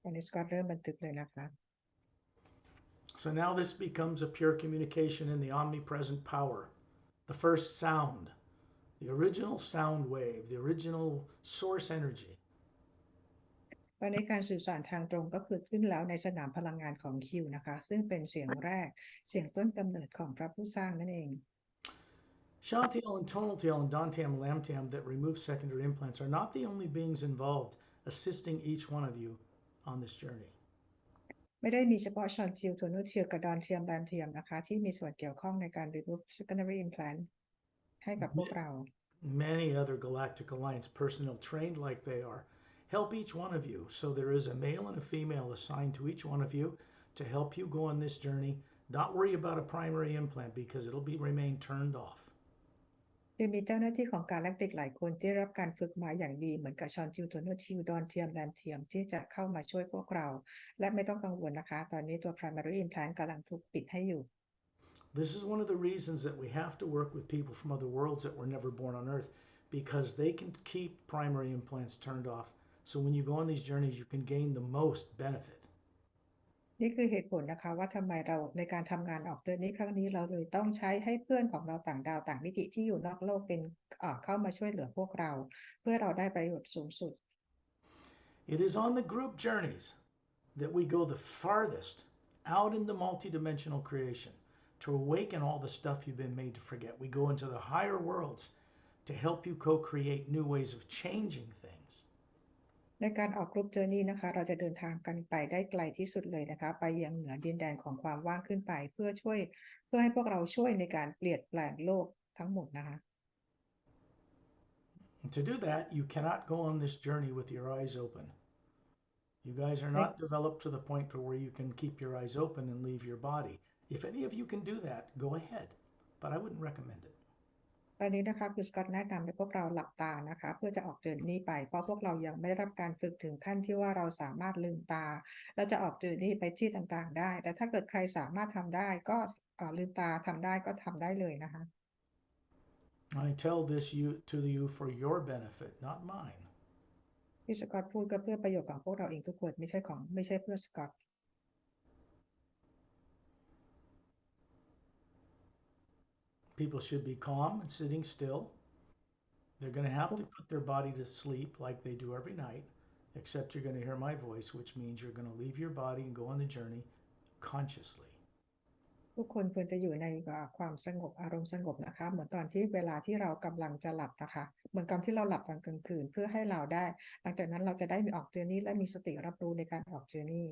อนนี้สกอตเริ่มบันทึกเลยนะคะ So now this becomes a pure communication in the omnipresent power. The first sound, the original sound wave, the original source energy. ตอนนี้การสื่อสารทางตรงก็คือขึ้นแล้วในสนามพลังงานของคิวนะคะซึ่งเป็นเสียงแรกเสียงต้นกำเนิดของพระผู้สร้างนั่นเอง Shantiel and Tonaltiel and Dantiam Lamtiam that remove secondary implants are not the only beings involved assisting each one of you on this journey. ไม่ได้มีเฉพาะชอนจิลโทนูเทียกับดอนเทียมแบมเทียมนะคะที่มีส่วนเกี่ยวข้องในการ remove secondary implant ให้กับพวกเรา Many other Galactic Alliance personnel trained like they are help each one of you. So there is a male and a female assigned to each one of you to help you go on this journey. Not worry about a primary implant because it'll be remain turned off. ยังมีเจ้าหน้าที่ของการแลกเด็กหลายคนที่รับการฝึกมาอย่างดีเหมือนกับชอนจิลโทนูทิลดอนเทียมแลมเทียมที่จะเข้ามาช่วยพวกเราและไม่ต้องกังวลนะคะตอนนี้ตัว primary implant กำลังถูกปิดให้อยู่ This is one of the reasons that we have to work with people from other worlds that were never born on Earth because they can keep primary implants turned off. So when you go on these journeys, you can gain the most benefit. นี่คือเหตุผลนะคะว่าทำไมเราในการทำงานออกเดินนี้ครั้งนี้เราเลยต้องใช้ให้เพื่อนของเราต่างดาวต่างมิติที่อยู่นอกโลกเป็นเข้ามาช่วยเหลือพวกเราเพื่อเราได้ประโยชน์สูงสุด It is on the group journeys that we go the farthest out into multidimensional creation to awaken all the stuff you've been made to forget. We go into the higher worlds to help you co-create new ways of changing things. ในการออกกรุ๊ปเจอร์นี่นะคะเราจะเดินทางกันไปได้ไกลที่สุดเลยนะคะไปยังเหนือดินแดนของความว่างขึ้นไปเพื่อให้พวกเราช่วยในการเปลี่ยนแปลงโลกทั้งหมดนะคะ And to do that, you cannot go on this journey with your eyes open. You guys are not developed to the point to where you can keep your eyes open and leave your body. If any of you can do that, go ahead, but I wouldn't recommend it. ตอนนี้นะคะคุณสกอตแนะนำให้พวกเราหลับตานะคะเพื่อจะออกเจอร์นี่ไปเพราะพวกเรายังไม่ได้รับการฝึกถึงขั้นที่ว่าเราสามารถลืมตาแล้วจะออกเจอร์นี่ไปที่ต่างๆได้แต่ถ้าเกิดใครสามารถทำได้ก็ลืมตาทำได้ก็ทำได้เลยนะคะ I tell this to you for your benefit, not mine. ที่สกอตพูดก็เพื่อประโยชน์ของพวกเราเองทุกคนไม่ใช่เพื่อสกอต People should be calm and sitting still. They're going to have to put their body to sleep like they do every night, except you're going to hear my voice, which means you're going to leave your body and go on the journey consciously. ทุกคนควรจะอยู่ในความสงบอารมณ์สงบนะคะเหมือนตอนที่เวลาที่เรากำลังจะหลับนะคะเหมือนกับที่เราหลับตอนกลางคืนเพื่อให้เราได้หลังจากนั้นเราจะได้มีออกเจอร์นี่และมีสติรับรู้ในการออกเจอร์นี่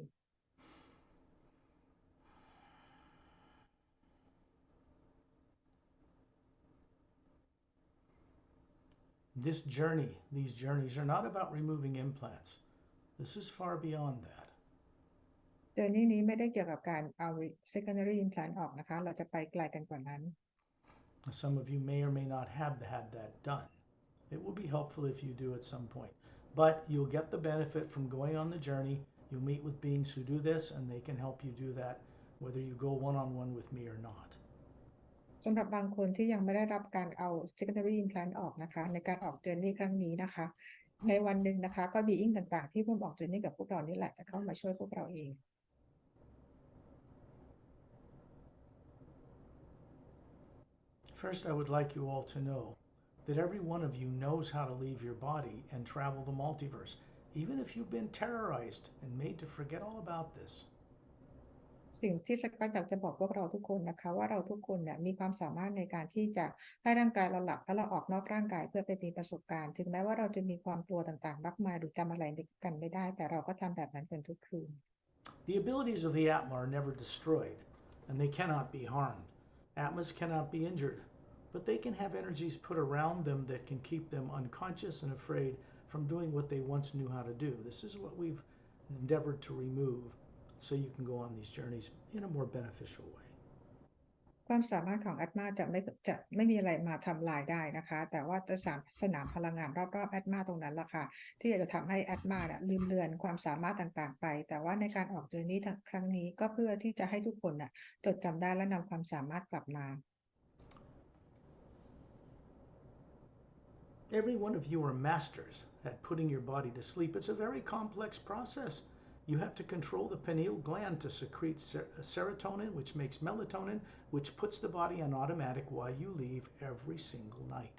This journey, these journeys are not about removing implants. This is far beyond that. เจอร์นี่นี้ไม่ได้เกี่ยวกับการเอา secondary implant ออกนะคะเราจะไปไกลกันกว่านั้น Some of you may or may not have had that done. It will be helpful if you do at some point. But you'll get the benefit from going on the journey. You'll meet with beings who do this, and they can help you do that, whether you go one-on-one with me or not. สำหรับบางคนที่ยังไม่ได้รับการเอา secondary implant ออกนะคะในการออกเจอร์นี่ครั้งนี้นะคะในวันหนึ่งนะคะก็มีอิงต่างๆที่ร่วมออกเจอร์นี่กับพวกเรานี่แหละจะเข้ามาช่วยพวกเราเอง First, I would like you all to know that every one of you knows how to leave your body and travel the multiverse, even if you've been terrorized and made to forget all about this. สิ่งที่สกอตอยากจะบอกพวกเราทุกคนนะคะว่าเราทุกคนเนี่ยมีความสามารถในการที่จะให้ร่างกายเราหลับแล้วเราออกนอกร่างกายเพื่อไปมีประสบการณ์ถึงแม้ว่าเราจะมีความกลัวต่างๆมากมายหรือจำอะไรกันไม่ได้แต่เราก็ทำแบบนั้นกันทุกคืน The abilities of the Atma are never destroyed, and they cannot be harmed. Atmas cannot be injured, but they can have energies put around them that can keep them unconscious and afraid from doing what they once knew how to do. This is what we've endeavored to remove so you can go on these journeys in a more beneficial way. ความสามารถของแอตมาจะไม่มีอะไรมาทำลายได้นะคะแต่ว่าสนามพลังงานรอบๆแอตมาตรงนั้นล่ะค่ะที่จะทำให้แอตมาเนี่ยลืมเลือนความสามารถต่างๆไปแต่ว่าในการออกเจอร์นี่ครั้งนี้ก็เพื่อที่จะให้ทุกคนน่ะจดจำได้และนำความสามารถกลับมา Every one of you are masters at putting your body to sleep. It's a very complex process. You have to control the pineal gland to secrete serotonin, which makes melatonin, which puts the body on automatic while you leave every single night.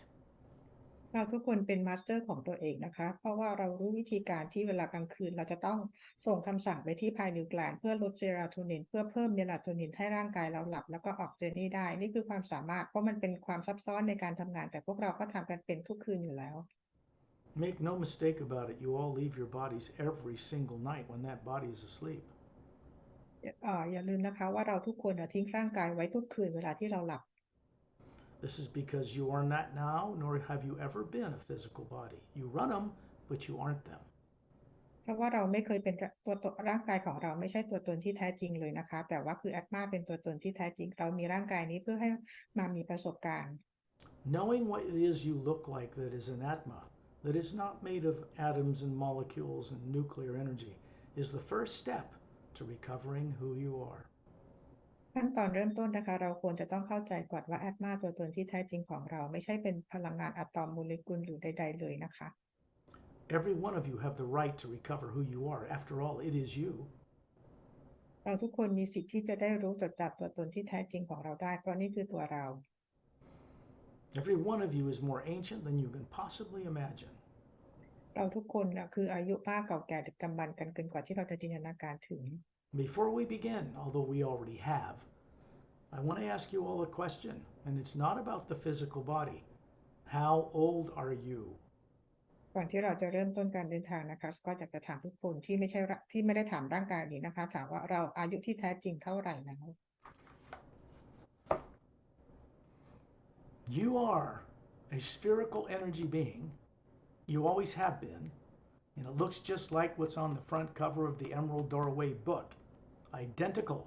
เราทุกคนเป็นมาสเตอร์ของตัวเองนะคะเพราะว่าเรารู้วิธีการที่เวลากลางคืนเราจะต้องส่งคำสั่งไปที่ pineal gland เพื่อลดเซโรโทนินเพื่อเพิ่มเมลาโทนินให้ร่างกายเราหลับแล้วก็ออก journey ได้นี่คือความสามารถเพราะมันเป็นความซับซ้อนในการทำงานแต่พวกเราก็ทำกันเป็นทุกคืนอยู่แล้ว Make no mistake about it, you all leave your bodies every single night when that body is asleep. อย่าลืมนะคะว่าเราทุกคนทิ้งร่างกายไว้ทุกคืนเวลาที่เราหลับ This is because you are not now, nor have you ever been a physical body. You run them, but you aren't them. เพราะว่าเราไม่เคยเป็นตัวตนร่างกายของเราไม่ใช่ตัวตนที่แท้จริงเลยนะคะแต่ว่าคือแอตมาเป็นตัวตนที่แท้จริงเรามีร่างกายนี้เพื่อให้มามีประสบการณ์ Knowing what it is you look like that is an Atma, that is not made of atoms and molecules and nuclear energy, is the first step to recovering who you are. ขั้นตอนเริ่มต้นนะคะเราควรจะต้องเข้าใจก่อนว่าแอตมาตัวตนที่แท้จริงของเราไม่ใช่เป็นพลังงานอะตอมโมเลกุลหรือใดๆเลยนะคะ Every one of you have the right to recover who you are. After all, it is you. เราทุกคนมีสิทธิ์ที่จะได้รู้จดจับตัวตนที่แท้จริงของเราได้เพราะนี่คือตัวเรา Every one of you is more ancient than you can possibly imagine. เราทุกคนคืออายุมากเก่าแก่ดึกดำบรรพ์กันเกินกว่าที่เราจะจินตนาการถึง Before we begin, although we already have, I want to ask you all a question, and it's not about the physical body. How old are you? ก่อนที่เราจะเริ่มต้นการเดินทางนะคะก็อยากจะถามทุกคนที่ไม่ได้ถามร่างกายนี้นะคะถามว่าเราอายุที่แท้จริงเท่าไหร่แล้ว You are a spherical energy being. You always have been. And it looks just like what's on the front cover of the Emerald Doorway book. Identical.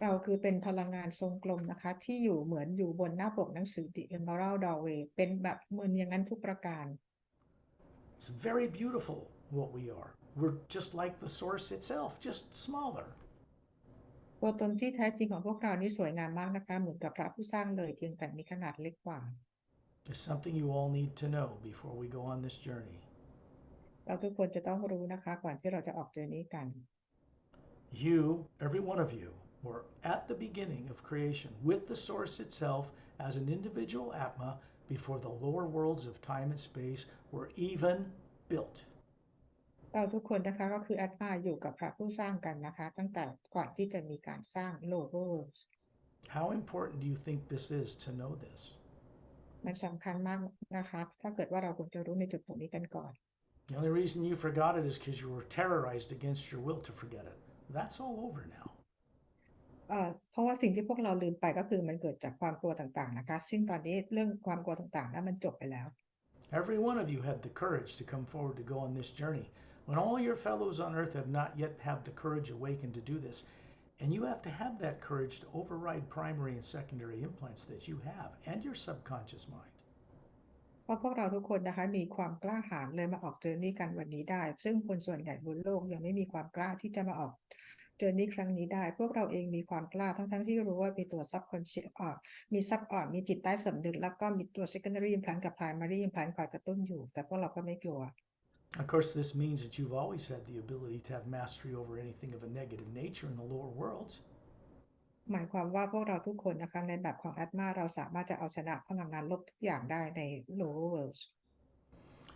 เราคือเป็นพลังงานทรงกลมนะคะที่อยู่เหมือนอยู่บนหน้าปกหนังสือ The Emerald Doorway เป็นแบบเหมือนอย่างนั้นทุกประการ It's very beautiful what we are. We're just like the source itself, just smaller. ตัวตนที่แท้จริงของพวกเรานี่สวยงามมากนะคะเหมือนกับพระผู้สร้างเลยเพียงแต่มีขนาดเล็กกว่า It's something you all need to know before we go on this journey. เราทุกคนจะต้องรู้นะคะก่อนที่เราจะออกเจอนี้กัน You, every one of you, were at the beginning of creation with the source itself as an individual Atma before the lower worlds of time and space were even built. เราทุกคนนะคะก็คือแอตมาอยู่กับพระผู้สร้างกันนะคะตั้งแต่ก่อนที่จะมีการสร้างโลก worlds How important do you think this is to know this? มันสำคัญมากนะคะถ้าเกิดว่าเราควรจะรู้ในจุดตรงนี้กันก่อน The only reason you forgot it is because you were terrorized against your will to forget it. That's all over now. เพราะว่าสิ่งที่พวกเราลืมไปก็คือมันเกิดจากความกลัวต่างๆนะคะซึ่งตอนนี้เรื่องความกลัวต่างๆนั้นมันจบไปแล้ว Every one of you had the courage to come forward to go on this journey when all your fellows on earth have not yet had the courage awakened to do this. And you have to have that courage to override primary and secondary implants that you have and your subconscious mind. เพราะพวกเราทุกคนนะคะมีความกล้าหาญเลยมาออกเจอร์นี่กันวันนี้ได้ซึ่งคนส่วนใหญ่บนโลกยังไม่มีความกล้าที่จะมาออกเจอร์นี่ครั้งนี้ได้พวกเราเองมีความกล้าทั้งที่รู้ว่ามีตัว subconscious มี sub มีจิตใต้สำนึกแล้วก็มีตัว secondary implant กับ primary implant คอยกระตุ้นอยู่แต่พวกเราก็ไม่กลัว Of course, this means that you've always had the ability to have mastery over anything of a negative nature in the lower worlds. หมายความว่าพวกเราทุกคนนะคะในแบบของ Atma เราสามารถจะเอาชนะพลังงานลบทุกอย่างได้ใน lower worlds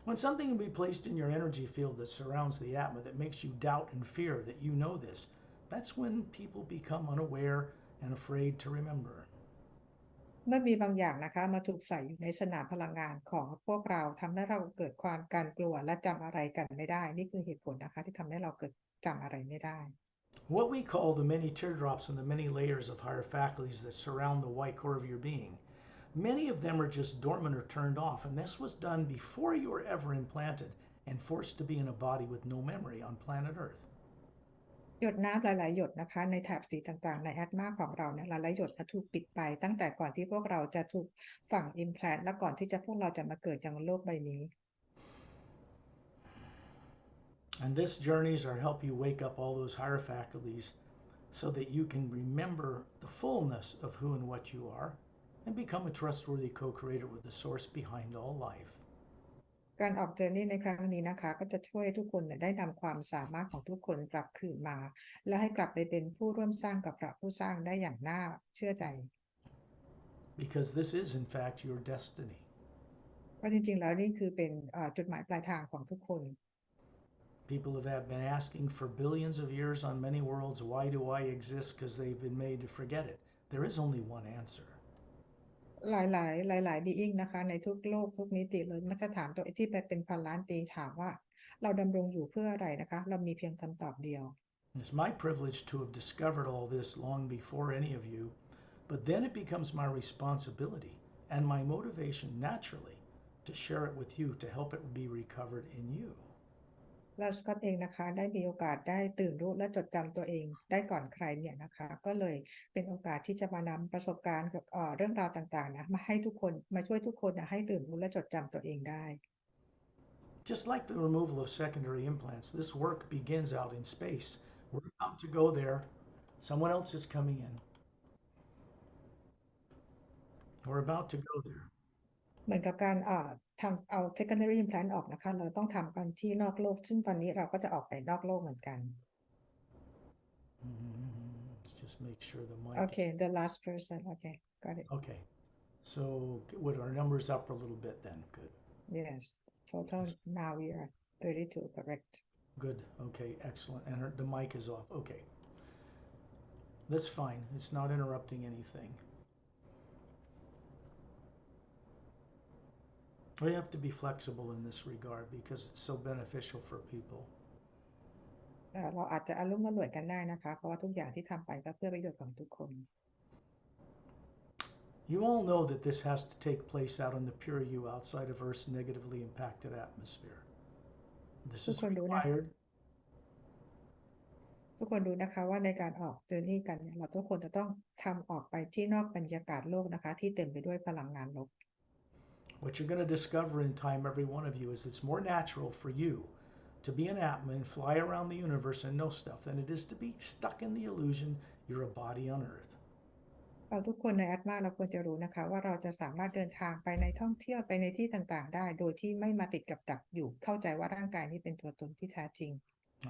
When something can be placed in your energy field that surrounds the Atma that makes you doubt and fear that you know this, that's when people become unaware and afraid to remember. เมื่อมีบางอย่างนะคะมาถูกใส่อยู่ในสนามพลังงานของพวกเราทำให้เราเกิดความการกลัวและจำอะไรกันไม่ได้นี่คือเหตุผลนะคะที่ทำให้เราเกิดจำอะไรไม่ได้ What we call the many teardrops and the many layers of higher faculties that surround the white core of your being, many of them are just dormant or turned off, and this was done before you were ever implanted and forced to be in a body with no memory on planet Earth. หยดน้ำหลายๆหยดนะคะในแถบสีต่างๆในแอตมาของเราเนี่ยหลายๆหยดถูกปิดไปตั้งแต่ก่อนที่พวกเราจะถูกฝังอิมแพลนและก่อนที่พวกเราจะมาเกิดยังโลกใบนี้ And this journeys are help you wake up all those higher faculties so that you can remember the fullness of who and what you are and become a trustworthy co-creator with the source behind all life. การออกเจอร์นี่ในครั้งนี้นะคะก็จะช่วยทุกคนได้นำความสามารถของทุกคนกลับคืนมาและให้กลับไปเป็นผู้ร่วมสร้างกับพระผู้สร้างได้อย่างน่าเชื่อใจ because this is, in fact, your destiny. เพราะจริงๆแล้วนี่คือเป็นจุดหมายปลายทางของทุกคน People have been asking for billions of years on many worlds, why do I exist? Because they've been made to forget it. There is only one answer. หลายๆบีอิงนะคะในทุกโลกทุกมิติเลยมักจะถามตัวที่ไปเป็นพันล้านปีถามว่าเราดำรงอยู่เพื่ออะไรนะคะเรามีเพียงคำตอบเดียว It's my privilege to have discovered all this long before any of you, but then it becomes my responsibility and my motivation naturally to share it with you to help it be recovered in you. แล้วสกอตเองนะคะได้มีโอกาสได้ตื่นรู้และจดจำตัวเองได้ก่อนใครเนี่ยนะคะก็เลยเป็นโอกาสที่จะมานำประสบการณ์กับเรื่องราวต่างๆนะมาให้ทุกคนมาช่วยทุกคนนะให้ตื่นรู้และจดจำตัวเองได้ Just like the removal of secondary implants, this work begins out in space. We're about to go there. Someone else is coming in. We're about to go there. เหมือนกับการทำเอา secondary implant ออกนะคะเราต้องทำกันที่นอกโลกซึ่งตอนนี้เราก็จะออกไปนอกโลกเหมือนกัน Let's just make sure the mic. Okay, the last person. Okay, got it. Okay. So with our numbers up a little bit then. Good. Yes, total now we are 32, correct. Good. Okay. Excellent. And the mic is off. Okay. That's fine. It's not interrupting anything. We have to be flexible in this regard because it's so beneficial for people. เราอาจจะอารมณ์ร่วยกันได้นะคะเพราะว่าทุกอย่างที่ทำไปก็เพื่อประโยชน์ของทุกคน You all know that this has to take place out in the pure you outside of Earth's negatively impacted atmosphere. This is required. ทุกคนรู้นะคะว่าในการออกเจอร์นี่กันเนี่ยเราทุกคนจะต้องทำออกไปที่นอกบรรยากาศโลกนะคะที่เต็มไปด้วยพลังงานลบ What you're going to discover in time, every one of you, is it's more natural for you to be an Atma and fly around the universe and know stuff than it is to be stuck in the illusion you're a body on Earth. เราทุกคนในแอดมาเราควรจะรู้นะคะว่าเราจะสามารถเดินทางไปในท่องเที่ยวไปในที่ต่างๆได้โดยที่ไม่มาติดกับดักอยู่เข้าใจว่าร่างกายนี้เป็นตัวตนที่แท้จริง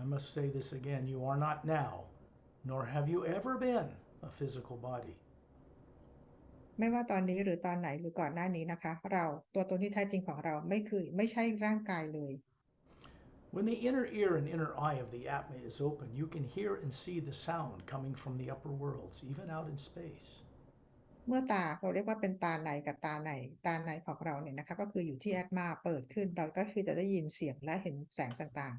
I must say this again, you are not now, nor have you ever been, a physical body. ไม่ว่าตอนนี้หรือตอนไหนหรือก่อนหน้านี้นะคะเราตัวตนที่แท้จริงของเราไม่ใช่ร่างกายเลย When the inner ear and inner eye of the Atma is open, you can hear and see the sound coming from the upper worlds, even out in space. เมื่อตาเราเรียกว่าเป็นตาในกับตาในของเราเนี่ยนะคะก็คืออยู่ที่แอดมาเปิดขึ้นเราก็คือจะได้ยินเสียงและเห็นแสงต่าง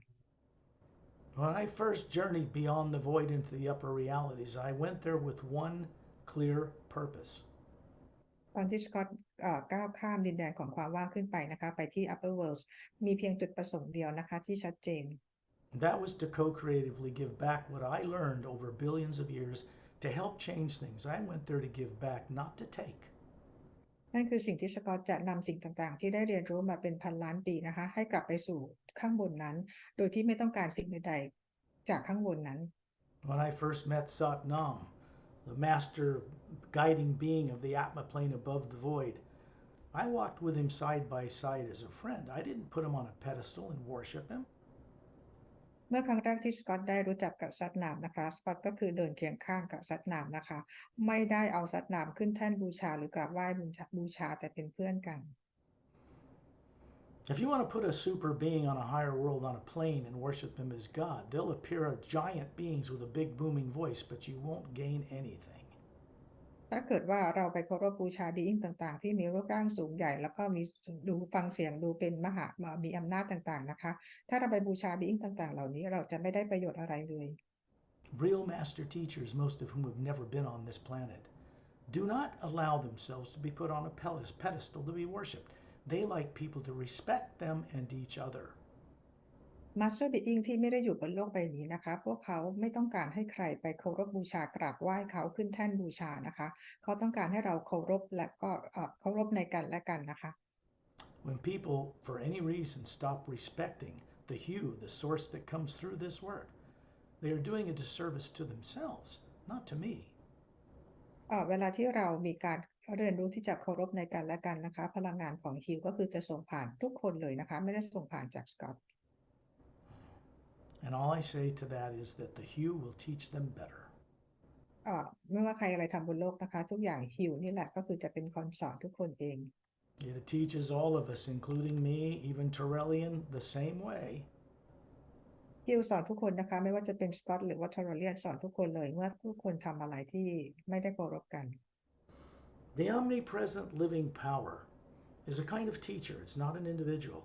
ๆ When I first journeyed beyond the void into the upper realities, I went there with one clear purpose. ตอนที่สกอตก้าวข้ามดินแดนของความว่างขึ้นไปนะคะไปที่ upper worlds มีเพียงจุดประสงค์เดียวนะคะที่ชัดเจน That was to co-creatively give back what I learned over billions of years to help change things. I went there to give back, not to take. นั่นคือสิ่งที่สกอตจะนำสิ่งต่างๆที่ได้เรียนรู้มาเป็นพันล้านปีนะคะให้กลับไปสู่ข้างบนนั้นโดยที่ไม่ต้องการสิ่งใดๆจากข้างบนนั้น When I first met Sat Nam, the master guiding being of the Atma plane above the void, I walked with him side by side as a friend. I didn't put him on a pedestal and worship him. เมื่อครั้งแรกที่สกอตได้รู้จักกับซัตนามนะคะสกอตก็คือเดินเคียงข้างกับซัตนามนะคะไม่ได้เอาซัตนามขึ้นแท่นบูชาหรือกราบไหว้บูชาแต่เป็นเพื่อนกัน If you want to put a super being on a higher world on a plane and worship them as God, they'll appear as giant beings with a big booming voice, but you won't gain anything. ถ้าเกิดว่าเราไปเคารพบูชาบีอิงต่างๆที่มีรูปร่างสูงใหญ่แล้วก็มีดูฟังเสียงดูเป็นมีอำนาจต่างๆนะคะถ้าเราไปบูชาบีอิงต่างๆเหล่านี้เราจะไม่ได้ประโยชน์อะไรเลย Real master teachers, most of whom have never been on this planet, do not allow themselves to be put on a pedestal to be worshipped. They like people to respect them and each other. Master Being ที่ไม่ได้อยู่บนโลกใบนี้นะคะพวกเขาไม่ต้องการให้ใครไปเคารพบูชากราบไหว้เขาขึ้นแท่นบูชานะคะเขาต้องการให้เราเคารพและก็เคารพในกันและกันนะคะ When people, for any reason, stop respecting the hue, the source that comes through this work, they are doing a disservice to themselves, not to me. เวลาที่เรามีการ เรียนรู้ที่จะเคารพในกันและกันนะคะพลังงานของฮิวก็คือจะส่งผ่านทุกคนเลยนะคะไม่ได้ส่งผ่านจากสกอต And all I say to that is that the hue will teach them better. ไม่ว่าใครอะไรทำบนโลกนะคะทุกอย่างฮิวนี่แหละก็คือจะเป็นคนสอนทุกคนเอง It teaches all of us, including me, even Torellian, the same way. ฮิวสอนทุกคนนะคะไม่ว่าจะเป็นสกอตหรือว่าทอร์เรียนสอนทุกคนเลยเมื่อทุกคนทำอะไรที่ไม่ได้เคารพกัน The omnipresent living power is a kind of teacher. It's not an individual.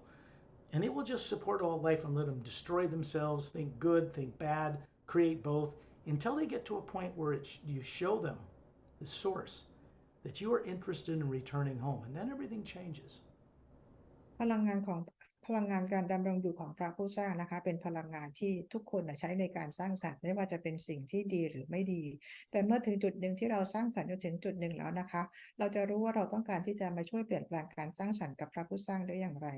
And it will just support all life and let them destroy themselves, think good, think bad, create both, until they get to a point where you show them the source that you are interested in returning home. And then everything changes. พลังงานการดำรงอยู่ของพระผู้สร้างนะคะเป็นพลังงานที่ทุกคนใช้ในการสร้างสรรค์ไม่ว่าจะเป็นสิ่งที่ดีหรือไม่ดีแต่เมื่อถึงจุดหนึ่งที่เราสร้างสรรค์จนถึงจุดหนึ่งแล้วนะคะเราจะรู้ว่าเราต้องการที่จะมาช่วยเปลี่ยนแปลงการสร้างสรรค์กับพระผู้สร้างได้อย่างไร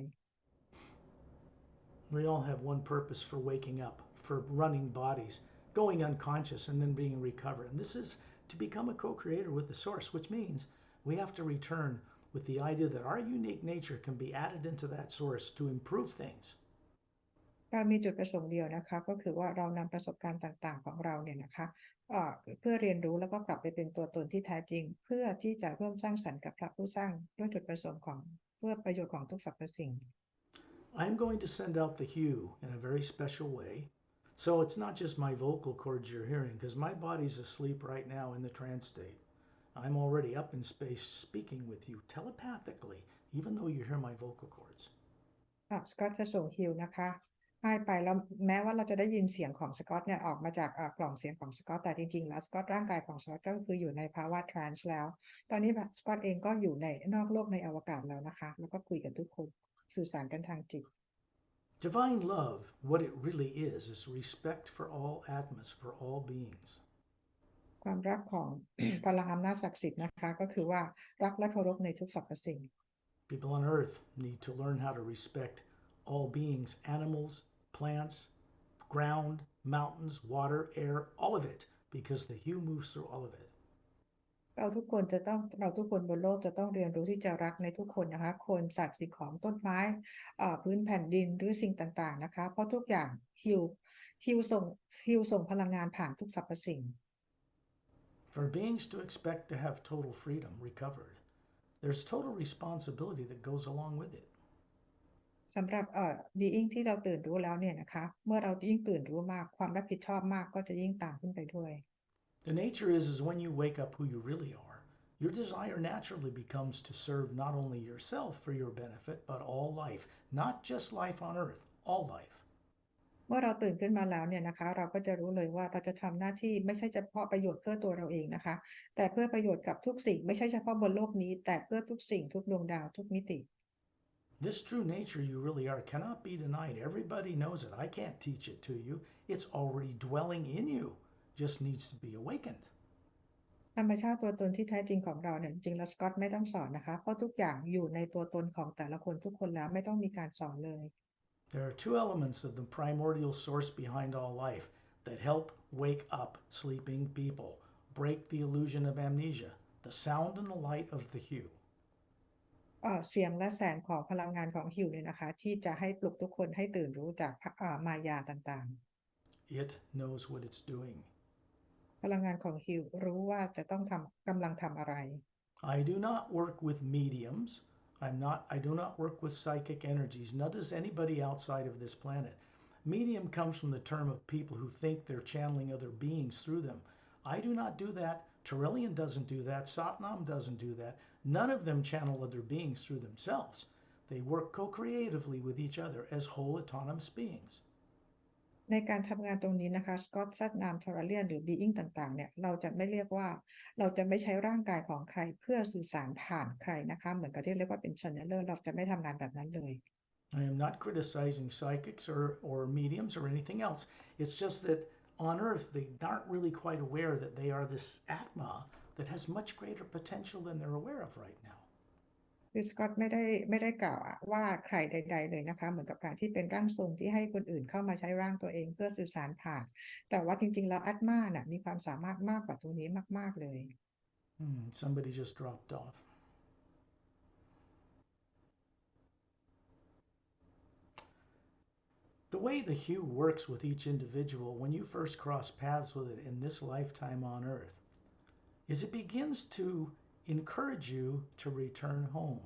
We all have one purpose for waking up, for running bodies, going unconscious, and then being recovered. And this is to become a co-creator with the source, which means we have to return with the idea that our unique nature can be added into that source to improve things. เรามีจุดประสงค์เดียวนะคะก็คือว่าเรานำประสบการณ์ต่างๆของเราเนี่ยนะคะเพื่อเรียนรู้แล้วก็กลับไปเป็นตัวตนที่แท้จริงเพื่อที่จะร่วมสร้างสรรค์กับพระผู้สร้างด้วยจุดประสงค์ของเพื่อประโยชน์ของทุกสรรพสิ่ง I'm going to send out the hue in a very special way. So it's not just my vocal cords you're hearing, because my body's asleep right now in the trance state. I'm already up in space speaking with you telepathically, even though you hear my vocal cords. สกอตจะส่งฮิวนะคะให้ไปแล้วแม้ว่าเราจะได้ยินเสียงของสกอตเนี่ยออกมาจากกล่องเสียงของสกอตแต่จริงๆแล้วสกอตร่างกายของสกอตก็คืออยู่ในภาวะทรานส์แล้วตอนนี้สกอตเองก็อยู่ในนอกโลกในอวกาศแล้วนะคะแล้วก็คุยกับทุกคนสื่อสารกันทางจิต Divine love, what it really is respect for all Atmas, for all beings. ความรักของ พลังอำนาจศักดิ์สิทธิ์นะคะก็คือว่ารักและเคารพในทุกสรรพสิ่ง People on Earth need to learn how to respect all beings, animals, plants, ground, mountains, water, air, all of it, because the hue moves through all of it. เราทุกคนบนโลกจะต้องเรียนรู้ที่จะรักในทุกคนนะคะคนสัตว์สิ่งของต้นไม้พื้นแผ่นดินหรือสิ่งต่างๆนะคะเพราะทุกอย่างฮิวส่งพลังงานผ่านทุกสรรพสิ่ง For beings to expect to have total freedom recovered, there's total responsibility that goes along with it. สำหรับbeing ที่เราตื่นรู้แล้วเนี่ยนะคะเมื่อเรายิ่งตื่นรู้มากความรับผิดชอบมากก็จะยิ่งตามขึ้นไปด้วย The nature is when you wake up who you really are, your desire naturally becomes to serve not only yourself for your benefit, but all life, not just life on earth, all life. เมื่อเราตื่นขึ้นมาแล้วเนี่ยนะคะเราก็จะรู้เลยว่าเราจะทำหน้าที่ไม่ใช่เฉพาะประโยชน์เพื่อตัวเราเองนะคะแต่เพื่อประโยชน์กับทุกสิ่งไม่ใช่เฉพาะบนโลกนี้แต่เพื่อทุกสิ่งทุกดวงดาวทุกมิติ This true nature you really are cannot be denied. Everybody knows it. I can't teach it to you. It's already dwelling in you. Just needs to be awakened. ธรรมชาติตัวตนที่แท้จริงของเราเนี่ยจริงๆแล้วสกอตไม่ต้องสอนนะคะเพราะทุกอย่างอยู่ในตัวตนของแต่ละคนทุกคนแล้วไม่ต้องมีการสอนเลย There are two elements of the primordial source behind all life that help wake up sleeping people, break the illusion of amnesia, the sound and the light of the hue. เสียงและแสงของพลังงานของฮิวเนี่ยนะคะที่จะให้ปลุกทุกคนให้ตื่นรู้จากมายาต่าง It knows what it's doing. ๆพลังงานของฮิวรู้ว่าจะต้องกำลังทำอะไร I do not work with mediums. I do not work with psychic energies, nor does anybody outside of this planet. Medium comes from the term of people who think they're channeling other beings through them. I do not do that. Terillian doesn't do that. Satnam doesn't do that. None of them channel other beings through themselves. They work co-creatively with each other as whole autonomous beings. ในการทำงานตรงนี้นะคะสกอตซัดนามทอร์เรียนหรือบีอิงต่างๆเนี่ยเราจะไม่เรียกว่าเราจะไม่ใช้ร่างกายของใครเพื่อสื่อสารผ่านใครนะคะเหมือนกับที่เรียกว่าเป็น channeler เราจะไม่ทำงานแบบนั้นเลย I am not criticizing psychics or mediums or anything else. It's just that on Earth they aren't really quite aware that they are this Atma that has much greater potential than they're aware of right now. คือสกอตไม่ได้กล่าวว่าใครใดๆเลยนะคะเหมือนกับการที่เป็นร่างทรงที่ให้คนอื่นเข้ามาใช้ร่างตัวเองเพื่อสื่อสารผ่านแต่ว่าจริงๆแล้วอัตมาน่ะมีความสามารถมากกว่าตรงนี้มากๆเลย Somebody just dropped off. The way the hue works with each individual when you first cross paths with it in this lifetime on Earth is it begins to encourage you to return home.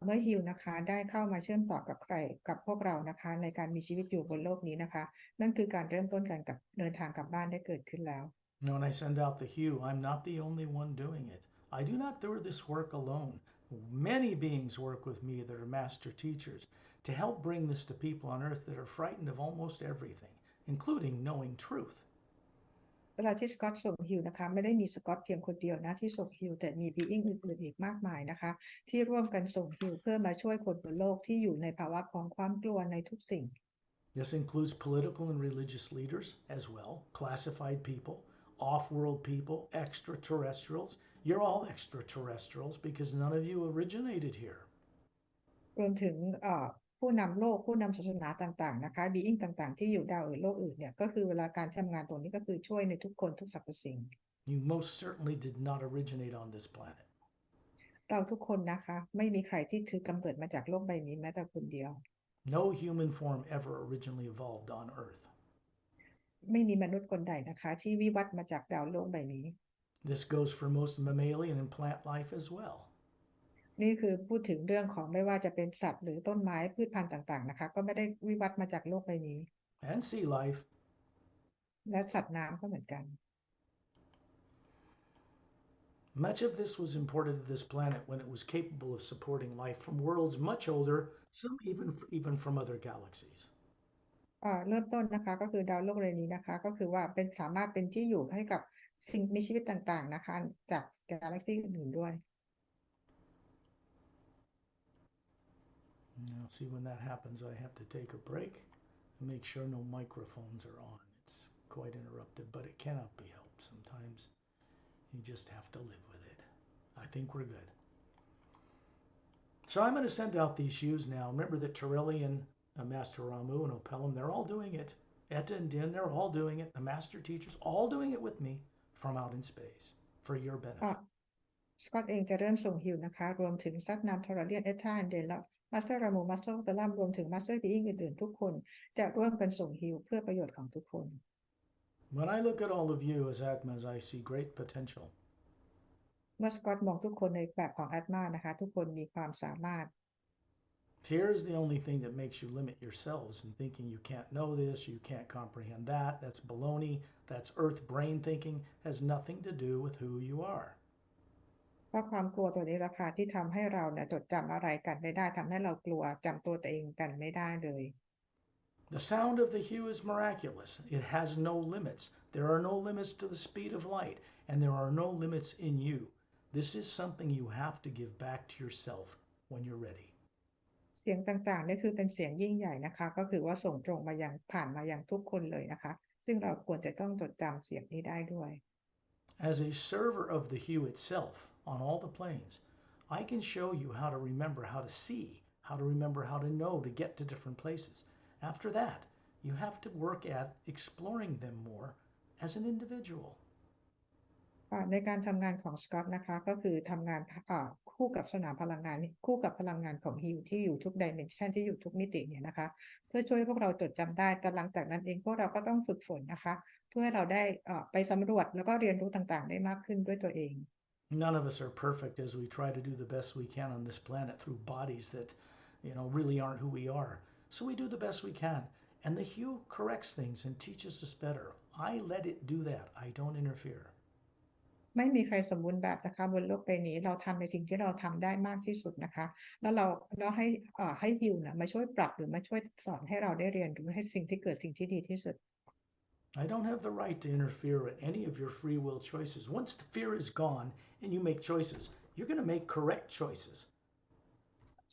เมื่อฮิวนะคะได้เข้ามาเชื่อมต่อกับใครกับพวกเรานะคะในการมีชีวิตอยู่บนโลกนี้นะคะนั่นคือการเริ่มต้นกันกับเดินทางกลับบ้านได้เกิดขึ้นแล้ว When I send out the hue, I'm not the only one doing it. I do not do this work alone. Many beings work with me that are master teachers to help bring this to people on earth that are frightened of almost everything, including knowing truth. เวลาที่สกอตส่งฮิวนะคะไม่ได้มีสกอตเพียงคนเดียวนะที่ส่งฮิวแต่มีบีอิงอื่นๆอีกมากมายนะคะที่ร่วมกันส่งฮิวเพื่อมาช่วยคนบนโลกที่อยู่ในภาวะของความกลัวในทุกสิ่ง This includes political and religious leaders as well, classified people, off-world people, extraterrestrials. You're all extraterrestrials because none of you originated here. รวมถึงผู้นำโลกผู้นำศาสนาต่างๆนะคะบีอิงต่างๆที่อยู่ดาวอื่นโลกอื่นเนี่ยก็คือเวลาการทำงานตรงนี้ก็คือช่วยในทุกคนทุกสรรพสิ่ง You most certainly did not originate on this planet. เราทุกคนนะคะไม่มีใครที่ถือกำเนิดมาจากโลกใบนี้แม้แต่คนเดียว No human form ever originally evolved on Earth. ไม่มีมนุษย์คนใดนะคะที่วิวัฒน์มาจากดาวโลกใบนี้ This goes for most mammalian and plant life as well. นี่คือพูดถึงเรื่องของไม่ว่าจะเป็นสัตว์หรือต้นไม้พืชพันธุ์ต่างๆนะคะก็ไม่ได้วิวัฒน์มาจากโลกใบนี้ And sea life. และสัตว์น้ำก็เหมือนกัน Much of this was imported to this planet when it was capable of supporting life from worlds much older, some even from other galaxies. เริ่มต้นนะคะก็คือดาวโลกใบนี้นะคะก็คือว่าเป็นสามารถเป็นที่อยู่ให้กับสิ่งมีชีวิตต่างๆนะคะจากกาแล็กซี่อื่นๆด้วย Now, see when that happens, I have to take a break and make sure no microphones are on. It's quite interruptive, but it cannot be helped. Sometimes you just have to live with it. I think we're good. So I'm going to send out these shoes now. Remember that Torelli and Master Ramu and Opelum, they're all doing it. Etta and Din, they're all doing it. The master teachers, all doing it with me from out in space for your benefit. สกอตเองจะเริ่มส่งฮิวนะคะรวมถึงซัดนามทอร์เรียนเอธาเดนและมาสเตอร์รามูมาสเตอร์เตลัมรวมถึงมาสเตอร์บีอิงอื่นๆทุกคนจะร่วมกันส่งฮิวเพื่อประโยชน์ของทุกคน When I look at all of you as Atmas, I see great potential. เมื่อสกอตมองทุกคนในแบบของแอตมานะคะทุกคนมีความสามารถ Fear is the only thing that makes you limit yourselves and thinking you can't know this, you can't comprehend that. That's baloney. That's earth brain thinking. Has nothing to do with who you are. เพราะความกลัวตัวนี้ราคาที่ทำให้เราเนี่ยจดจำอะไรกันไม่ได้ทำให้เรากลัวจำตัวเองกันไม่ได้เลย The sound of the hue is miraculous. It has no limits. There are no limits to the speed of light, and there are no limits in you. This is something you have to give back to yourself when you're ready. เสียงต่างๆนี่คือเป็นเสียงยิ่งใหญ่นะคะก็คือว่าส่งตรงมายังผ่านมายังทุกคนเลยนะคะซึ่งเราควรจะต้องจดจำเสียงนี้ได้ด้วย As a server of the hue itself on all the planes, I can show you how to remember how to see, how to remember how to know to get to different places. After that, you have to work at exploring them more as an individual. ในการทำงานของสกอตนะคะก็คือทำงานคู่กับสนามพลังงานคู่กับพลังงานของฮิวที่อยู่ทุกดิเมนชันที่อยู่ทุกมิติเนี่ยนะคะเพื่อช่วยพวกเราจดจำได้แต่หลังจากนั้นเองพวกเราก็ต้องฝึกฝนนะคะเพื่อให้เราได้ไปสำรวจแล้วก็เรียนรู้ต่างๆได้มากขึ้นด้วยตัวเอง None of us are perfect as we try to do the best we can on this planet through bodies that, really aren't who we are. So we do the best we can. And the hue corrects things and teaches us better. I let it do that. I don't interfere. ไม่มีใครสมบูรณ์แบบนะคะบนโลกใบนี้เราทำในสิ่งที่เราทำได้มากที่สุดนะคะแล้วให้ฮิวนะมาช่วยปรับหรือมาช่วยสอนให้เราได้เรียนรู้ให้สิ่งที่เกิดสิ่งที่ดีที่สุด I don't have the right to interfere in any of your free will choices. Once the fear is gone and you make choices, you're going to make correct choices.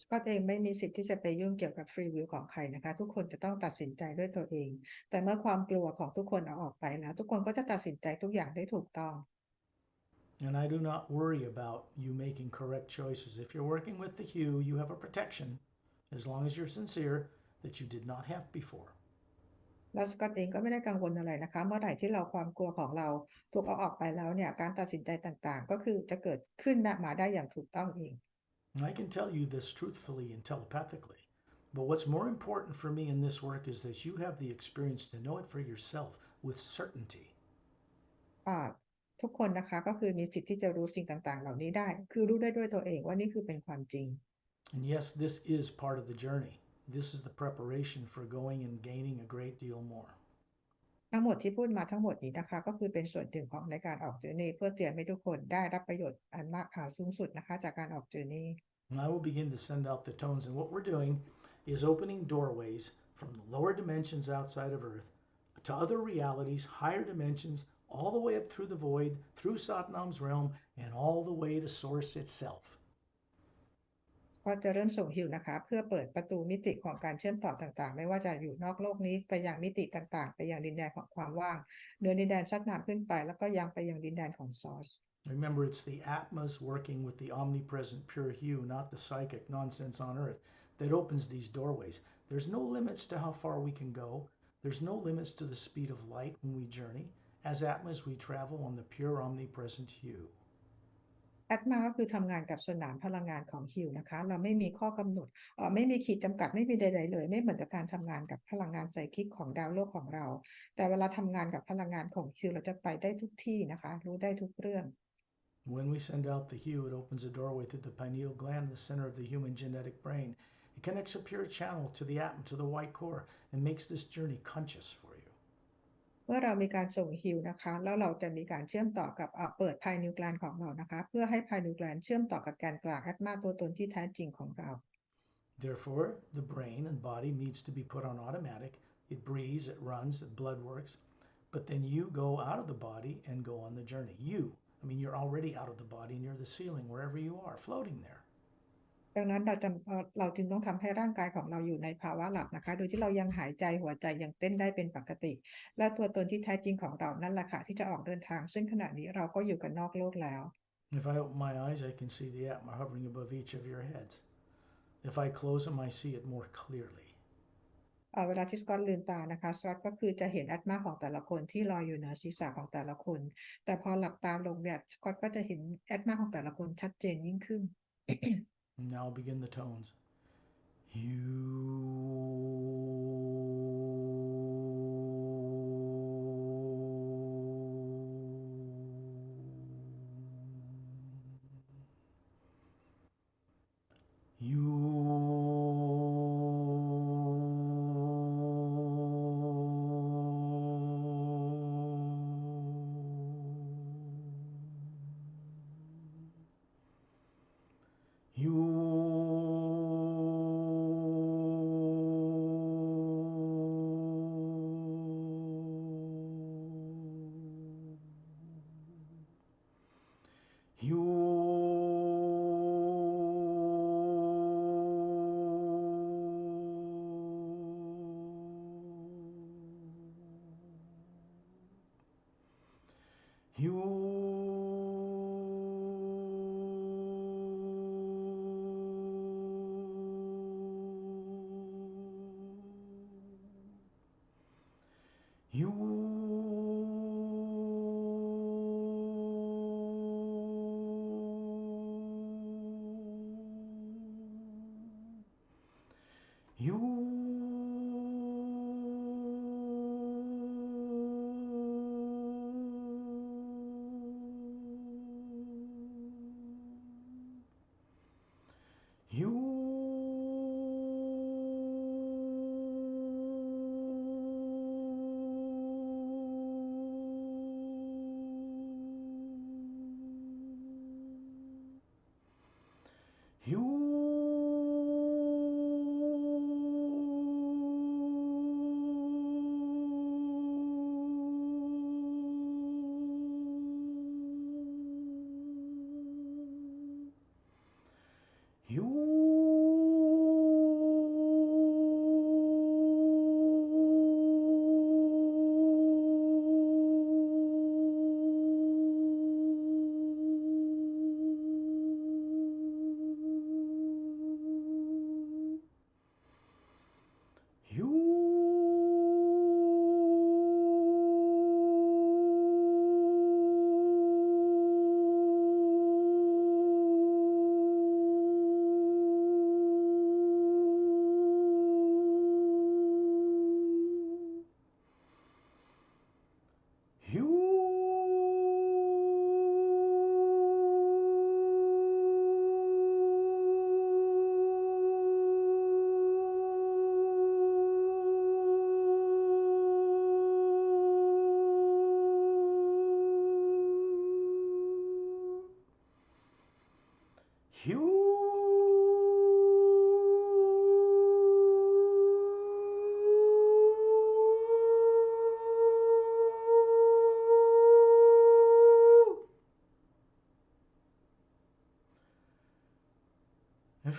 สกอตเองไม่มีสิทธิ์ที่จะไปยุ่งเกี่ยวกับฟรีวิลของใครนะคะทุกคนจะต้องตัดสินใจด้วยตัวเองแต่เมื่อความกลัวของทุกคนเอาออกไปแล้วทุกคนก็จะตัดสินใจทุกอย่างได้ถูกต้อง And I do not worry about you making correct choices. If you're working with the hue, you have a protection, as long as you're sincere, that you did not have before. แล้วสกอตเองก็ไม่ได้กังวลอะไรนะคะเมื่อไหร่ที่เราความกลัวของเราถูกเอาออกไปแล้วเนี่ยการตัดสินใจต่างๆก็คือจะเกิดขึ้นนะมาได้อย่างถูกต้องเอง And I can tell you this truthfully and telepathically. But what's more important for me in this work is that you have the experience to know it for yourself with certainty. อ่าทุกคนนะคะก็คือมีสิทธิ์ที่จะรู้สิ่งต่างๆเหล่านี้ได้คือรู้ได้ด้วยตัวเองว่านี่คือเป็นความจริง And yes, this is part of the journey. This is the preparation for going and gaining a great deal more. ทั้งหมดที่พูดมาทั้งหมดนี้นะคะก็คือเป็นส่วนหนึ่งของในการออกเจอร์นี่เพื่อเตรียมให้ทุกคนได้รับประโยชน์อันมากสูงสุดนะคะจากการออกเจอร์นี่ And I will begin to send out the tones. And what we're doing is opening doorways from the lower dimensions outside of Earth to other realities, higher dimensions, all the way up through the void, through Satnam's realm, and all the way to Source itself. ก็จะเริ่มส่งฮิวนะคะเพื่อเปิดประตูมิติของการเชื่อมต่อต่างๆไม่ว่าจะอยู่นอกโลกนี้ไปยังมิติต่างๆไปยังดินแดนของความว่างเหนือดินแดนซัดน้ำขึ้นไปแล้วก็ยังไปยังดินแดนของซอร์ส Remember, it's the Atmas working with the omnipresent pure hue, not the psychic nonsense on Earth, that opens these doorways. There's no limits to how far we can go. There's no limits to the speed of light when we journey. As Atmas, we travel on the pure omnipresent hue. แอดมาก็คือทำงานกับสนามพลังงานของฮิวนะคะเราไม่มีข้อกำหนดไม่มีขีดจำกัดไม่มีใดๆเลยไม่เหมือนกับการทำงานกับพลังงานไซคิกของดาวโลกของเราแต่เวลาทำงานกับพลังงานของฮิวเราจะไปได้ทุกที่นะคะรู้ได้ทุกเรื่อง When we send out the hue, it opens a doorway through the pineal gland, the center of the human genetic brain. It connects a pure channel to the Atma, to the white core, and makes this journey conscious for you. เมื่อเรามีการส่งฮิวนะคะแล้วเราจะมีการเชื่อมต่อกับเปิดพายนิวแกลนของเรานะคะเพื่อให้พายนิวแกลนเชื่อมต่อกับแกนกลางแอดมาตัวตนที่แท้จริงของเรา Therefore, the brain and body needs to be put on automatic. It breathes, it runs, the blood works. But then you go out of the body and go on the journey. You're already out of the body and you're the ceiling wherever you are, floating there. ดังนั้นเราจึงต้องทำให้ร่างกายของเราอยู่ในภาวะหลับนะคะโดยที่เรายังหายใจหัวใจยังเต้นได้เป็นปกติและตัวตนที่แท้จริงของเรานั่นแหละค่ะที่จะออกเดินทางซึ่งขณะนี้เราก็อยู่กันนอกโลกแล้ว If I open my eyes, I can see the Atma hovering above each of your heads. If I close them, I see it more clearly. เวลาที่สกอตลืมตานะคะสกอตก็คือจะเห็นแอตมาของแต่ละคนที่ลอยอยู่เหนือศีรษะของแต่ละคนแต่พอหลับตาลงเนี่ยสกอตก็จะเห็นแอตมาของแต่ละคนชัดเจนยิ่งขึ้น And now I'll begin the tones.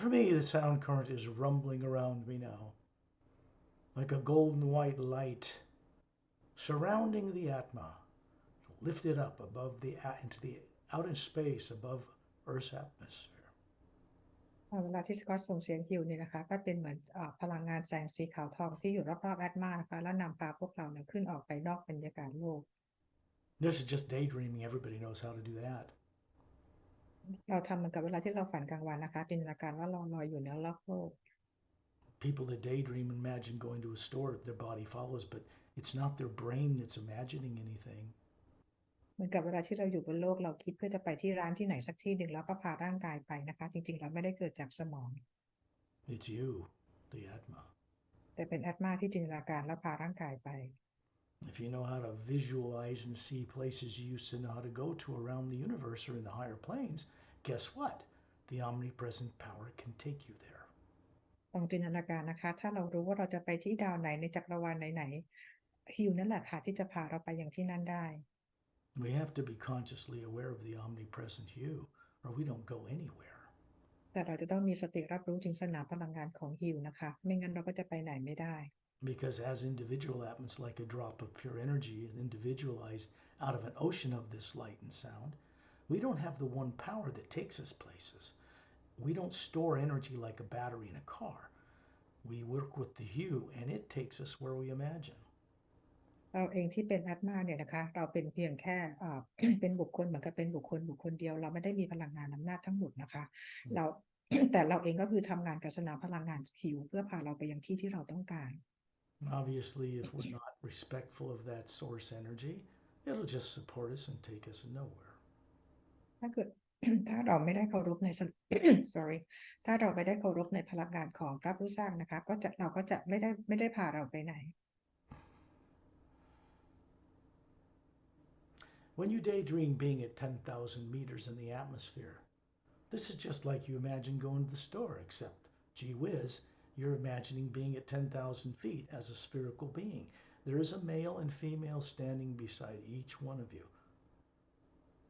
For me, the sound current is rumbling around me now, like a golden white light surrounding the Atma, lifted up above into the out in space above Earth's atmosphere. เวลาที่สกอตส่งเสียงฮิวเนี่ยนะคะก็เป็นเหมือนพลังงานแสงสีขาวทองที่อยู่รอบๆแอตมานะคะแล้วนำพาพวกเราเนี่ยขึ้นออกไปนอกบรรยากาศโลก This is just daydreaming. Everybody knows how to do that. เราทำเหมือนกับเวลาที่เราฝันกลางวันนะคะจินตนาการว่าเราลอยอยู่เหนือโลกโลก People that daydream imagine going to a store, their body follows, but it's not their brain that's imagining anything. เหมือนกับเวลาที่เราอยู่บนโลกเราคิดเพื่อจะไปที่ร้านที่ไหนสักที่หนึ่งแล้วก็พาร่างกายไปนะคะจริงๆเราไม่ได้เกิดจากสมอง It's you, the Atma. แต่เป็นแอตมาที่จินตนาการแล้วพาร่างกายไป If you know how to visualize and see places you used to know how to go to around the universe or in the higher planes, guess what? The omnipresent power can take you there. ต้องจินตนาการนะคะถ้าเรารู้ว่าเราจะไปที่ดาวไหนในจักรวาลไหนๆฮิวนั่นแหละค่ะที่จะพาเราไปอย่างที่นั่นได้ We have to be consciously aware of the omnipresent you, or we don't go anywhere. แต่เราจะต้องมีสติรับรู้ถึงสนามพลังงานของฮิวนะคะไม่งั้นเราก็จะไปไหนไม่ได้ Because as individual atmas, like a drop of pure energy, is individualized out of an ocean of this light and sound, we don't have the one power that takes us places. We don't store energy like a battery in a car. We work with the hue, and it takes us where we imagine. เราเองที่เป็นแอตมาเนี่ยนะคะเราเป็นเพียงแค่ เป็นบุคคลเหมือนกับเป็นบุคคลเดียวเราไม่ได้มีพลังงานอำนาจทั้งหมดนะคะเรา แต่เราเองก็คือทำงานกับสนามพลังงานฮิวเพื่อพาเราไปยังที่ที่เราต้องการ Obviously, if we're not respectful of that source energy, it'll just support us and take us nowhere. ถ้าเกิด ถ้าเราไม่ได้เคารพใน sorry ถ้าเราไม่ได้เคารพในพลังงานของพระผู้สร้างนะคะเราก็จะไม่ได้พาเราไปไหน When you daydream being at 10,000 meters in the atmosphere, this is just like you imagine going to the store, except, gee whiz, you're imagining being at 10,000 feet as a spherical being. There is a male and female standing beside each one of you.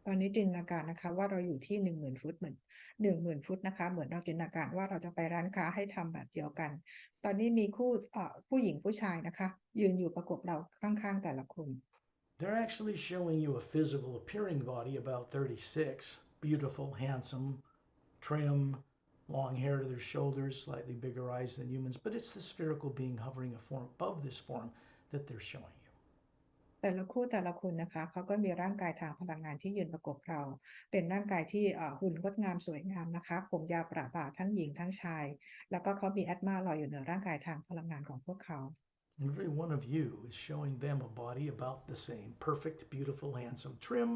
ตอนนี้จินตนาการนะคะว่าเราอยู่ที่10,000 ฟุตเหมือน10,000 ฟุตนะคะเหมือนเราจินตนาการว่าเราจะไปร้านค้าให้ทำแบบเดียวกัน ตอนนี้มีผู้หญิงผู้ชายนะคะยืนอยู่ประกบเราข้างๆแต่ละคน They're actually showing you a physical appearing body about 36, beautiful, handsome, trim, long hair to their shoulders, slightly bigger eyes than humans, but it's the spherical being hovering above this form that they're showing you. แต่ละคู่แต่ละคนนะคะเขาก็มีร่างกายทางพลังงานที่ยืนประกบเราเป็นร่างกายที่หุ่นงดงามสวยงามนะคะผมยาวประบ่าทั้งหญิงทั้งชายแล้วก็เขามีแอตมาลอยอยู่เหนือร่างกายทางพลังงานของพวกเขา Every one of you is showing them a body about the same, perfect, beautiful, handsome, trim.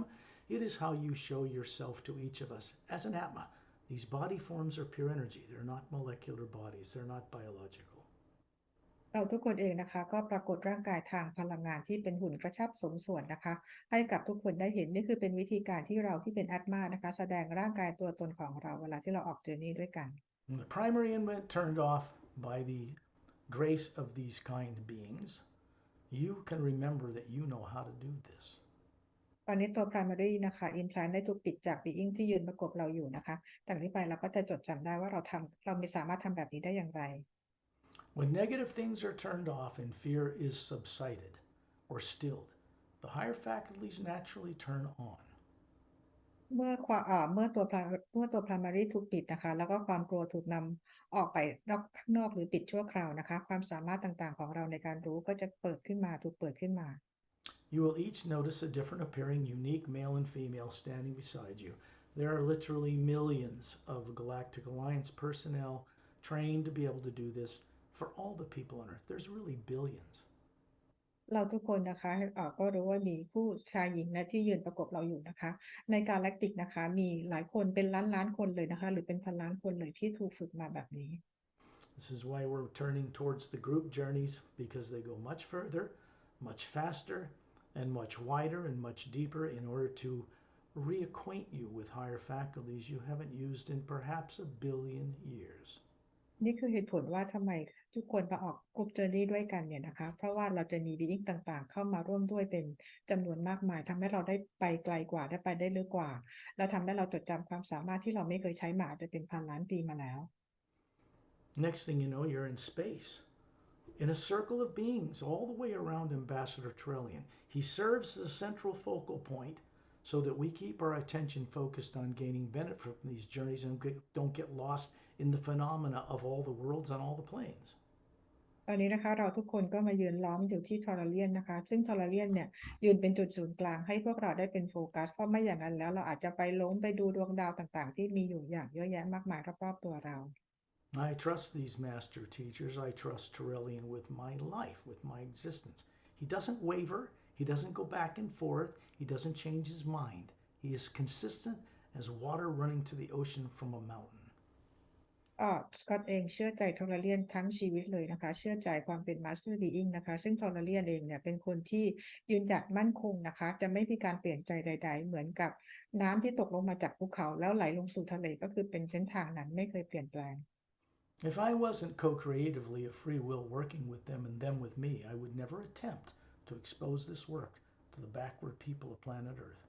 It is how you show yourself to each of us as an Atma. These body forms are pure energy. They're not molecular bodies. They're not biological. เราทุกคนเองนะคะก็ปรากฏร่างกายทางพลังงานที่เป็นหุ่นกระชับสมส่วนนะคะให้กับทุกคนได้เห็นนี่คือเป็นวิธีการที่เราที่เป็นแอตมานะคะแสดงร่างกายตัวตนของเราเวลาที่เราออกเจอร์นี่ด้วยกัน And the primary inlet turned off by the grace of these kind beings. You can remember that you know how to do this. ตอนนี้ตัว primary นะคะ implant ได้ถูกปิดจาก being ที่ยืนประกบเราอยู่นะคะจากนี้ไปเราก็จะจดจำได้ว่าเรามีสามารถทำแบบนี้ได้อย่างไร When negative things are turned off and fear is subsided or stilled, the higher faculties naturally turn on. เมื่อตัว primary ถูกปิดนะคะแล้วก็ความกลัวถูกนำออกไปข้างนอกหรือปิดชั่วคราวนะคะความสามารถต่างๆของเราในการรู้ก็จะเปิดขึ้นมาถูกเปิดขึ้นมา You will each notice a different appearing unique male and female standing beside you. There are literally millions of Galactic Alliance personnel trained to be able to do this for all the people on Earth. There's really billions. เราทุกคนนะคะก็รู้ว่ามีผู้ชายหญิงและที่ยืนประกบเราอยู่นะคะในกาแล็กติกนะคะมีหลายคนเป็นล้านคนเลยนะคะหรือเป็นพันล้านคนเลยที่ถูกฝึกมาแบบนี้ This is why we're turning towards the group journeys because they go much further, much faster, and much wider and much deeper in order to reacquaint you with higher faculties you haven't used in perhaps a billion years. นี่คือเหตุผลว่าทำไมทุกคนมาออกกลุ่มเจอร์นี่ด้วยกันเนี่ยนะคะเพราะว่าเราจะมีบีอิงต่างๆเข้ามาร่วมด้วยเป็นจำนวนมากมายทำให้เราได้ไปไกลกว่าได้ไปได้ลึกกว่าและทำให้เราจดจำความสามารถที่เราไม่เคยใช้มาอาจจะเป็นพันล้านปีมาแล้ว Next thing you know, you're in space in a circle of beings all the way around Ambassador Trillian. He serves as a central focal point so that we keep our attention focused on gaining benefit from these journeys and don't get lost in the phenomena of all the worlds on all the planes. ตอนนี้นะคะเราทุกคนก็มายืนล้อมอยู่ที่ทอร์เรียนนะคะซึ่งทอร์เรียนเนี่ยยืนเป็นจุดศูนย์กลางให้พวกเราได้เป็นโฟกัสเพราะไม่อย่างนั้นแล้วเราอาจจะไปหลงไปดูดวงดาวต่างๆที่มีอยู่อย่างเยอะแยะมากมายรอบๆตัวเรา I trust these master teachers. I trust Trillian with my life, with my existence. He doesn't waver. He doesn't go back and forth. He doesn't change his mind. He is consistent as water running to the ocean from a mountain. สกอตเองเชื่อใจทอร์เรียนทั้งชีวิตเลยนะคะเชื่อใจความเป็นมาสเตอร์บีอิงนะคะซึ่งทอร์เรียนเองเนี่ยเป็นคนที่ยืนหยัดมั่นคงนะคะจะไม่มีการเปลี่ยนใจใดๆเหมือนกับน้ำที่ตกลงมาจากภูเขาแล้วไหลลงสู่ทะเลก็คือเป็นเส้นทางนั้นไม่เคยเปลี่ยนแปลง If I wasn't co-creatively a free will working with them and them with me, I would never attempt to expose this work to the backward people of planet Earth.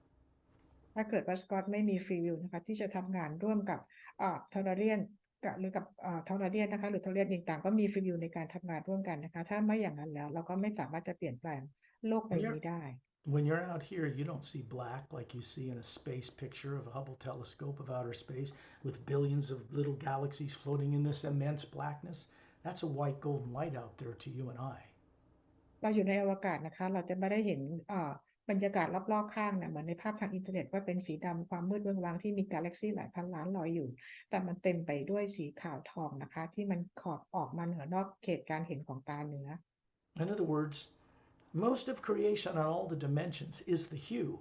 ถ้าเกิดว่าสกอตไม่มีฟรีวิลนะคะที่จะทำงานร่วมกับทอร์เรียนหรือกับทอร์เรียนนะคะหรือทอร์เรียนต่างๆก็มีฟรีวิลในการทำงานร่วมกันนะคะถ้าไม่อย่างนั้นแล้วเราก็ไม่สามารถจะเปลี่ยนแปลงโลกใบ When นี้ you're ได้ when you're out here, you don't see black like you see in a space picture of a Hubble telescope of outer space with billions of little galaxies floating in this immense blackness. That's a white golden light out there to you and I. เราอยู่ในอวกาศนะคะเราจะไม่ได้เห็นบรรยากาศรอบๆข้างเนี่ยเหมือนในภาพทางอินเทอร์เน็ตว่าเป็นสีดำความมืดเบื้องว่างที่มีกาแล็กซี่หลายพันล้านลอยอยู่แต่มันเต็มไปด้วยสีขาวทองนะคะที่มันขอบออกมาเหนือนอกเขตการเห็นของตาเนื้อ In other words, most of creation on all the dimensions is the hue,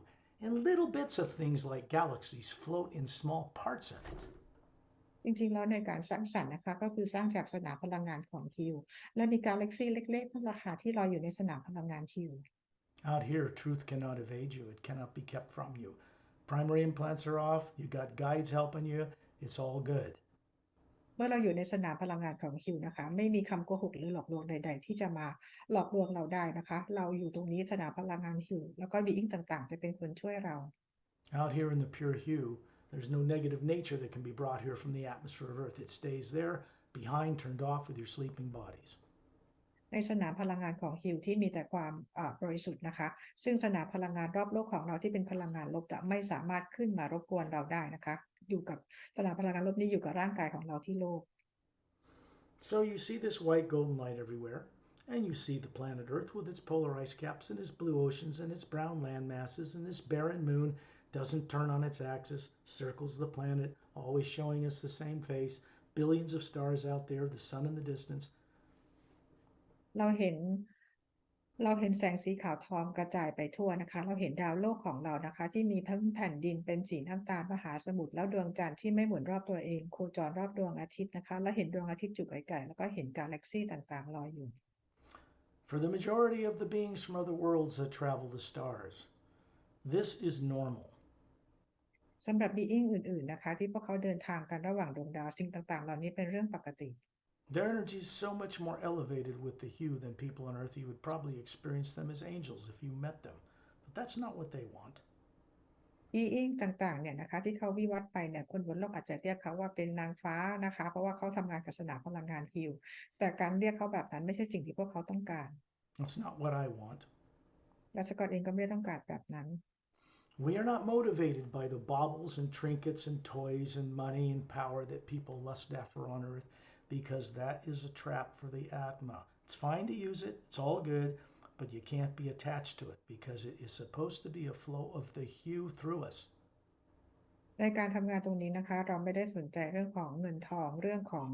and little bits of things like galaxies float in small parts of it. จริงๆแล้วในการสร้างสรรค์นะคะก็คือสร้างจากสนามพลังงานของฮิวและมีกาแล็กซี่เล็กๆนั่นแหละค่ะที่ลอยอยู่ในสนามพลังงานฮิว Out here, truth cannot evade you. It cannot be kept from you. Primary implants are off. You got guides helping you. It's all good. เมื่อเราอยู่ในสนามพลังงานของฮิวนะคะไม่มีคำโกหกหรือหลอกลวงใดๆที่จะมาหลอกลวงเราได้นะคะเราอยู่ตรงนี้สนามพลังงานฮิวแล้วก็บีอิงต่างๆจะเป็นคนช่วยเรา Out here in the pure hue, there's no negative nature that can be brought here from the atmosphere of Earth. It stays there, behind, turned off with your sleeping bodies. ในสนามพลังงานของฮิวที่มีแต่ความบริสุทธิ์นะคะซึ่งสนามพลังงานรอบโลกของเราที่เป็นพลังงานลบจะไม่สามารถขึ้นมารบกวนเราได้นะคะอยู่กับสนามพลังงานลบนี้อยู่กับร่างกายของเราที่โลก So you see this white golden light everywhere, and you see the planet Earth with its polar ice caps and its blue oceans and its brown land masses, and this barren moon doesn't turn on its axis, circles the planet, always showing us the same face, billions of stars out there, the sun in the distance. เราเห็นแสงสีขาวทองกระจายไปทั่วนะคะเราเห็นดาวโลกของเรานะคะที่มีทั้งแผ่นดินเป็นสีน้ำตาลมหาสมุทรแล้วดวงจันทร์ที่ไม่หมุนรอบตัวเองโคจรรอบดวงอาทิตย์นะคะแล้วเห็นดวงอาทิตย์อยู่ไกลๆแล้วก็เห็นกาแล็กซี่ต่างๆลอยอยู่ For the majority of the beings from other worlds that travel the stars, this is normal. สำหรับบีอิงอื่นๆนะคะที่พวกเขาเดินทางกันระหว่างดวงดาวสิ่งต่างๆเหล่านี้เป็นเรื่องปกติ Their energy is so much more elevated with the hue than people on Earth. You would probably experience them as angels if you met them. But that's not what they want. บีอิงต่างๆเนี่ยนะคะที่เขาวิวัฒน์ไปเนี่ยคนบนโลกอาจจะเรียกเขาว่าเป็นนางฟ้านะคะเพราะว่าเขาทำงานกับสนามพลังงานฮิวแต่การเรียกเขาแบบนั้นไม่ใช่สิ่งที่พวกเขาต้องการ That's not what I want. และสกอตเองก็ไม่ได้ต้องการแบบนั้น We are not motivated by the baubles and trinkets and toys and money and power that people lust after on Earth because that is a trap for the Atma. It's fine to use it, it's all good, but you can't be attached to it because it is supposed to be a flow of the hue through us. ในการทำงานตรงนี้นะคะเราไม่ได้สนใจเรื่องของเงินทองเรื่องของ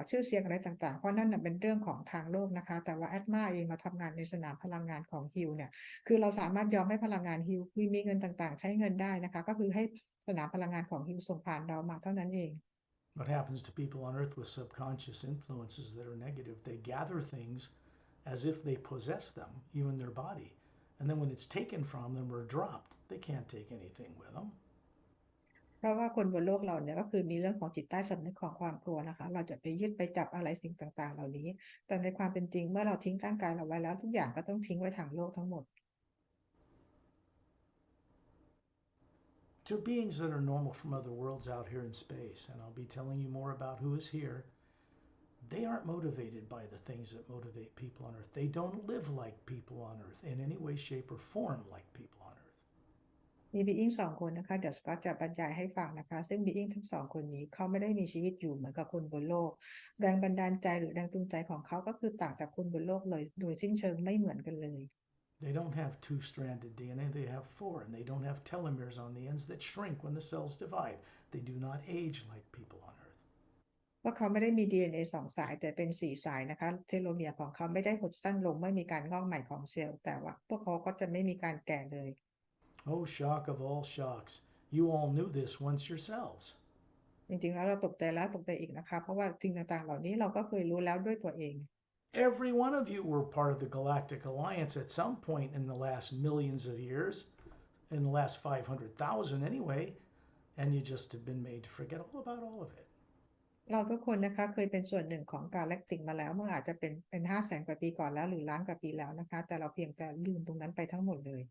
ชื่อเสียงอะไรต่างๆเพราะนั่นเป็นเรื่องของทางโลกนะคะแต่ว่าแอดมาเองมาทำงานในสนามพลังงานของฮิวเนี่ยคือเราสามารถยอมให้พลังงานฮิวมีเงินต่างๆใช้เงินได้นะคะก็คือให้สนามพลังงานของฮิวส่งผ่านเรามาเท่านั้นเอง What happens to people on Earth with subconscious influences that are negative? They gather things as if they possess them, even their body. And then when it's taken from them or dropped, they can't take anything with them. เพราะว่าคนบนโลกเราเนี่ยก็คือมีเรื่องของจิตใต้สำนึกของความกลัวนะคะเราจะไปยึดไปจับอะไรสิ่งต่างๆเหล่านี้แต่ในความเป็นจริงเมื่อเราทิ้งร่างกายเราไว้แล้วทุกอย่างก็ต้องทิ้งไว้ทางโลกทั้งหมด To beings that are normal from other worlds out here in space, and I'll be telling you more about who is here, They aren't motivated by the things that motivate people on Earth. They don't live like people on Earth in any way, shape, or form like people on Earth.มีบีอิง2 คนนะคะเดี๋ยวสกอตจะบรรยายให้ฟังนะคะซึ่งบีอิงทั้ง2 คนนี้เขาไม่ได้มีชีวิตอยู่เหมือนกับคนบนโลกแรงบันดาลใจหรือแรงจูงใจของเขาก็คือต่างจากคนบนโลกเลยโดยสิ้นเชิงไม่เหมือนกันเลย They don't have two-stranded DNA, they have four, and they don't have telomeres on the ends that shrink when the cells divide. They do not age like people on Earth. พวกเขาไม่ได้มี DNA 2 สายแต่เป็น4 สายนะคะเทโลเมียร์ของเขาไม่ได้หดสั้นลงไม่มีการงอกใหม่ของเซลล์แต่ว่าพวกเขาก็จะไม่มีการแก่เลย Oh, shock of all shocks. You all knew this once yourselves. จริงๆแล้วเราตกใจแล้วตกใจอีกนะคะเพราะว่าสิ่งต่างๆเหล่านี้เราก็เคยรู้แล้วด้วยตัวเอง Every one of you were part of the Galactic Alliance at some point in the last millions of years, in the last 500,000 anyway, and you just have been made to forget all about all of it. เราทุกคนนะคะเคยเป็นส่วนหนึ่งของกาแล็กติกมาแล้วเมื่ออาจจะเป็น500,000 กว่าปีก่อนแล้วหรือล้านกว่าปีแล้วนะคะแต่เราเพียงแต่ลืมตรงนั้นไปทั้งหมดเลย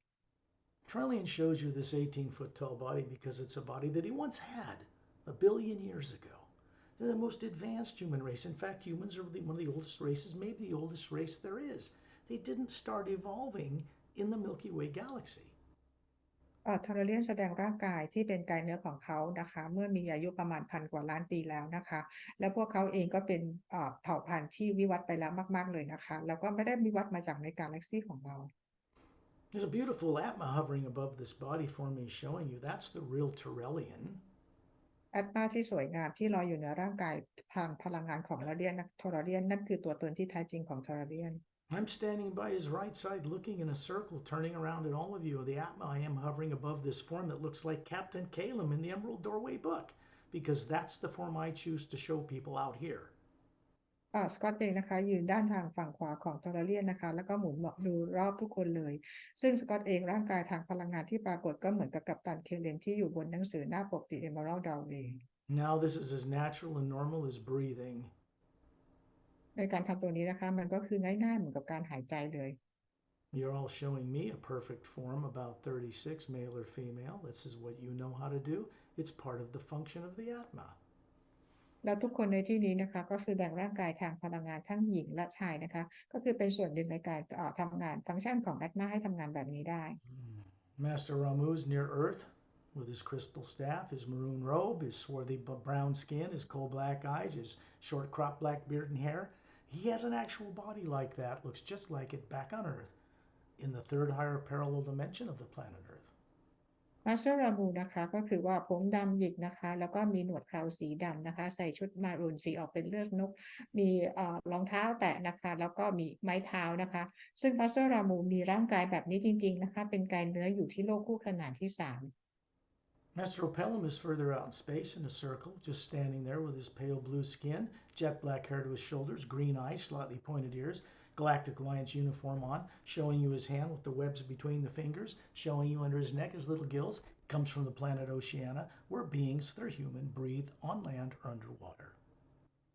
Trellian shows you this 18-foot tall body because it's a body that he once had a billion years ago. They're the most advanced human race. In fact, humans are one of the oldest races, maybe the oldest race there is. They didn't start evolving in the Milky Way Galaxy. ทอร์เรียนแสดงร่างกายที่เป็นกายเนื้อของเขานะคะเมื่อมีอายุประมาณ1,000 กว่าล้านปีแล้วนะคะแล้วพวกเขาเองก็เป็นเผ่าพันธุ์ที่วิวัฒน์ไปแล้วมากๆเลยนะคะแล้วก็ไม่ได้วิวัฒน์มาจากในกาแล็กซีของเรา There's a beautiful Atma hovering above this body forming showing you that's the real Trellian. แอตมาที่สวยงามที่ลอยอยู่เหนือร่างกายทางพลังงานของทอร์เรียนนั่นคือตัวตนที่แท้จริงของทอร์เรียน I'm standing by his right side looking in a circle, turning around at all of you. The Atma I am hovering above this form that looks like Captain Calum in the Emerald Doorway book, because that's the form I choose to show people out here. สกอตเองนะคะยืนด้านทางฝั่งขวาของทอร์เรียนนะคะแล้วก็หมุนดูรอบทุกคนเลยซึ่งสกอตเองร่างกายทางพลังงานที่ปรากฏก็เหมือนกับกัปตันเคเลนที่อยู่บนหนังสือหน้าปก The Emerald Doorway Now this is as natural and normal as breathing. ในการทำตัวนี้นะคะมันก็คือง่ายๆเหมือนกับการหายใจเลย You're all showing me a perfect form, about 36, male or female. This is what you know how to do. It's part of the function of the Atma. แล้วทุกคนในที่นี้นะคะก็แสดงร่างกายทางพลังงานทั้งหญิงและชายนะคะก็คือเป็นส่วนหนึ่งในการทำงานฟังก์ชันของแอตมาให้ทำงานแบบนี้ได้ Master Ramu's near Earth with his crystal staff, his maroon robe, his swarthy brown skin, his coal black eyes, his short cropped black beard and hair. He has an actual body like that, looks just like it back on Earth, in the third higher parallel dimension of the planet Earth. มาสเตอร์รามูนะคะก็คือว่าผมดำหยิกนะคะแล้วก็มีหนวดเคราสีดำนะคะใส่ชุดมารูนสีออกเป็นเลือดนกมีรองเท้าแตะนะคะแล้วก็มีไม้เท้านะคะซึ่งมาสเตอร์รามูมีร่างกายแบบนี้จริงๆนะคะเป็นกายเนื้ออยู่ที่โลกคู่ขนานที่3 Master Opellum is further out in space in a circle, just standing there with his pale blue skin, jet black hair to his shoulders, green eyes, slightly pointed ears, Galactic Alliance uniform on, showing you his hand with the webs between the fingers, showing you under his neck his little gills. Comes from the planet Oceania, where beings that are human breathe on land or underwater.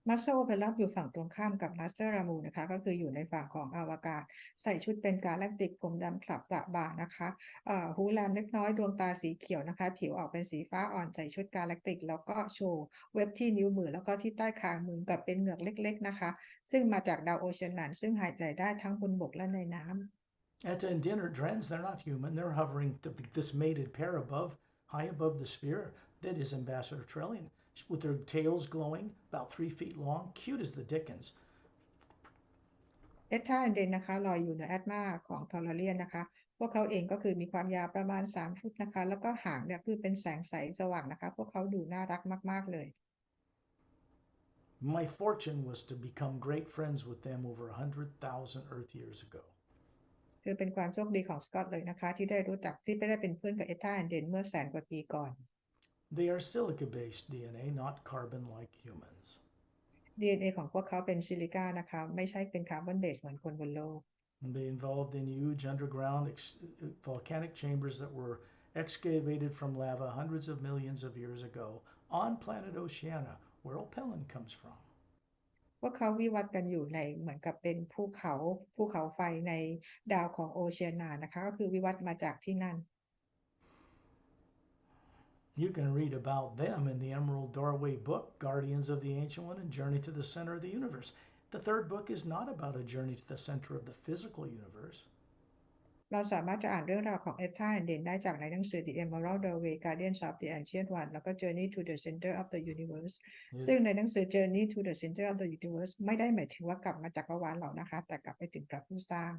มาสเตอร์โอเปร่าอยู่ฝั่งตรงข้ามกับมาสเตอร์รามูนะคะก็คืออยู่ในฝั่งของอวกาศใส่ชุดเป็นกาแล็กติกผมดำขลับประบ่านะคะหูแหลมเล็กน้อยดวงตาสีเขียวนะคะผิวออกเป็นสีฟ้าอ่อนใส่ชุดกาแล็กติกแล้วก็โชว์เว็บที่นิ้วมือแล้วก็ที่ใต้คางมือกับเป็นเหงือกเล็กๆนะคะซึ่งมาจากดาวโอเชียนซึ่งหายใจได้ทั้งบนบกและในน้ำ At and dinner, Drens, they're not human. They're hovering to this mated pair high above the sphere that is Ambassador Trellian, with their tails glowing, about 3 feet long, cute as the Dickens. เอธาเดนนะคะลอยอยู่เหนือแอตมาของทอร์เรียนนะคะพวกเขาเองก็คือมีความยาวประมาณ3 ฟุตนะคะแล้วก็หางเนี่ยคือเป็นแสงใสสว่างนะคะพวกเขาดูน่ารักมากๆเลย My fortune was to become great friends with them over 100,000 Earth years ago. คือเป็นความโชคดีของสกอตเลยนะคะที่ได้รู้จักที่ได้เป็นเพื่อนกับเอธาเดนเมื่อ100,000 กว่าปีก่อน They are silica-based DNA, not carbon like humans. DNA ของพวกเขาเป็นซิลิก้านะคะไม่ใช่เป็นคาร์บอนเบสเหมือนคนบนโลก They involved in huge underground volcanic chambers that were excavated from lava hundreds of millions of years ago on planet Oceania, where Opelin comes from. พวกเขาวิวัฒน์กันอยู่ในเหมือนกับเป็นภูเขาไฟในดาวของโอเชียนานะคะก็คือวิวัฒน์มาจากที่นั่น You can read about them in the Emerald Doorway book, Guardians of the Ancient One and Journey to the Center of the Universe. The third book is not about a journey to the center of the physical universe. เราสามารถจะอ่านเรื่องราวของเอธาแอนเดนได้จากในหนังสือ The Emerald Doorway Guardians of the Ancient One แล้วก็ Journey to the Center of the Universe ซึ่งในหนังสือ Journey to the Center of the Universe ไม่ได้หมายถึงว่ากลับมาจักรวาลเรานะคะแต่กลับไปถึงพระผู้สร้าง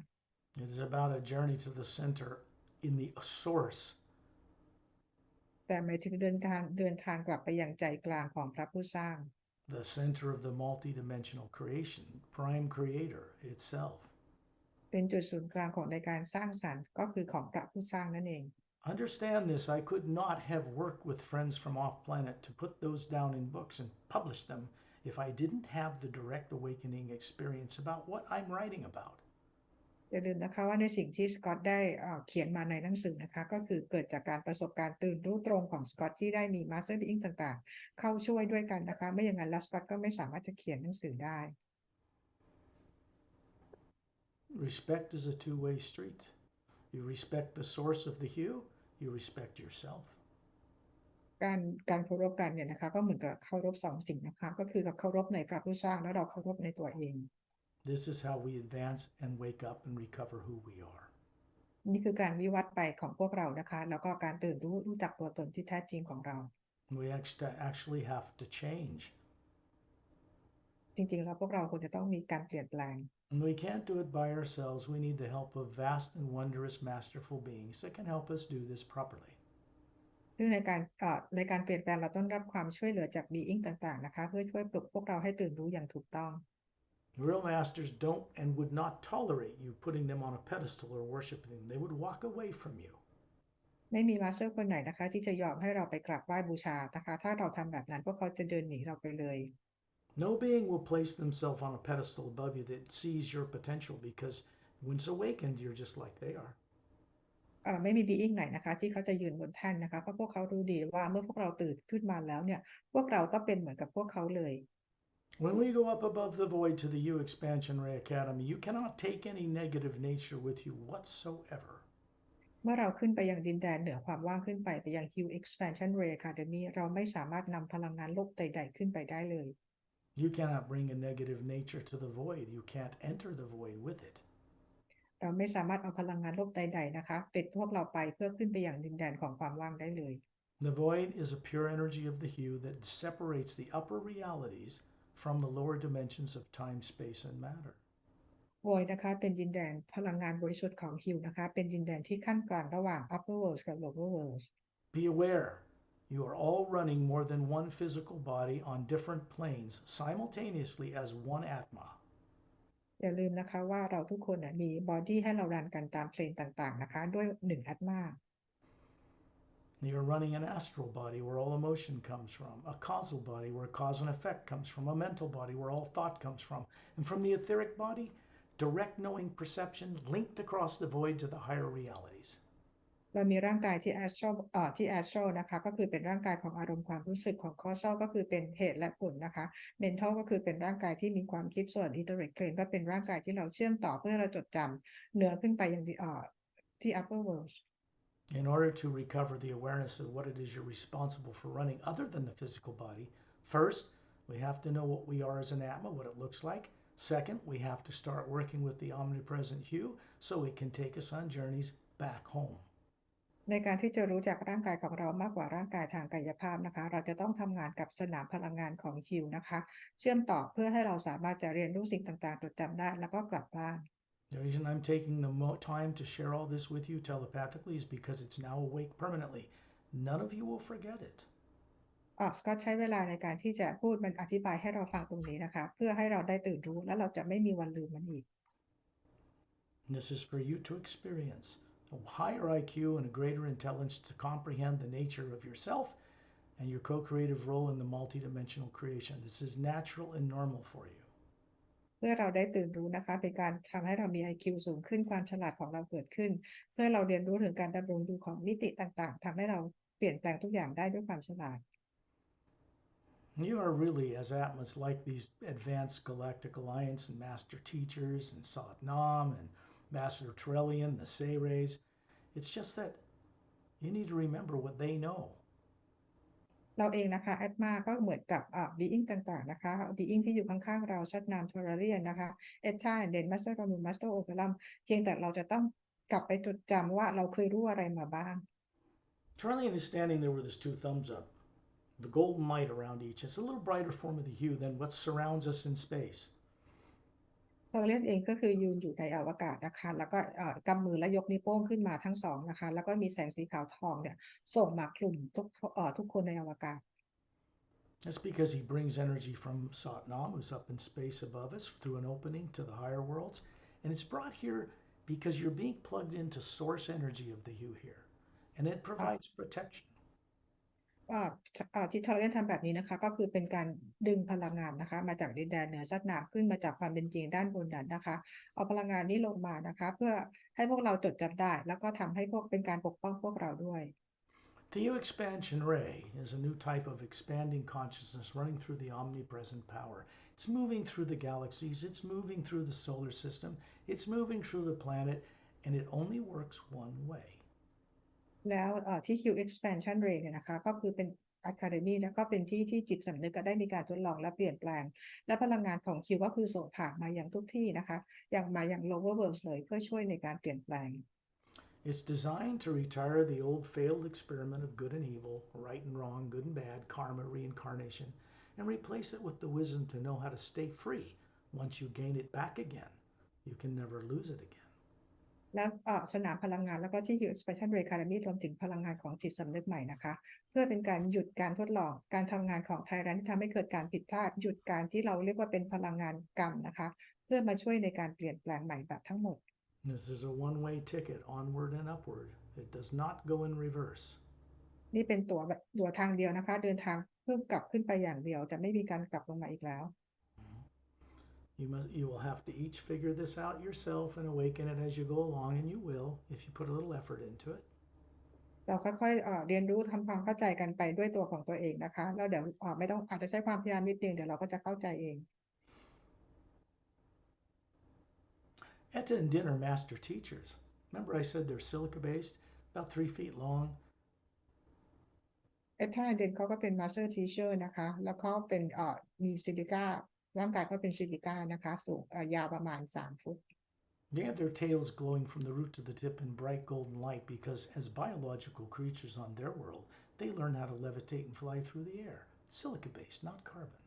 It is about a journey to the center in the source. แต่หมายถึงเดินทางกลับไปยังใจกลางของพระผู้สร้าง The center of the multidimensional creation, prime creator itself. เป็นจุดศูนย์กลางของในการสร้างสรรค์ก็คือของพระผู้สร้างนั่นเอง Understand this, I could not have worked with friends from off planet to put those down in books and publish them if I didn't have the direct awakening experience about what I'm writing about. อย่าลืมนะคะว่าในสิ่งที่สกอตได้เขียนมาในหนังสือนะคะก็คือเกิดจากการประสบการณ์ตื่นรู้ตรงของสกอตที่ได้มีมาสเตอร์บีอิงต่างๆเข้าช่วยด้วยกันนะคะไม่อย่างนั้นแล้วสกอตก็ไม่สามารถจะเขียนหนังสือได้ Respect is a two-way street. You respect the source of the hue, you respect yourself. การเคารพกันเนี่ยนะคะก็เหมือนกับเคารพสองสิ่งนะคะก็คือเราเคารพในพระผู้สร้างแล้วเราเคารพในตัวเอง This is how we advance and wake up and recover who we are. นี่คือการวิวัฒน์ไปของพวกเรานะคะแล้วก็การตื่นรู้จักตัวตนที่แท้จริงของเรา We actually have to change. จริงๆแล้วพวกเราควรจะต้องมีการเปลี่ยนแปลง And we can't do it by ourselves. We need the help of vast and wondrous masterful beings that can help us do this properly. ซึ่งในการเปลี่ยนแปลงเราต้องรับความช่วยเหลือจากบีอิงต่างๆนะคะเพื่อช่วยปลุกพวกเราให้ตื่นรู้อย่างถูกต้อง Real masters don't and would not tolerate you putting them on a pedestal or worshiping them. They would walk away from you. ไม่มีมาสเตอร์คนไหนนะคะที่จะยอมให้เราไปกราบไหว้บูชานะคะถ้าเราทำแบบนั้นพวกเขาจะเดินหนีเราไปเลย No being will place themselves on a pedestal above you that sees your potential because once awakened, you're just like they are. ไม่มีบีอิงไหนนะคะที่เขาจะยืนบนแท่นนะคะเพราะพวกเขารู้ดีว่าเมื่อพวกเราตื่นขึ้นมาแล้วเนี่ยพวกเราก็เป็นเหมือนกับพวกเขาเลย When we go up above the void to the U Expansion Ray Academy, you cannot take any negative nature with you whatsoever. เมื่อเราขึ้นไปยังดินแดนเหนือความว่างขึ้นไปยัง Hill Expansion Ray Academy เราไม่สามารถนำพลังงานลบใดๆขึ้นไปได้เลย You cannot bring a negative nature to the void. You can't enter the void with it. เราไม่สามารถเอาพลังงานลบใดๆนะคะติดพวกเราไปเพื่อขึ้นไปยังดินแดนของความว่างได้เลย The void is a pure energy of the hue that separates the upper realities from the lower dimensions of time, space, and matter. Void นะคะเป็นดินแดนพลังงานบริสุทธิ์ของ Hill นะคะเป็นดินแดนที่ขั้นกลางระหว่าง Upper World กับ Lower World Be aware, you are all running more than one physical body on different planes simultaneously as one Atma. อย่าลืมนะคะว่าเราทุกคนมีบอดี้ให้เรารันกันตามเพลนต่างๆนะคะด้วย1 Atma. You're running an astral body where all emotion comes from, a causal body where cause and effect comes from, a mental body where all thought comes from, and from the etheric body, direct knowing perception linked across the void to the higher realities. เรามีร่างกายที่ astral นะคะก็คือเป็นร่างกายของอารมณ์ความรู้สึกของ causal ก็คือเป็นเหตุและผลนะคะ mental ก็คือเป็นร่างกายที่มีความคิดส่วน etheric plane ก็เป็นร่างกายที่เราเชื่อมต่อเพื่อเราจดจำเหนือขึ้นไปยังที่ upper world In order to recover the awareness of what it is you're responsible for running other than the physical body, first, we have to know what we are as an Atma, what it looks like. Second, we have to start working with the omnipresent hue so it can take us on journeys back home. ในการที่จะรู้จักร่างกายของเรามากกว่าร่างกายทางกายภาพนะคะเราจะต้องทำงานกับสนามพลังงานของ Hill นะคะเชื่อมต่อเพื่อให้เราสามารถจะเรียนรู้สิ่งต่างๆจดจำได้แล้วก็กลับบ้าน The reason I'm taking the time to share all this with you telepathically is because it's now awake permanently. None of you will forget it. สก็ใช้เวลาในการที่จะพูดมันอธิบายให้เราฟังตรงนี้นะคะเพื่อให้เราได้ตื่นรู้และเราจะไม่มีวันลืมมันอีก This is for you to experience a higher IQ and a greater intelligence to comprehend the nature of yourself and your co-creative role in the multidimensional creation. This is natural and normal for you. เพื่อเราได้ตื่นรู้นะคะเป็นการทำให้เรามี IQ สูงขึ้นความฉลาดของเราเกิดขึ้นเพื่อเราเรียนรู้ถึงการดำรงอยู่ของมิติต่างๆทำให้เราเปลี่ยนแปลงทุกอย่างได้ด้วยความฉลาด You are really, as Atmas, like these advanced galactic alliance and master teachers and Sat Nam and Master Trellian, the Say Rays. It's just that you need to remember what they know. เราเองนะคะแอดมาก็เหมือนกับbeing ต่างๆนะคะ being ที่อยู่ข้างๆเราชัดนามทรเรียนนะคะเอท่าเดนมาสเตอร์กามูมาสเตอร์โอเปรัมเพียงแต่เราจะต้องกลับไปจดจำว่าเราเคยรู้อะไรมาบ้าง Charlian is standing there with his two thumbs up, the golden light around each. It's a little brighter form of the hue than what surrounds us in space. ทรเรียนเองก็คือยืนอยู่ในอวกาศนะคะแล้วก็กำมือและยกนิ้วโป้งขึ้นมาทั้งสองนะคะแล้วก็มีแสงสีขาวทองเนี่ยส่งมาคลุมทุกคนในอวกาศ That's because he brings energy from Satnam, who's up in space above us, through an opening to the higher worlds. And it's brought here because you're being plugged into source energy of the hue here. And it provides protection. ที่ทรเรียนทำแบบนี้นะคะก็คือเป็นการดึงพลังงานนะคะมาจากดินแดนเหนือซัดหนามขึ้นมาจากความเป็นจริงด้านบนนั้นนะคะเอาพลังงานนี้ลงมานะคะเพื่อให้พวกเราจดจำได้แล้วก็ทำให้พวกเป็นการปกป้องพวกเราด้วย The hue expansion ray is a new type of expanding consciousness running through the omnipresent power. It's moving through the galaxies, it's moving through the solar system, it's moving through the planet, and it only works one way. แล้วที่ Q expansion ray เนี่ยนะคะก็คือเป็น Academy แล้วก็เป็นที่จิตสำนึกก็ได้มีการทดลองและเปลี่ยนแปลงและพลังงานของ Q ก็คือส่งผ่านมาอย่างทุกที่นะคะอย่างมาอย่าง lower world เลยเพื่อช่วยในการเปลี่ยนแปลง It's designed to retire the old failed experiment of good and evil, right and wrong, good and bad, karma, reincarnation, and replace it with the wisdom to know how to stay free. Once you gain it back again, you can never lose it again. แล้วสนามพลังงานแล้วก็ที่ Q expansion ray Academy รวมถึงพลังงานของจิตสำนึกใหม่นะคะเพื่อเป็นการหยุดการทดลองการทำงานของไทรันที่ทำให้เกิดการผิดพลาดหยุดการที่เราเรียกว่าเป็นพลังงานกรรมนะคะเพื่อมาช่วยในการเปลี่ยนแปลงใหม่แบบทั้งหมด This is a one-way ticket, onward and upward. It does not go in reverse. นี่เป็นตั๋วทางเดียวนะคะเดินทางเพิ่มกลับขึ้นไปอย่างเดียวจะไม่มีการกลับลงมาอีกแล้ว You will have to each figure this out yourself and awaken it as you go along, and you will if you put a little effort into it. เราค่อยๆเรียนรู้ทำความเข้าใจกันไปด้วยตัวของตัวเองนะคะแล้วเดี๋ยวไม่ต้องอาจจะใช้ความพยายามนิดนึงเดี๋ยวเราก็จะเข้าใจเอง Etta and Din are master teachers. Remember I said they're silica-based, about 3 feet long. เอท่าเดนเขาก็เป็น Master Teacher นะคะแล้วเขาเป็นมีซิลิก้าร่างกายเขาเป็นซิลิก้านะคะสูงยาวประมาณ3 ฟุต They have their tails glowing from the root to the tip in bright golden light because, as biological creatures on their world, they learn how to levitate and fly through the air. Silica-based, not carbon.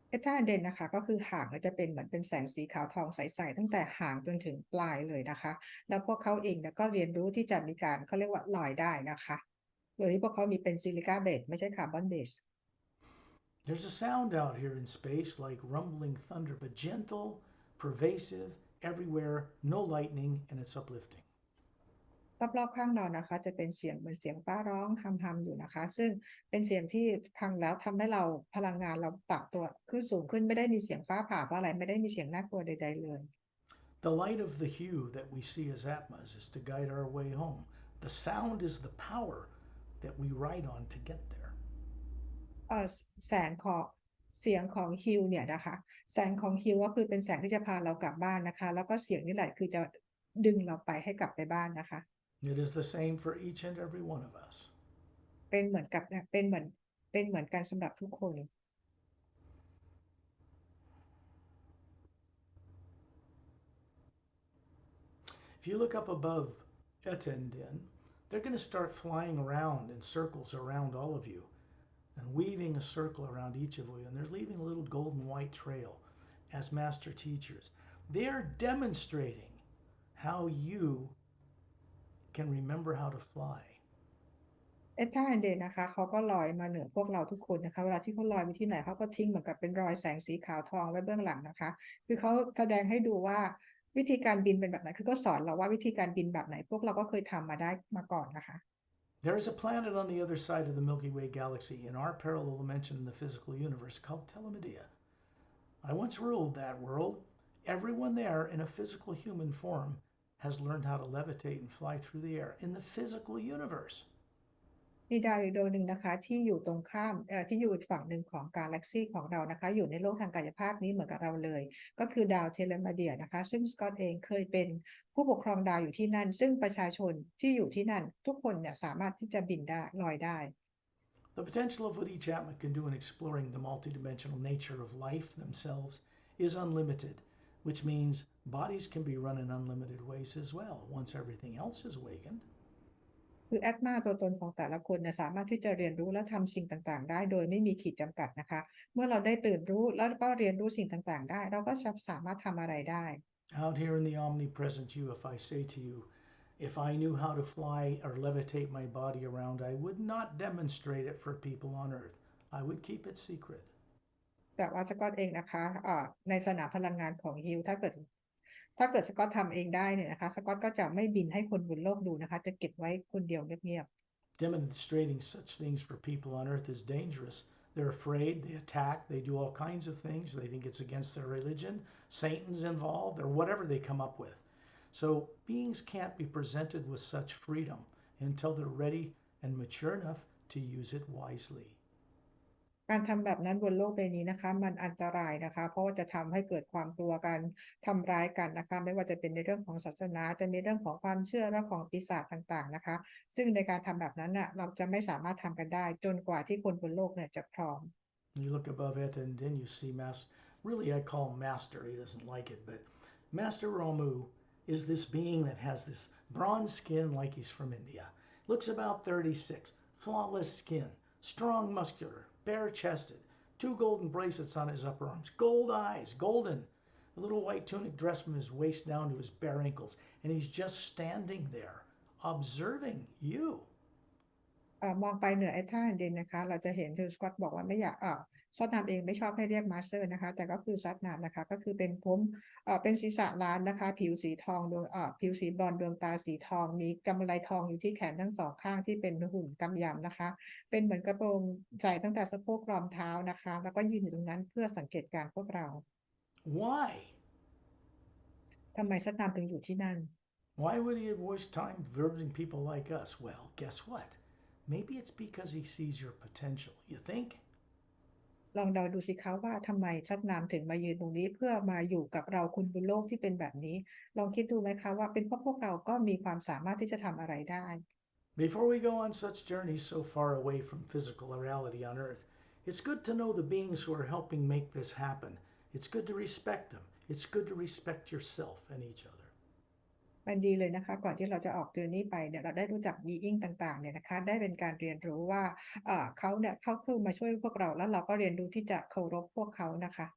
เอท่าเดนนะคะก็คือหางจะเป็นเหมือนเป็นแสงสีขาวทองใสๆตั้งแต่หางจนถึงปลายเลยนะคะแล้วพวกเขาเองเนี่ยก็เรียนรู้ที่จะมีการเขาเรียกว่าลอยได้นะคะโดยที่พวกเขามีเป็นซิลิก้าเบสไม่ใช่คาร์บอนเบส There's a sound out here in space like rumbling thunder, but gentle, pervasive, everywhere, no lightning, and it's uplifting. รอบๆข้างเรานะคะจะเป็นเสียงเหมือนเสียงฟ้าร้องฮัมๆอยู่นะคะซึ่งเป็นเสียงที่ฟังแล้วทำให้เราพลังงานเราปรับตัวขึ้นสูงขึ้นไม่ได้มีเสียงฟ้าผ่าเพราะอะไรไม่ได้มีเสียงน่ากลัวใดๆเลย The light of the hue that we see as Atmas is to guide our way home. The sound is the power that we ride on to get there. แสงของเสียงของฮิวเนี่ยนะคะแสงของฮิวก็คือเป็นแสงที่จะพาเรากลับบ้านนะคะแล้วก็เสียงนี่แหละคือจะดึงเราไปให้กลับไปบ้านนะคะ It is the same for each and every one of us. เป็นเหมือนกับเป็นเหมือนกันสำหรับทุกคน If you look up above Etendin, they're going to start flying around in circles around all of you and weaving a circle around each of you, and they're leaving a little golden white trail as master teachers. They're demonstrating how you can remember how to fly. เอท่าเดนนะคะเขาก็ลอยมาเหนือพวกเราทุกคนนะคะเวลาที่เขาลอยไปที่ไหนเขาก็ทิ้งเหมือนกับเป็นรอยแสงสีขาวทองไว้เบื้องหลังนะคะคือเขาแสดงให้ดูว่าวิธีการบินเป็นแบบไหนคือก็สอนเราว่าวิธีการบินแบบไหนพวกเราก็เคยทำมาได้มาก่อนนะคะ There is a planet on the other side of the Milky Way Galaxy in our parallel dimension in the physical universe called Telemedea. I once ruled that world. Everyone there in a physical human form has learned how to levitate and fly through the air in the physical universe. มีดาวอีกดวงหนึ่งนะคะที่อยู่ตรงข้ามที่อยู่อีกฝั่งหนึ่งของกาแล็กซีของเรานะคะอยู่ในโลกทางกายภาพนี้เหมือนกับเราเลยก็คือดาวเทเลมาเดียนะคะซึ่งสกอตเองเคยเป็นผู้ปกครองดาวอยู่ที่นั่นซึ่งประชาชนที่อยู่ที่นั่นทุกคนเนี่ยสามารถที่จะบินได้ลอยได้ The potential of what each Atma can do in exploring the multidimensional nature of life themselves is unlimited, which means bodies can be run in unlimited ways as well once everything else is awakened. คือแอตมาตัวตนของแต่ละคนเนี่ยสามารถที่จะเรียนรู้และทำสิ่งต่างๆได้โดยไม่มีขีดจำกัดนะคะเมื่อเราได้ตื่นรู้แล้วก็เรียนรู้สิ่งต่างๆได้เราก็จะสามารถทำอะไรได้ Out here in the omnipresent you, if I say to you, if I knew how to fly or levitate my body around, I would not demonstrate it for people on earth. I would keep it secret. แต่ว่าสกอตเองนะคะในสนามพลังงานของฮิลถ้าเกิดสกอตทำเองได้เนี่ยนะคะสกอตก็จะไม่บินให้คนบนโลกดูนะคะจะเก็บไว้คนเดียวเงียบ Demonstrating such things for people on earth is dangerous. They're afraid, they attack, they do all kinds of things. They think it's against their religion, Satan's involved, or whatever they come up with. So beings can't be presented with such freedom until they're ready and mature enough to use it wisely. ๆการทำแบบนั้นบนโลกใบนี้นะคะมันอันตรายนะคะเพราะว่าจะทำให้เกิดความกลัวกันทำร้ายกันนะคะไม่ว่าจะเป็นในเรื่องของศาสนาจะมีเรื่องของความเชื่อเรื่องของปีศาจต่างๆนะคะซึ่งในการทำแบบนั้นน่ะเราจะไม่สามารถทำกันได้จนกว่าที่คนบนโลกเนี่ยจะพร้อม You look above it and then you see really I call him Master, he doesn't like it, but Master Romu is this being that has this bronze skin like he's from India. Looks about 36, flawless skin, strong muscular, bare chested, two golden bracelets on his upper arms, gold eyes, golden, a little white tunic dress from his waist down to his bare ankles, and he's just standing there observing you. มองไปเหนือไอ้ท่าแผ่นดินนะคะเราจะเห็นคือสกอตบอกว่าไม่อยากซอตนามเองไม่ชอบให้เรียกมาสเตอร์นะคะแต่ก็คือซอตนามนะคะก็คือเป็นผมเป็นศีรษะล้านนะคะผิวสีทองดวงผิวสีบลอนด์ดวงตาสีทองมีกำไลทองอยู่ที่แขนทั้งสองข้างที่เป็นหุ่นกำยำนะคะเป็นเหมือนกระโปรงใส่ตั้งแต่สะโพกรอมเท้านะคะแล้วก็ยืนอยู่ตรงนั้นเพื่อสังเกตการณ์พวกเรา Why? ทำไมซอตนามถึงอยู่ที่นั่น Why would he waste time observing people like us? Well, guess what? Maybe it's because he sees your potential. You think? ลองเดาดูสิคะว่าทำไมชักนามถึงมายืนตรงนี้เพื่อมาอยู่กับเราคนบนโลกที่เป็นแบบนี้ลองคิดดูไหมคะว่าเป็นเพราะพวกเราก็มีความสามารถที่จะทำอะไรได้ Before we go on such journeys so far away from physical reality on Earth, it's good to know the beings who are helping make this happen. It's good to respect them. It's good to respect yourself and each other. มันดีเลยนะคะก่อนที่เราจะออกเจอนี้ไปเนี่ยเราได้รู้จักบีอิงต่างๆเนี่ยนะคะได้เป็นการเรียนรู้ว่าเขาเนี่ยเขาคือมาช่วยพวกเราแล้วเราก็เรียนรู้ที่จะเคารพพวกเขานะคะ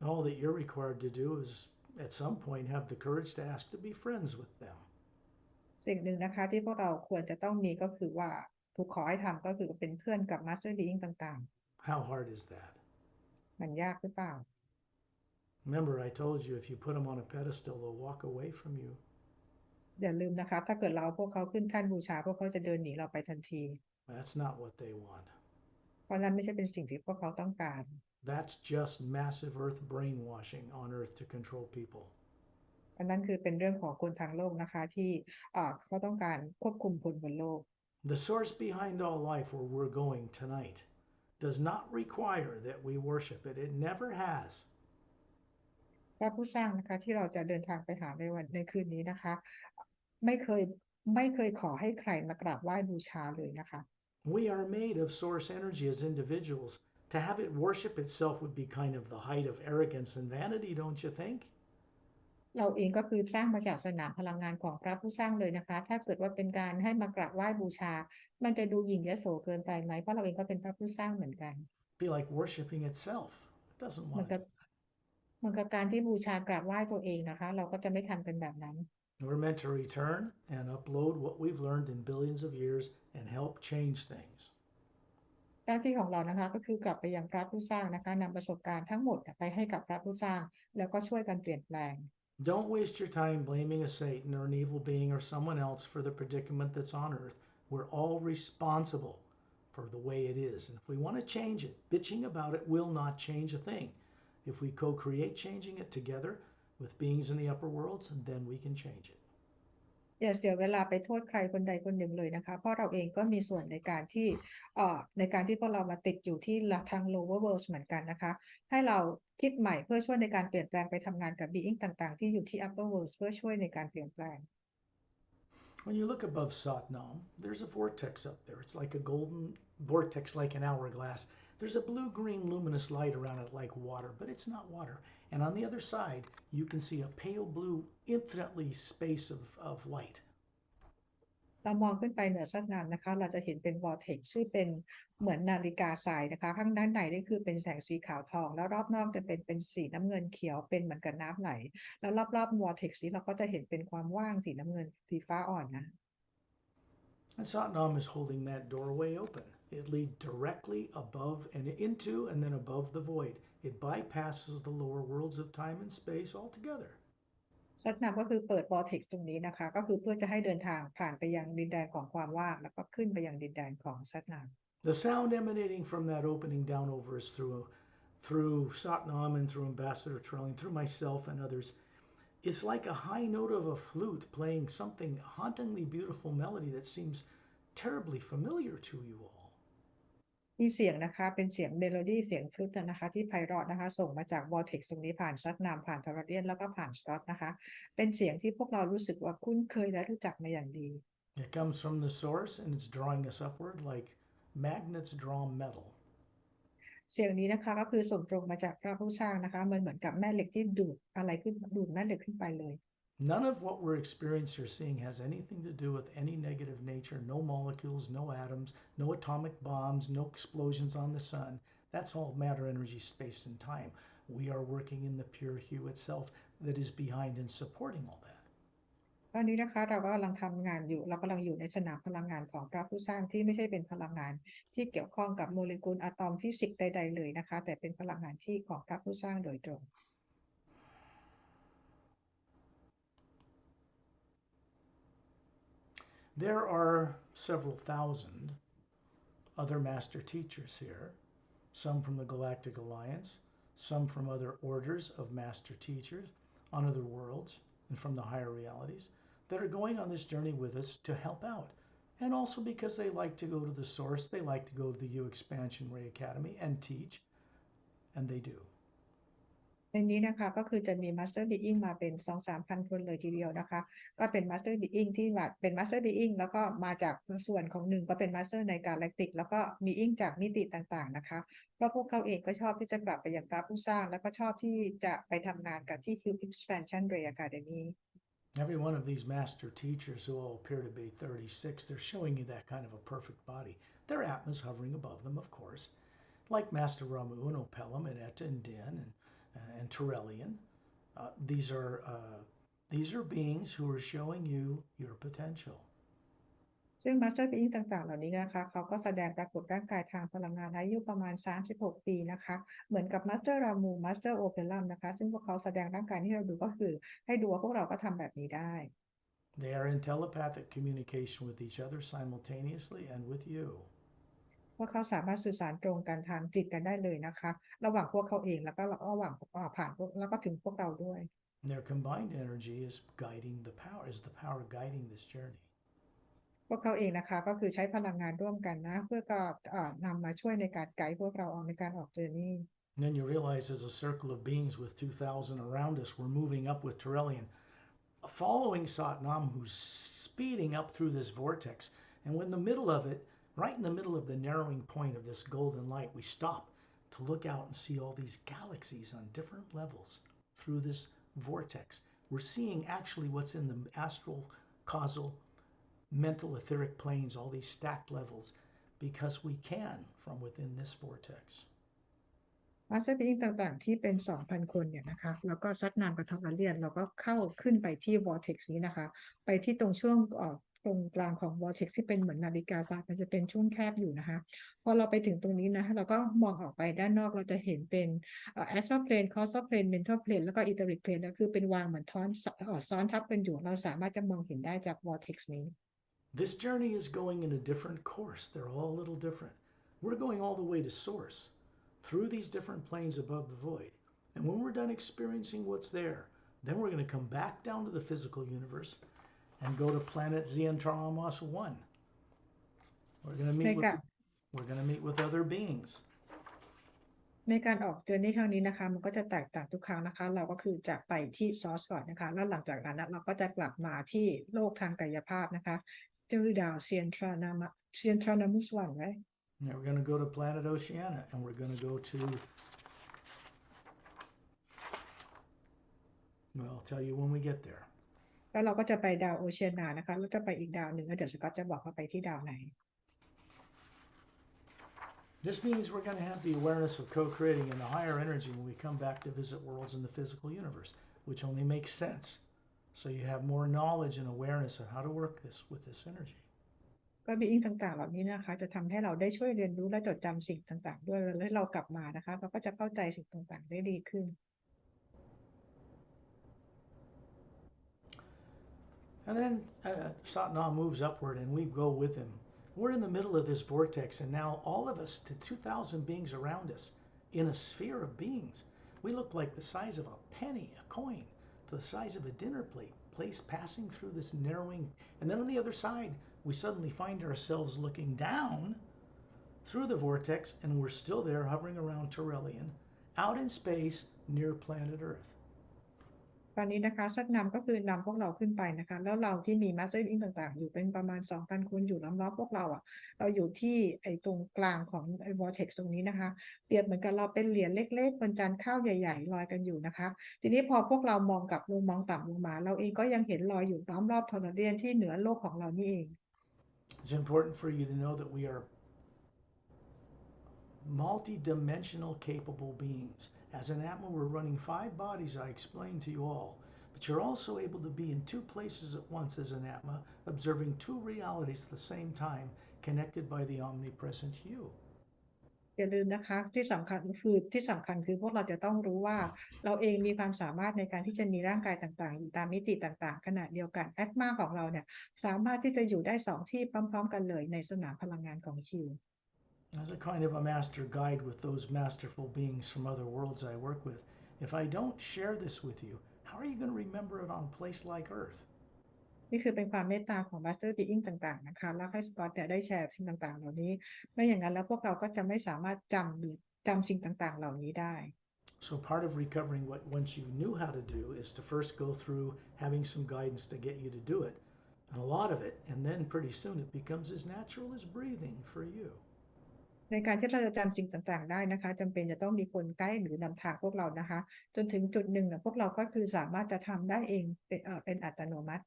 All that you're required to do is at some point have the courage to ask to be friends with them. สิ่งหนึ่งนะคะที่พวกเราควรจะต้องมีก็คือว่าถูกขอให้ทำก็คือเป็นเพื่อนกับมาสเตอร์บีอิงต่าง How hard is that? ๆมันยากหรือเปล่า Remember, I told you if you put them on a pedestal, they'll walk away from you. อย่าลืมนะคะถ้าเกิดเราเอาพวกเขาขึ้นแท่นบูชาพวกเขาจะเดินหนีเราไปทันที That's not what they want. เพราะนั้นไม่ใช่เป็นสิ่งที่พวกเขาต้องการ That's just massive Earth brainwashing on Earth to control people. อันนั้นคือเป็นเรื่องของคนทางโลกนะคะที่เขาต้องการควบคุมคนบนโลก The source behind all life, where we're going tonight, does not require that we worship it. It never has. พระผู้สร้างนะคะที่เราจะเดินทางไปหาในคืนนี้นะคะไม่เคยขอให้ใครมากราบไหว้บูชาเลยนะคะ We are made of source energy as individuals. To have it worship itself would be kind of the height of arrogance and vanity, don't you think? เราเองก็คือสร้างมาจากสนามพลังงานของพระผู้สร้างเลยนะคะถ้าเกิดว่าเป็นการให้มากราบไหว้บูชามันจะดูหยิ่งยโสเกินไปไหมเพราะเราเองก็เป็นพระผู้สร้างเหมือนกัน Be like worshiping itself. It doesn't เหมือน want กั to. บเหมือนกับการที่บูชากราบไหว้ตัวเองนะคะเราก็จะไม่ทำเป็นแบบนั้น We're meant to return and upload what we've learned in billions of years and help change things. หน้าที่ของเรานะคะก็คือกลับไปยังพระผู้สร้างนะคะนำประสบการณ์ทั้งหมดไปให้กับพระผู้สร้างแล้วก็ช่วยกันเปลี่ยนแปลง Don't waste your time blaming a Satan or an evil being or someone else for the predicament that's on earth. We're all responsible for the way it is. And if we want to change it, bitching about it will not change a thing. If we co create changing it together with beings in the upper worlds, then we can change it. อย่าเสียเวลาไปโทษใครคนใดคนหนึ่งเลยนะคะเพราะเราเองก็มีส่วนในการที่พวกเรามาติดอยู่ที่ทาง lower world เหมือนกันนะคะให้เราคิดใหม่เพื่อช่วยในการเปลี่ยนแปลงไปทำงานกับ being ต่างๆที่อยู่ที่ upper world เพื่อช่วยในการเปลี่ยนแปลง When you look above Satnam, there's a vortex up there. It's like a golden vortex, like an hourglass. There's a blue-green luminous light around it like water, but it's not water. And on the other side, you can see a pale blue, infinitely space of light. เรามองขึ้นไปเหนือสักนามนะคะเราจะเห็นเป็น vortex ที่เป็นเหมือนนาฬิกาทรายนะคะข้างด้านในนี่คือเป็นแสงสีขาวทองแล้วรอบนอกจะเป็นสีน้ำเงินเขียวเป็นเหมือนกับน้ำไหลแล้วรอบๆ vortex นี้เราก็จะเห็นเป็นความว่างสีน้ำเงินสีฟ้าอ่อนนะ And Satnam is holding that doorway open. It leads directly above and into and then above the void. It bypasses the lower worlds of time and space altogether. สัตนามก็คือเปิด vortex ตรงนี้นะคะก็คือเพื่อจะให้เดินทางผ่านไปยังดินแดนของความว่างแล้วก็ขึ้นไปยังดินแดนของสัตนาม The sound emanating from that opening down over us through Satnam and through Ambassador Trelling, through myself and others, is like a high note of a flute playing something hauntingly beautiful melody that seems terribly familiar to you all. มีเสียงนะคะเป็นเสียงเมโลดี้เสียงฟลุตนะคะที่ไพเราะนะคะส่งมาจาก vortex ตรงนี้ผ่านซัดนามผ่านทอร์เรียนแล้วก็ผ่านสกอตนะคะเป็นเสียงที่พวกเรารู้สึกว่าคุ้นเคยและรู้จักมาอย่างดี It comes from the source and it's drawing us upward like magnets draw metal. เสียงนี้นะคะก็คือส่งตรงมาจากพระผู้สร้างนะคะมันเหมือนกับแม่เหล็กที่ดูดอะไรขึ้นดูดแม่เหล็กขึ้นไปเลย None of what we're experiencing or seeing has anything to do with any negative nature. No molecules, no atoms, no atomic bombs, no explosions on the sun. That's all matter, energy, space, and time. We are working in the pure hue itself that is behind and supporting all that. ตอนนี้นะคะเราก็กำลังทำงานอยู่เรากำลังอยู่ในสนามพลังงานของพระผู้สร้างที่ไม่ใช่เป็นพลังงานที่เกี่ยวข้องกับโมเลกุลอะตอมฟิสิกส์ใดๆเลยนะคะแต่เป็นพลังงานที่ของพระผู้สร้างโดยตรง There are several thousand other master teachers here, some from the Galactic Alliance, some from other orders of master teachers on other worlds and from the higher realities that are going on this journey with us to help out. And also because they like to go to the source, they like to go to the U Expansion Ray Academy and teach, and they do. ในนี้นะคะก็คือจะมี Master Being มาเป็น 2-3 พันคนเลยทีเดียวนะคะก็เป็น Master Being ที่เป็น Master Being แล้วก็มาจากส่วนของหนึ่งก็เป็น Master ใน Galactic แล้วก็มี Being จากมิติต่างๆนะคะเพราะพวกเขาเองก็ชอบที่จะกลับไปยังพระผู้สร้างแล้วก็ชอบที่จะไปทำงานกับที่ U Expansion Ray Academy. Every one of these master teachers who all appear to be 36, they're showing you that kind of a perfect body. Their Atma's hovering above them, of course, like Master Ramu and Opelum and Etta and Din and Torellian. These are beings who are showing you your potential. ซึ่ง Master Being ต่างๆเหล่านี้นะคะเขาก็แสดงปรากฏร่างกายทางพลังงานอายุประมาณ36 ปีนะคะเหมือนกับ Master Ramu Master Opelum นะคะซึ่งพวกเขาแสดงร่างกายที่เราดูก็คือให้ดูว่าพวกเราก็ทำแบบนี้ได้ They are in telepathic communication with each other simultaneously and with you. พวกเขาสามารถสื่อสารตรงกันทางจิตกันได้เลยนะคะระหว่างพวกเขาเองแล้วก็ระหว่างผ่านพวกแล้วก็ถึงพวกเราด้วย Their combined energy is the power guiding this journey. พวกเขาเองนะคะก็คือใช้พลังงานร่วมกันนะเพื่อก็นำมาช่วยในการไกด์พวกเราออกในการออกเจอร์นี่ And then you realize there's a circle of beings with 2,000 around us. We're moving up with Torellian, following Satnam, who's speeding up through this vortex. And when the middle of it, right in the middle of the narrowing point of this golden light, we stop to look out and see all these galaxies on different levels through this vortex. We're seeing actually what's in the astral, causal, mental, etheric planes, all these stacked levels, because we can from within this vortex. Master Being ต่างๆที่เป็น 2,000 คนเนี่ยนะคะแล้วก็ซัดนามกับทอร์เรียนเราก็เข้าขึ้นไปที่ vortex นี้นะคะไปที่ตรงช่วงตรงกลางของ vortex ที่เป็นเหมือนนาฬิกาทรายมันจะเป็นช่วงแคบอยู่นะคะพอเราไปถึงตรงนี้นะเราก็มองออกไปด้านนอกเราจะเห็นเป็นastral plane causal plane mental plane แล้วก็ etheric plane ก็คือเป็นวางเหมือนซ้อนทับกันอยู่เราสามารถจะมองเห็นได้จาก vortex นี้ This journey is going in a different course. They're all a little different. We're going all the way to source through these different planes above the void. And when we're done experiencing what's there, then we're going to come back down to the physical universe and go to planet Xiantramos 1. We're going to meet with other beings. ในการออกเจอร์นี่ครั้งนี้นะคะมันก็จะแตกต่างทุกครั้งนะคะเราก็คือจะไปที่ซอร์สก่อนนะคะแล้วหลังจากนั้นเราก็จะกลับมาที่โลกทางกายภาพนะคะเจอดาวเซียนทรานามาเซียนทรานามุสวันไว้ Now we're going to go to planet Oceania, and we're going to go to, well, I'll tell you when we get there. แล้วเราก็จะไปดาวโอเชียนานะคะแล้วจะไปอีกดาวหนึ่งแล้วเดี๋ยวสกอตจะบอกว่าไปที่ดาวไหน This means we're going to have the awareness of co-creating in the higher energy when we come back to visit worlds in the physical universe, which only makes sense. So you have more knowledge and awareness of how to work this with this energy. ก็บีอิงต่างๆเหล่านี้นะคะจะทำให้เราได้ช่วยเรียนรู้และจดจำสิ่งต่างๆด้วยแล้วเรากลับมานะคะเราก็จะเข้าใจสิ่งต่างๆได้ดีขึ้น And then Satnam moves upward and we go with him. We're in the middle of this vortex, and now all of us, to 2,000 beings around us, in a sphere of beings, we look like the size of a penny, a coin, to the size of a dinner plate, place passing through this narrowing. And then on the other side, we suddenly find ourselves looking down through the vortex, and we're still there hovering around Turelian, out in space near planet Earth. ตอนนี้นะคะซักนำก็คือนำพวกเราขึ้นไปนะคะแล้วเราที่มีมาสเตอร์อิงต่างๆอยู่เป็นประมาณ 2,000 คนอยู่ล้อมรอบพวกเราเราอยู่ที่ไอ้ตรงกลางของไอ้วอร์เท็กซ์ตรงนี้นะคะเปรียบเหมือนกับเราเป็นเหรียญเล็กๆบนจานข้าวใหญ่ๆลอยกันอยู่นะคะทีนี้พอพวกเรามองกลับลงมองต่ำลงมาเราเองก็ยังเห็นลอยอยู่ล้อมรอบทอร์เรียนที่เหนือโลกของเรานี่เอง It's important for you to know that we are multi-dimensional capable beings. As an Atma, we're running 5 bodies I explained to you all, but you're also able to be in 2 places at once as an Atma, observing 2 realities at the same time, connected by the omnipresent you. อย่าลืมนะคะที่สำคัญคือพวกเราจะต้องรู้ว่าเราเองมีความสามารถในการที่จะมีร่างกายต่างๆอยู่ตามมิติต่างๆขณะเดียวกันแอตมาของเราเนี่ยสามารถที่จะอยู่ได้2ที่พร้อมๆกันเลยในสนามพลังงานของคิว As a kind of a master guide with those masterful beings from other worlds I work with, if I don't share this with you, how are you going to remember it on a place like Earth? นี่คือเป็นความเมตตาของ Master Being ต่างๆนะคะแล้วให้สกอตเนี่ยได้แชร์สิ่งต่างๆเหล่านี้ไม่อย่างนั้นแล้วพวกเราก็จะไม่สามารถจำหรือจำสิ่งต่างๆเหล่านี้ได้ So part of recovering what once you knew how to do is to first go through having some guidance to get you to do it, and a lot of it, and then pretty soon it becomes as natural as breathing for you. ในการที่เราจะจำสิ่งต่างๆได้นะคะจำเป็นจะต้องมีคนไกด์หรือนำทางพวกเรานะคะจนถึงจุดหนึ่งพวกเราก็คือสามารถจะทำได้เองเป็นอัตโนมัติ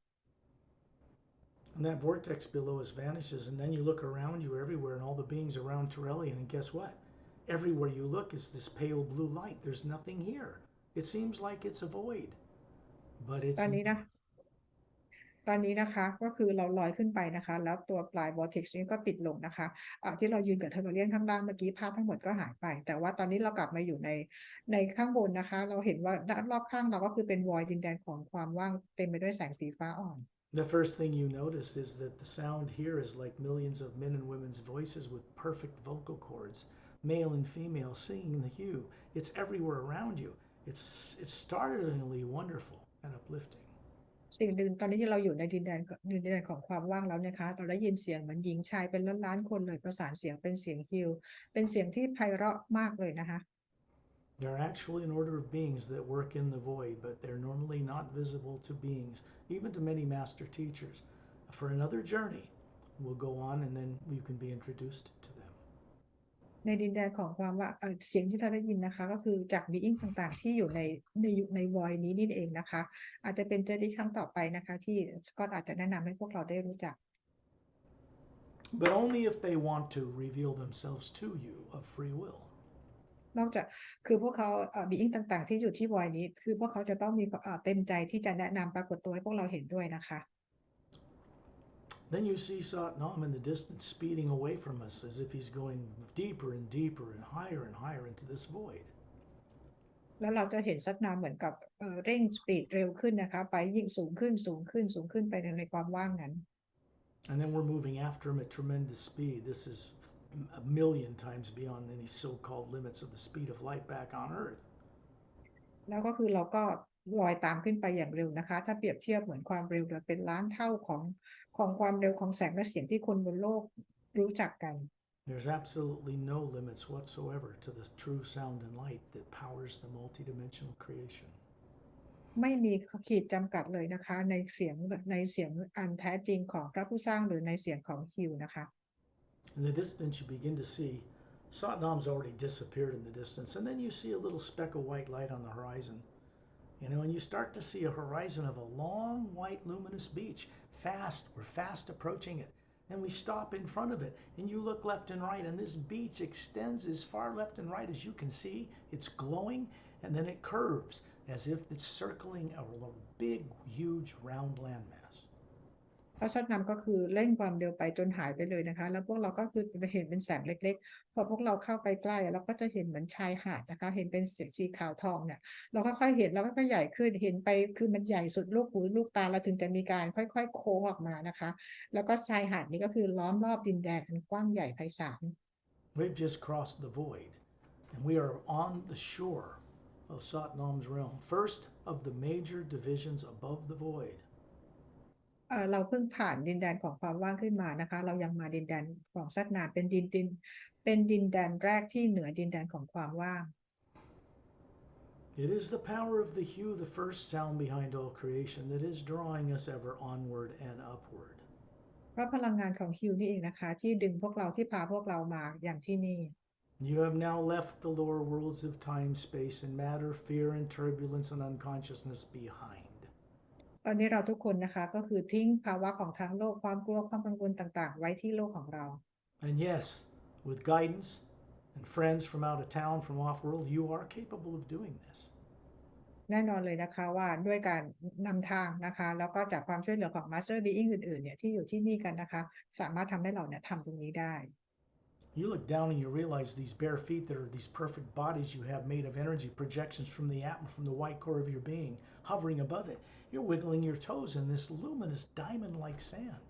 And that vortex below us vanishes, and then you look around you everywhere, and all the beings around Turelian, and guess what? Everywhere you look is this pale blue light. There's nothing here. It seems like it's a void, but ต it's อนนี้นะคะก็คือเราลอยขึ้นไปนะคะแล้วตัวปลาย vortex นี้ก็ปิดลงนะคะที่เรายืนกับเทอร์เรียนข้างล่างเมื่อกี้ภาพทั้งหมดก็หายไปแต่ว่าตอนนี้เรากลับมาอยู่ในข้างบนนะคะเราเห็นว่าด้านรอบข้างเราก็คือเป็น void ดินแดนของความว่างเต็มไปด้วยแสงสีฟ้าอ่อน The first thing you notice is that the sound here is like millions of men and women's voices with perfect vocal cords, male and female singing the hue. It's everywhere around you. It's startlingly wonderful and uplifting. สิ่งหนึ่งตอนนี้ที่เราอยู่ในดินแดนของความว่างแล้วนะคะเราได้ยินเสียงเหมือนหญิงชายเป็นล้านๆคนเลยประสานเสียงเป็นเสียงฮิลเป็นเสียงที่ไพเราะมากเลยนะคะ There are actually an order of beings that work in the void, but they're normally not visible to beings, even to many master teachers. For another journey, we'll go on and then you can be introduced to them. ในดินแดนของความว่าเสียงที่เราได้ยินนะคะก็คือจากบีอิงต่างๆที่อยู่ในวอยนี้นี่เองนะคะอาจจะเป็นเจอรี่ครั้งต่อไปนะคะที่สกอตอาจจะแนะนำให้พวกเราได้รู้จัก But only if they want to reveal themselves to you of free will. นอกจากคือพวกเขาบีอิงต่างๆที่อยู่ที่วอยนี้คือพวกเขาจะต้องมีเต็มใจที่จะแนะนำปรากฏตัวให้พวกเราเห็นด้วยนะคะ Then you see Satnam in the distance speeding away from us as if he's going deeper and deeper and higher into this void. แล้วเราจะเห็นซัดนามเหมือนกับเร่งสปีดเร็วขึ้นนะคะไปยิ่งสูงขึ้นไปในความว่างนั้น And then we're moving after him at tremendous speed. This is a million times beyond any so-called limits of the speed of light back on Earth. แล้วก็คือเราก็ลอยตามขึ้นไปอย่างเร็วนะคะถ้าเปรียบเทียบเหมือนความเร็วเป็นล้านเท่าของความเร็วของแสงและเสียงที่คนบนโลกรู้จักกัน There's absolutely no limits whatsoever to the true sound and light that powers the multidimensional creation. ไม่มีขีดจำกัดเลยนะคะในเสียงอันแท้จริงของพระผู้สร้างหรือในเสียงของฮิวนะคะ In the distance, you begin to see Satnam's already disappeared in the distance, and then you see a little speck of white light on the horizon. And you start to see a horizon of a long, white, luminous beach. We're fast approaching it. And we stop in front of it, and you look left and right, and this beach extends as far left and right as you can see. It's glowing, and then it curves as if it's circling a big, huge, round landmass. แล้วช็อตนำก็คือเร่งความเร็วไปจนหายไปเลยนะคะแล้วพวกเราก็คือเห็นเป็นแสงเล็กๆพอพวกเราเข้าไปใกล้เราก็จะเห็นเหมือนชายหาดนะคะเห็นเป็นสีขาวทองเนี่ยเราค่อยๆเห็นแล้วก็ใหญ่ขึ้นเห็นไปคือมันใหญ่สุดลูกหูลูกตาเราถึงจะมีการค่อยๆโค้งออกมานะคะแล้วก็ชายหาดนี้ก็คือล้อมรอบดินแดนอันกว้างใหญ่ไพศาล We've just crossed the void, and we are on the shore of Satnam's realm, first of the major divisions above the void. เราเพิ่งผ่านดินแดนของความว่างขึ้นมานะคะเรายังมาดินแดนของซัดนามเป็นดินแดนแรกที่เหนือดินแดนของความว่าง It is the power of the hue, the first sound behind all creation, that is drawing us ever onward and upward. เพราะพลังงานของฮิวนี่เองนะคะที่ดึงพวกเราที่พาพวกเรามาอย่างที่นี่ You have now left the lower worlds of time, space, and matter, fear and turbulence and unconsciousness behind. ตอนนี้เราทุกคนนะคะก็คือทิ้งภาวะของทางโลกความกลัวความกังวลต่างๆไว้ที่โลกของเรา And yes, with guidance and friends from out of town, from off world, you are capable of doing this. แน่นอนเลยนะคะว่าด้วยการนำทางนะคะแล้วก็จากความช่วยเหลือของ Master Being อื่นๆเนี่ยที่อยู่ที่นี่กันนะคะสามารถทำให้เราเนี่ยทำตรงนี้ได้ You look down and you realize these bare feet that are these perfect bodies you have made of energy projections from the Atma, from the white core of your being, hovering above it. You're wiggling your toes in this luminous diamond-like sand.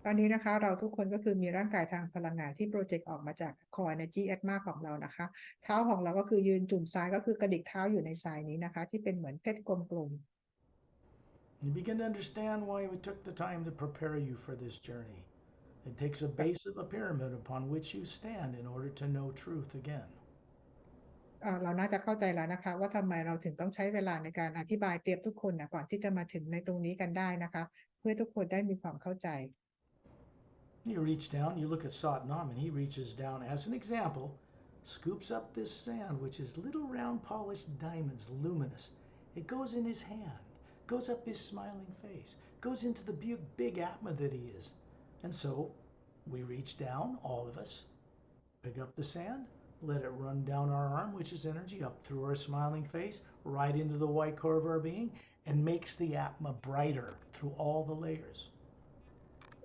ตอนนี้นะคะเราทุกคนก็คือมีร่างกายทางพลังงานที่โปรเจกต์ออกมาจาก Core Energy Atma ของเรานะคะเท้าของเราก็คือยืนจุ่มทรายก็คือกระดิกเท้าอยู่ในทรายนี้นะคะที่เป็นเหมือนเพชรกลม You begin to understand why we took the time to prepare you for this journey. It takes a base of a pyramid upon which you stand in order to know truth again. เราน่าจะเข้าใจแล้วนะคะว่าทำไมเราถึงต้องใช้เวลาในการอธิบายเตรียมทุกคนนะก่อนที่จะมาถึงในตรงนี้กันได้นะคะเพื่อทุกคนได้มีความเข้าใจ You reach down, you look at Satnam, and he reaches down as an example, scoops up this sand, which is little round polished diamonds, luminous. It goes in his hand, goes up his smiling face, goes into the big Atma that he is. And so we reach down, all of us, pick up the sand, let it run down our arm, which is energy, up through our smiling face, right into the white core of our being, and makes the Atma brighter through all the layers.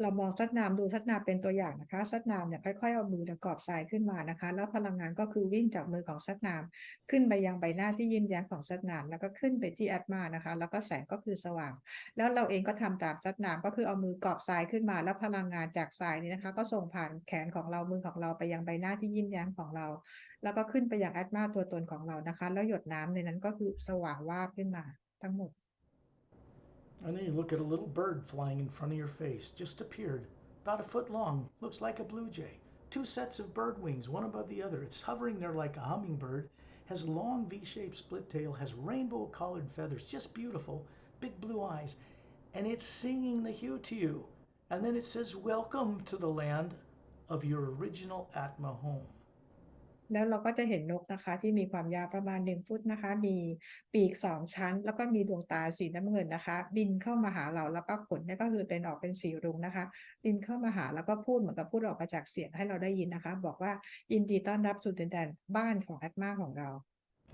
เรามองซัดนามดูซัดนามเป็นตัวอย่างนะคะซัดนามเนี่ยค่อยๆเอามือกอบทรายขึ้นมานะคะแล้วพลังงานก็คือวิ่งจากมือของซัดนามขึ้นไปยังใบหน้าที่ยิ้มแย้มของซัดนามแล้วก็ขึ้นไปที่อัตมานะคะแล้วก็แสงก็คือสว่างแล้วเราเองก็ทำตามซัดนามก็คือเอามือกอบทรายขึ้นมาแล้วพลังงานจากทรายนี้นะคะก็ส่งผ่านแขนของเรามือของเราไปยังใบหน้าที่ยิ้มแย้มของเราแล้วก็ขึ้นไปยังอัตมาตัวตนของเรานะคะแล้วหยดน้ำในนั้นก็คือสว่างวาบขึ้นมาทั้งหมด And then you look at a little bird flying in front of your face, just appeared, about a foot long, looks like a blue jay. Two sets of bird wings, one above the other. It's hovering there like a hummingbird, has long V-shaped split tail, has rainbow colored feathers, just beautiful, big blue eyes, and it's singing the hue to you. And then it says, "Welcome to the land of your original Atma home." แล้วเราก็จะเห็นนกนะคะที่มีความยาวประมาณ1 ฟุตนะคะมีปีก2 ชั้นแล้วก็มีดวงตาสีน้ำเงินนะคะบินเข้ามาหาเราแล้วก็ขนเนี่ยก็คือเป็นออกเป็นสีรุ้งนะคะบินเข้ามาหาแล้วก็พูดเหมือนกับพูดออกมาจากเสียงให้เราได้ยินนะคะบอกว่ายินดีต้อนรับสู่ดินแดนบ้านของอัตมาของเรา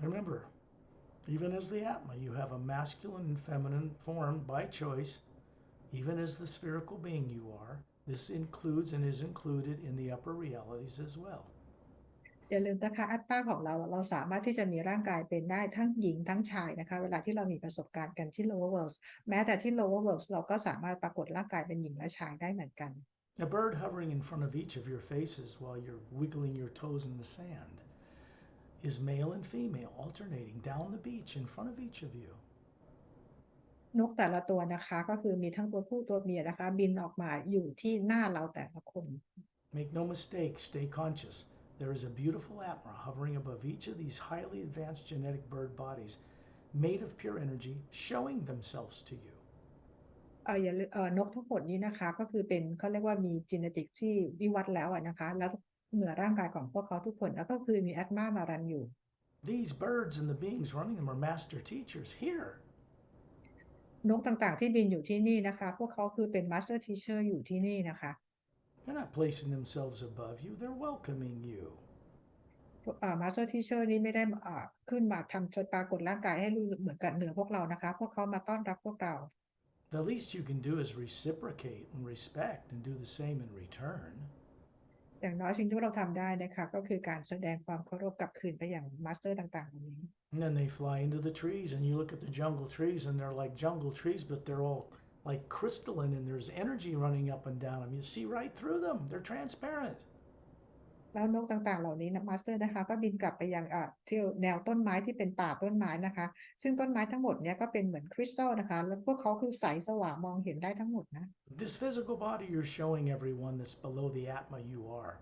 Remember, even as the Atma, you have a masculine and feminine form by choice. Even as the spherical being you are, this includes and is included in the upper realities as well. อย่าลืมนะคะอัตมาของเราสามารถที่จะมีร่างกายเป็นได้ทั้งหญิงทั้งชายนะคะเวลาที่เรามีประสบการณ์กันที่ lower worlds แม้แต่ที่ lower worlds เราก็สามารถปรากฏร่างกายเป็นหญิงและชายได้เหมือนกัน A bird hovering in front of each of your faces while you're wiggling your toes in the sand is male and female alternating down the beach in front of each of you. นกแต่ละตัวนะคะก็คือมีทั้งตัวผู้ตัวเมียนะคะบินออกมาอยู่ที่หน้าเราแต่ละคน Make no mistake, stay conscious. There is a beautiful Atma hovering above each of these highly advanced genetic bird bodies made of pure energy, showing themselves to you. อย่าลืมนกทั้งหมดนี้นะคะก็คือเป็นเขาเรียกว่ามีจีเนติกที่วิวัฒน์แล้วนะคะแล้วเหนือร่างกายของพวกเขาทุกคนแล้วก็คือมีแอตมามารันอยู่ These birds and the beings running them are master teachers here. นกต่างๆที่บินอยู่ที่นี่นะคะพวกเขาคือเป็น Master Teacher อยู่ที่นี่นะคะ They're not placing themselves above you, they're welcoming you. Master Teacher นี้ไม่ได้ขึ้นมาทำจนปรากฏร่างกายให้รู้เหมือนกับเหนือพวกเรานะคะพวกเขามาต้อนรับพวกเรา The least you can do is reciprocate and respect and do the same in return. อย่างน้อยสิ่งที่เราทำได้นะคะก็คือการแสดงความเคารพกลับคืนไปอย่าง Master ต่างๆเหล่านี้ And then they fly into the trees, and you look at the jungle trees, and they're like jungle trees, but they're all like crystalline, and there's energy running up and down them. You see right through them, they're transparent. แล้วนกต่างๆเหล่านี้นะมาสเตอร์นะคะก็บินกลับไปยังที่แนวต้นไม้ที่เป็นป่าต้นไม้นะคะซึ่งต้นไม้ทั้งหมดเนี้ยก็เป็นเหมือนคริสตัลนะคะแล้วพวกเขาคือใสสว่างมองเห็นได้ทั้งหมดนะ This physical body you're showing everyone that's below the Atma you are.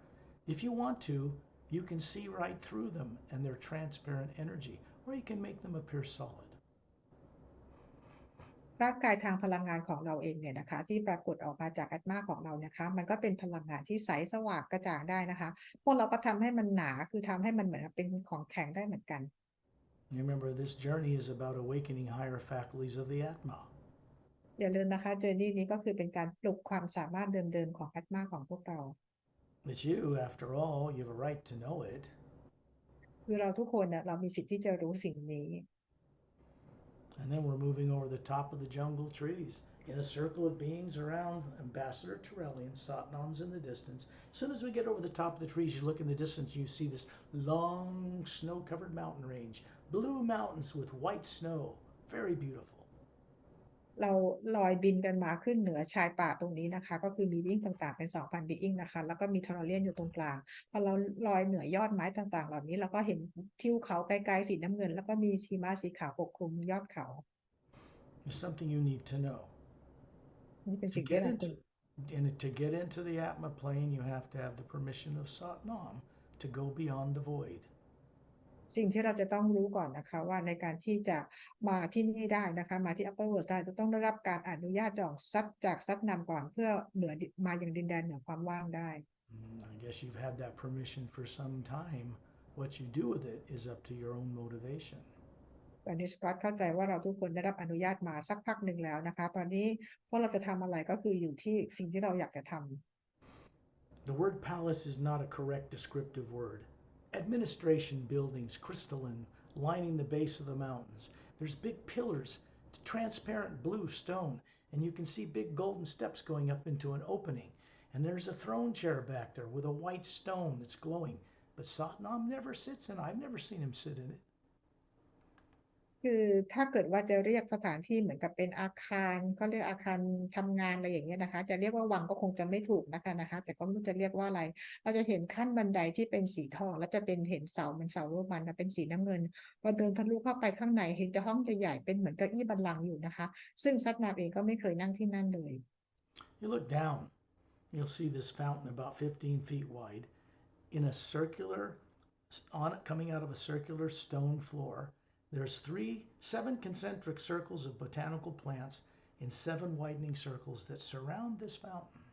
If you want to, you can see right through them and their transparent energy, or you can make them appear solid. ร่างกายทางพลังงานของเราเองเนี่ยนะคะที่ปรากฏออกมาจากแอตมาของเรานะคะมันก็เป็นพลังงานที่ใสสว่างกระจ่างได้นะคะพวกเราก็ทำให้มันหนาคือทำให้มันเหมือนเป็นของแข็งได้เหมือนกัน Remember, this journey is about awakening higher faculties of the Atma. อย่าลืมนะคะเจอร์นี่นี้ก็คือเป็นการปลุกความสามารถเดิมๆของแอตมาของพวกเรา It's you, after all. You have a right to know it. คือเราทุกคนเนี่ยเรามีสิทธิ์ที่จะรู้สิ่งนี้ And then we're moving over the top of the jungle trees in a circle of beings around Ambassador Torellian, Satnam's in the distance. As soon as we get over the top of the trees, you look in the distance, you see this long snow-covered mountain range, blue mountains with white snow, very beautiful. เราลอยบินกันมาขึ้นเหนือชายป่าตรงนี้นะคะก็คือมีบิ้งต่างๆเป็น 2,000 บีอิงนะคะแล้วก็มีทอร์เรียนอยู่ตรงกลางพอเราลอยเหนือยอดไม้ต่างๆเหล่านี้เราก็เห็นทิวเขาไกลๆสีน้ำเงินแล้วก็มีหิมะสีขาวปกคลุมยอดเขา There's something you need to know. นี่เป็น To สิ่งที่ get เราควร into and to get into the Atma plane, you have to have the permission of Satnam to go beyond the void. สิ่งที่เราจะต้องรู้ก่อนนะคะว่าในการที่จะมาที่นี่ได้นะคะมาที่ Upper World ได้จะต้องได้รับการอนุญาตจากซัดนำก่อนเพื่อเหนือมาอย่างดินแดนเหนือความว่างได้ I guess you've had that permission for some time. What you do with it is up to your own motivation. ตอนนี้สกอตเข้าใจว่าเราทุกคนได้รับอนุญาตมาสักพักหนึ่งแล้วนะคะตอนนี้พวกเราจะทำอะไรก็คืออยู่ที่สิ่งที่เราอยากจะทำ The word palace is not a correct descriptive word. Administration buildings, crystalline, lining the base of the mountains. There's big pillars, transparent blue stone, and you can see big golden steps going up into an opening. And there's a throne chair back there with a white stone that's glowing. But Satnam never sits in it. I've never seen him sit in it. คือถ้าเกิดว่าจะเรียกสถานที่เหมือนกับเป็นอาคารก็เรียกอาคารทำงานอะไรอย่างเงี้ยนะคะจะเรียกว่าวังก็คงจะไม่ถูกนะคะแต่ก็ไม่รู้จะเรียกว่าอะไรเราจะเห็นขั้นบันไดที่เป็นสีทองแล้วจะเป็นเห็นเสาเหมือนเสาโรมันเป็นสีน้ำเงินพอเดินทะลุเข้าไปข้างในเห็นจะห้องใหญ่ๆเป็นเหมือนเก้าอี้บัลลังก์อยู่นะคะซึ่งซัดนาเองก็ไม่เคยนั่งที่นั่นเลย You look down, you'll see this fountain about 15 feet wide in a circular, coming out of a circular stone floor. There's 7 concentric circles of botanical plants in 7 widening circles that surround this fountain.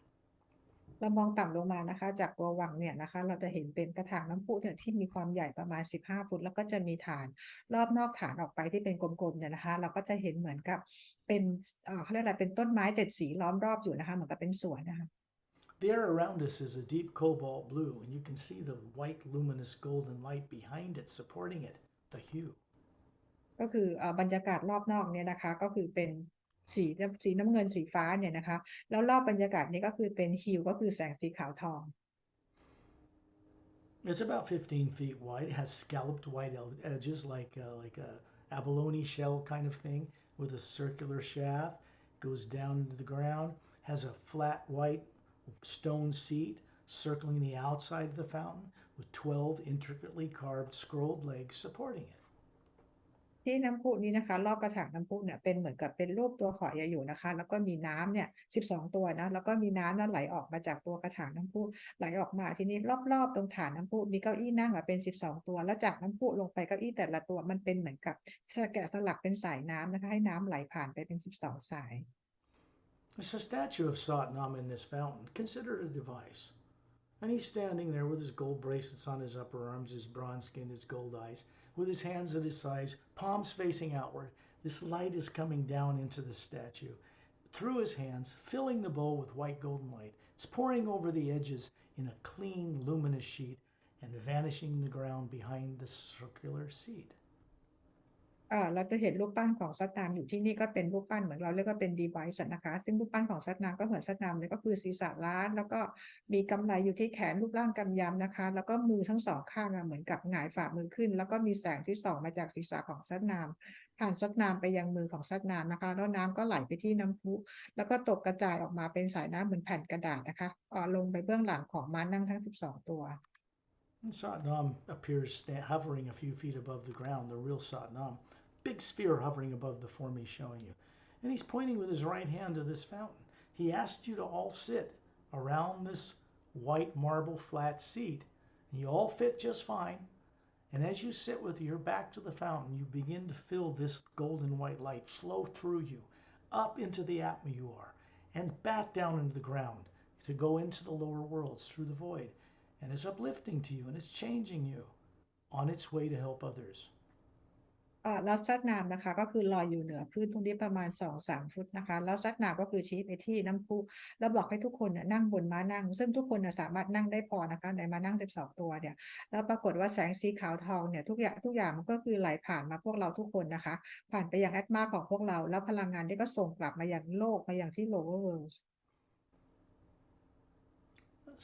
เรามองต่ำลงมานะคะจากตัววังเนี่ยนะคะเราจะเห็นเป็นกระถางน้ำพุเนี่ยที่มีความใหญ่ประมาณ15 ฟุตแล้วก็จะมีฐานรอบนอกฐานออกไปที่เป็นกลมๆเนี่ยนะคะเราก็จะเห็นเหมือนกับเป็นเขาเรียกอะไรเป็นต้นไม้7 สีล้อมรอบอยู่นะคะเหมือนกับเป็นสวนนะคะ The air around us is a deep cobalt blue, and you can see the white luminous golden light behind it supporting it, the hue. ก็คือบรรยากาศรอบนอกเนี่ยนะคะก็คือเป็นสีน้ำเงินสีฟ้าเนี่ยนะคะแล้วรอบบรรยากาศนี้ก็คือเป็นฮิวก็คือแสงสีขาวทอง It's about 15 feet wide. It has scalloped white edges like a abalone shell kind of thing with a circular shaft. Goes down into the ground. Has a flat white stone seat circling the outside of the fountain with 12 intricately carved scrolled legs supporting it. ที่น้ำพุนี้นะคะรอบกระถางน้ำพุเนี่ยเป็นเหมือนกับเป็นรูปตัวหอยอยู่นะคะแล้วก็มีน้ำเนี่ย12ตัวนะแล้วก็มีน้ำนั้นไหลออกมาจากตัวกระถางน้ำพุไหลออกมาทีนี้รอบๆตรงฐานน้ำพุมีเก้าอี้นั่งเป็น12ตัวแล้วจากน้ำพุลงไปเก้าอี้แต่ละตัวมันเป็นเหมือนกับแกะสลักเป็นสายน้ำนะคะให้น้ำไหลผ่านไปเป็น12สาย There's a statue of Satnam in this fountain. Consider it a device. And he's standing there with his gold bracelets on his upper arms, his bronze skin, his gold eyes, with his hands at his sides, palms facing outward. This light is coming down into the statue through his hands, filling the bowl with white golden light. It's pouring over the edges in a clean, luminous sheet and vanishing the ground behind the circular seat. เราจะเห็นรูปปั้นของซัตนามอยู่ที่นี่ก็เป็นรูปปั้นเหมือนเราเรียกว่าเป็น device นะคะซึ่งรูปปั้นของซัตนามก็เหมือนซัตนามเลยก็คือศีรษะล้านแล้วก็มีกำไลอยู่ที่แขนรูปร่างกำยำนะคะแล้วก็มือทั้งสองข้างเหมือนกับหงายฝ่ามือขึ้นแล้วก็มีแสงที่ส่องมาจากศีรษะของซัตนามผ่านซัตนามไปยังมือของซัตนามนะคะแล้วน้ำก็ไหลไปที่น้ำพุแล้วก็ตกกระจายออกมาเป็นสายน้ำเหมือนแผ่นกระดาษนะคะลงไปเบื้องหลังของม้านั่งทั้ง12ตัว And Satnam appears hovering a few feet above the ground, the real Satnam. Big sphere hovering above the form he's showing you. And he's pointing with his right hand to this fountain. He asked you to all sit around this white marble flat seat. And you all fit just fine. And as you sit with your back to the fountain, you begin to feel this golden white light flow through you, up into the Atma you are, and back down into the ground to go into the lower worlds through the void. And it's uplifting to you and it's changing you on its way to help others. แล้วซัดน้ำนะคะก็คือลอยอยู่เหนือพื้นตรงนี้ประมาณ2-3 ฟุตนะคะแล้วซัดน้ำก็คือชี้ไปที่น้ำพุแล้วบอกให้ทุกคนนั่งบนม้านั่งซึ่งทุกคนสามารถนั่งได้พอนะคะในม้านั่ง12ตัวเนี่ยแล้วปรากฏว่าแสงสีขาวทองเนี่ยทุกอย่างมันก็คือไหลผ่านมาพวกเราทุกคนนะคะผ่านไปยังแอตมาของพวกเราแล้วพลังงานนี้ก็ส่งกลับมายังโลกมายังที่ lower worlds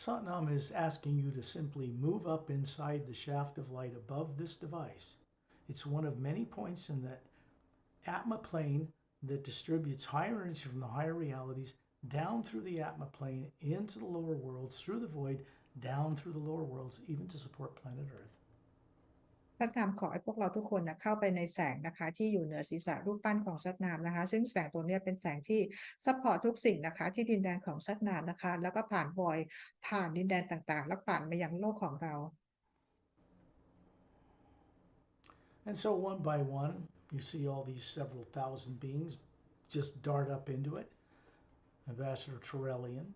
Satnam is asking you to simply move up inside the shaft of light above this device. It's one of many points in the Atma plane that distributes higher energy from the higher realities down through the Atma plane into the lower worlds, through the void, down through the lower worlds, even to support planet Earth. ซัตนามขอให้พวกเราทุกคนเข้าไปในแสงนะคะที่อยู่เหนือศีรษะรูปปั้นของซัตนามนะคะซึ่งแสงตัวนี้เป็นแสงที่ซัพพอร์ตทุกสิ่งนะคะที่ดินแดนของซัตนามนะคะแล้วก็ผ่านวอยผ่านดินแดนต่างๆแล้วผ่านมายังโลกของเรา And so one by one, you see all these several thousand beings just dart up into it. Ambassador Trellian,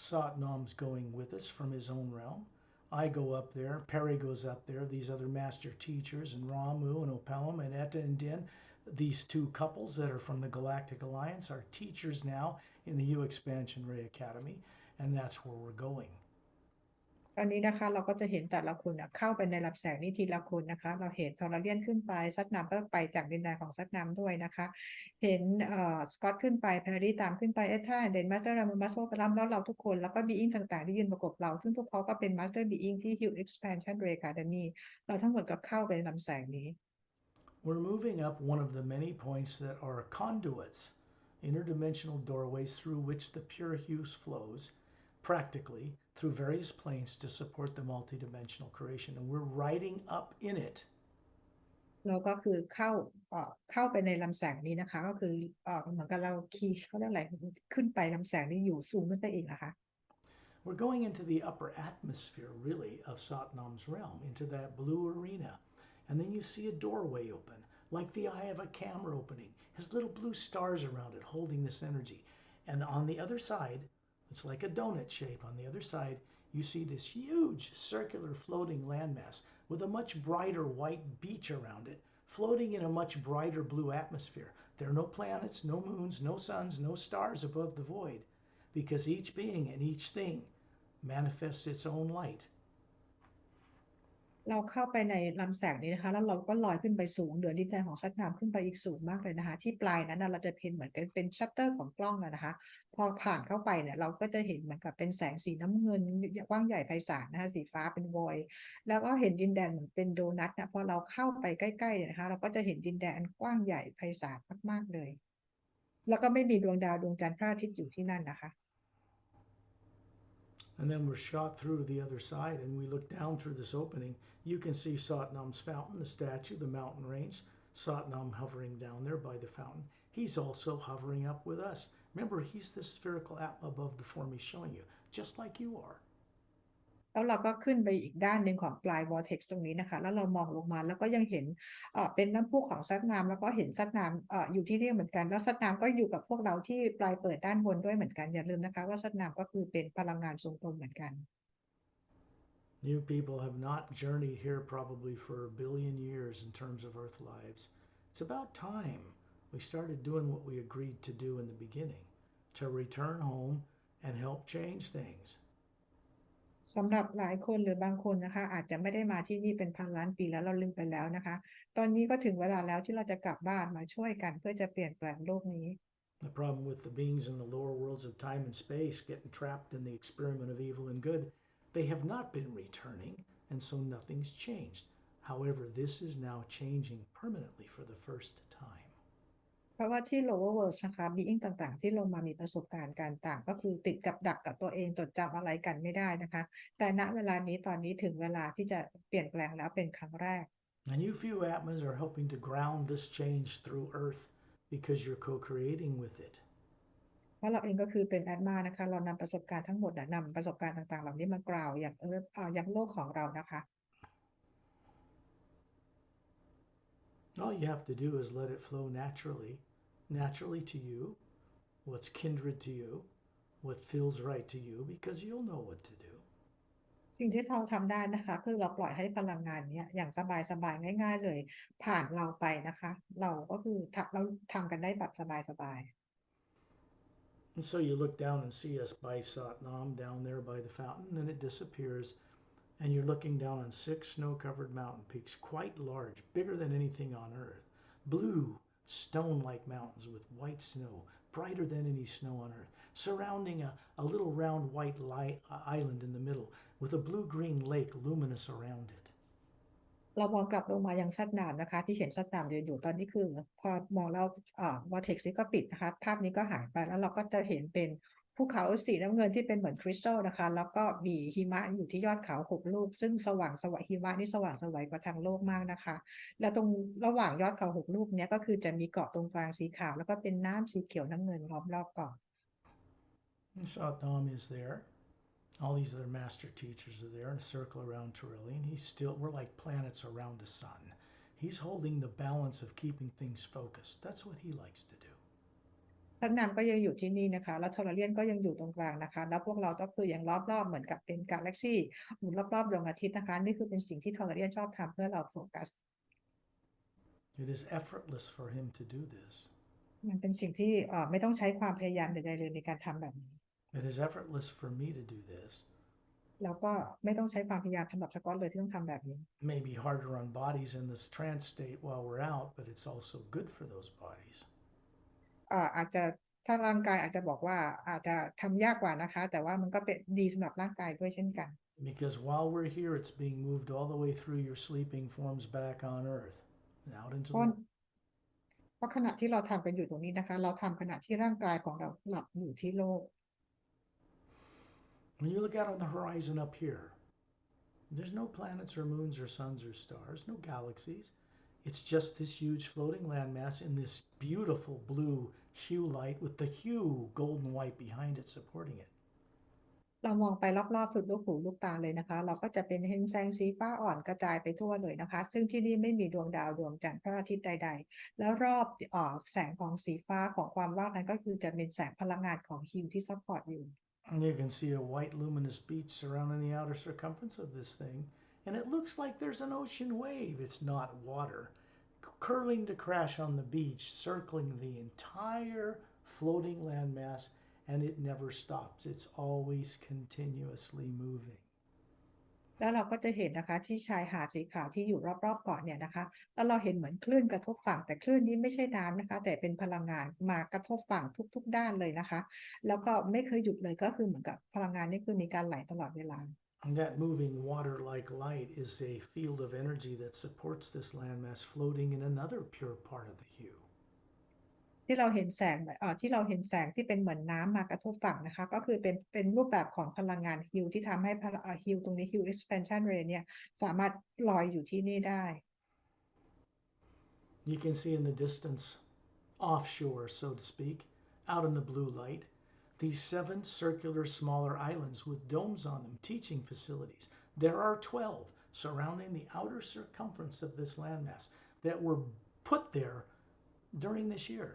Satnam's going with us from his own realm. I go up there, Perry goes up there, these other master teachers, and Ramu and Opelum and Etta and Din, these two couples that are from the Galactic Alliance, are teachers now in the U Expansion Ray Academy, and that's where we're going. ตอนนี้นะคะเราก็จะเห็นแต่ละคนเข้าไปในลำแสงนี้ทีละคนนะคะเราเห็นทอร์เรียนขึ้นไปซัดนามก็ไปจากดินแดนของซัดนามด้วยนะคะเห็นสกอตขึ้นไปแพรรี่ตามขึ้นไปเอท่าเดนมาสเตอร์รามูมาโซกรัมแล้วเราทุกคนแล้วก็บีอิงต่างๆที่ยืนประกบเราซึ่งพวกเขาก็เป็นมาสเตอร์บีอิงที่ Huge Expansion Ray Academy เราทั้งหมดก็เข้าไปในลำแสงนี้ We're moving up one of the many points that are conduits, interdimensional doorways through which the pure hues flows, practically through various planes to support the multidimensional creation, and we're riding up in it. เราก็คือเข้าไปในลำแสงนี้นะคะก็คือเหมือนกับเราขี่เขาเรียกอะไรขึ้นไปลำแสงนี้อยู่สูงขึ้นไปอีกนะคะ We're going into the upper atmosphere, really, of Satnam's realm, into that blue arena. And then you see a doorway open, like the eye of a camera opening. Has little blue stars around it holding this energy. And on the other side, it's like a donut shape. On the other side, you see this huge circular floating landmass with a much brighter white beach around it, floating in a much brighter blue atmosphere. There are no planets, no moons, no suns, no stars above the void, because each being and each thing manifests its own light. เราเข้าไปในลำแสงนี้นะคะแล้วเราก็ลอยขึ้นไปสูงเหนือดินแดนของซัดนามขึ้นไปอีกสูงมากเลยนะคะที่ปลายนั้นเราจะเห็นเหมือนเป็นชัตเตอร์ของกล้องนะคะพอผ่านเข้าไปเนี่ยเราก็จะเห็นเหมือนกับเป็นแสงสีน้ำเงินกว้างใหญ่ไพศาลนะคะสีฟ้าเป็นวอยแล้วก็เห็นดินแดนเหมือนเป็นโดนัทนะพอเราเข้าไปใกล้ๆเนี่ยนะคะเราก็จะเห็นดินแดนกว้างใหญ่ไพศาลมากๆเลยแล้วก็ไม่มีดวงดาวดวงจันทร์พระอาทิตย์อยู่ที่นั่นนะคะ And then we're shot through to the other side, and we look down through this opening. You can see Satnam's fountain, the statue, the mountain range, Satnam hovering down there by the fountain, he's also hovering up with us. Remember, he's this spherical Atma above the form he's showing you, just like you are. แล้วเราก็ขึ้นไปอีกด้านหนึ่งของปลาย vortex ตรงนี้นะคะแล้วเรามองลงมาแล้วก็ยังเห็นเป็นน้ำพุของซัดน้ำแล้วก็เห็นซัดน้ำอยู่ที่นี่เหมือนกันแล้วซัดน้ำก็อยู่กับพวกเราที่ปลายเปิดด้านบนด้วยเหมือนกันอย่าลืมนะคะว่าซัดน้ำก็คือเป็นพลังงานทรงกลมเหมือนกัน You people have not journeyed here probably for a billion years in terms of Earth lives. It's about time we started doing what we agreed to do in the beginning, to return home and help change things. สำหรับหลายคนหรือบางคนนะคะอาจจะไม่ได้มาที่นี่เป็นพันล้านปีแล้วเราลืมไปแล้วนะคะตอนนี้ก็ถึงเวลาแล้วที่เราจะกลับบ้านมาช่วยกันเพื่อจะเปลี่ยนแปลงโลกนี้ The problem with the beings in the lower worlds of time and space getting trapped in the experiment of evil and good, they have not been returning, and so nothing's changed. However, this is now changing permanently for the first time. เพราะว่าที่ lower world นะคะ being ต่างๆที่ลงมามีประสบการณ์การต่างก็คือติดกับดักกับตัวเองจดจำอะไรกันไม่ได้นะคะแต่ณเวลานี้ตอนนี้ถึงเวลาที่จะเปลี่ยนแปลงแล้วเป็นครั้งแรก And you few Atmas are helping to ground this change through Earth because you're co-creating with it. เพราะเราเองก็คือเป็นแอดมานะคะเรานำประสบการณ์ทั้งหมดนำประสบการณ์ต่างๆเหล่านี้มากล่าวอย่างโลกของเรานะคะ All you have to do is let it flow naturally to you, what's kindred to you, what feels right to you, because you'll know what to do. สิ่งที่เราทำได้นะคะคือเราปล่อยให้พลังงานนี้อย่างสบายๆง่ายๆเลยผ่านเราไปนะคะเราก็คือเราทำกันได้แบบสบายๆ And so you look down and see us by Satnam down there by the fountain, and then it disappears, and you're looking down on 6 snow-covered mountain peaks, quite large, bigger than anything on Earth. Blue, stone-like mountains with white snow, brighter than any snow on Earth, surrounding a little round white island in the middle with a blue-green lake luminous around it. เรามองกลับลงมายังซัดน้ำนะคะที่เห็นซัดน้ำยืนอยู่ตอนนี้คือพอมองแล้วvortex นี้ก็ปิดนะคะภาพนี้ก็หายไปแล้วเราก็จะเห็นเป็นภูเขาสีน้ำเงินที่เป็นเหมือนคริสตัลนะคะแล้วก็มีหิมะอยู่ที่ยอดเขา6ลูกซึ่งสว่างสวยหิมะนี่สว่างสวยกว่าทางโลกมากนะคะแล้วตรงระหว่างยอดเขา6ลูกนี้ก็คือจะมีเกาะตรงกลางสีขาวแล้วก็เป็นน้ำสีเขียวน้ำเงินล้อมรอบเกาะ And Satnam is there. All these other master teachers are there in a circle around Trillian. We're like planets around a sun. He's holding the balance of keeping things focused. That's what he likes to do. ซัดน้ำก็ยังอยู่ที่นี่นะคะแล้วทอร์เรียนก็ยังอยู่ตรงกลางนะคะแล้วพวกเราก็คือยังรอบๆเหมือนกับเป็นกาแล็กซี่หมุนรอบๆดวงอาทิตย์นะคะนี่คือเป็นสิ่งที่ทอร์เรียนชอบทำเพื่อเราโฟกัส It is effortless for him to do this. มันเป็นสิ่งที่ไม่ต้องใช้ความพยายามใดๆเลยในการทำแบบนี้ It is effortless for me to do this. แล้วก็ไม่ต้องใช้ความพยายามสำหรับสกอตเลยที่ต้องทำแบบนี้ It may be harder on bodies in this trance state while we're out, but it's also good for those bodies. อาจจะถ้าร่างกายอาจจะบอกว่าอาจจะทำยากกว่านะคะแต่ว่ามันก็เป็นดีสำหรับร่างกายด้วยเช่นกัน Because while we're here, it's being moved all the way through your sleeping forms back on Earth and out into เพราะขณะที่เราทำกันอยู่ตรงนี้นะคะเราทำขณะที่ร่างกายของเราหลับอยู่ที่โลก When you look out on the horizon up here, there's no planets or moons or suns or stars, no galaxies. It's just this huge floating landmass in this beautiful blue hue light with the hue golden white behind it supporting it. เรามองไปรอบๆสุดลูกหูลูกตาเลยนะคะเราก็จะเป็นเห็นแสงสีฟ้าอ่อนกระจายไปทั่วเลยนะคะซึ่งที่นี่ไม่มีดวงดาวดวงจันทร์พระอาทิตย์ใดๆแล้วรอบแสงของสีฟ้าของความว่างนั้นก็คือจะเป็นแสงพลังงานของฮิวที่ซัพพอร์ตอยู่ And you can see a white luminous beach surrounding the outer circumference of this thing, and it looks like there's an ocean wave. It's not water, curling to crash on the beach, circling the entire floating landmass, and it never stops. It's always continuously moving. แล้วเราก็จะเห็นนะคะที่ชายหาดสีขาวที่อยู่รอบๆเกาะเนี่ยนะคะแล้วเราเห็นเหมือนคลื่นกระทบฝั่งแต่คลื่นนี้ไม่ใช่น้ำนะคะแต่เป็นพลังงานมากระทบฝั่งทุกๆด้านเลยนะคะแล้วก็ไม่เคยหยุดเลยก็คือเหมือนกับพลังงานนี่คือมีการไหลตลอดเวลา And that moving water-like light is a field of energy that supports this landmass floating in another pure part of the hue. ที่เราเห็นแสงที่เราเห็นแสงที่เป็นเหมือนน้ำมากระทบฝั่งนะคะก็คือเป็นรูปแบบของพลังงานฮิวที่ทำให้ฮิวตรงนี้ฮิว expansion ray เนี่ยสามารถลอยอยู่ที่นี่ได้ You can see in the distance, offshore, so to speak, out in the blue light, these 7 circular smaller islands with domes on them, teaching facilities. There are 12 surrounding the outer circumference of this landmass that were put there during this year.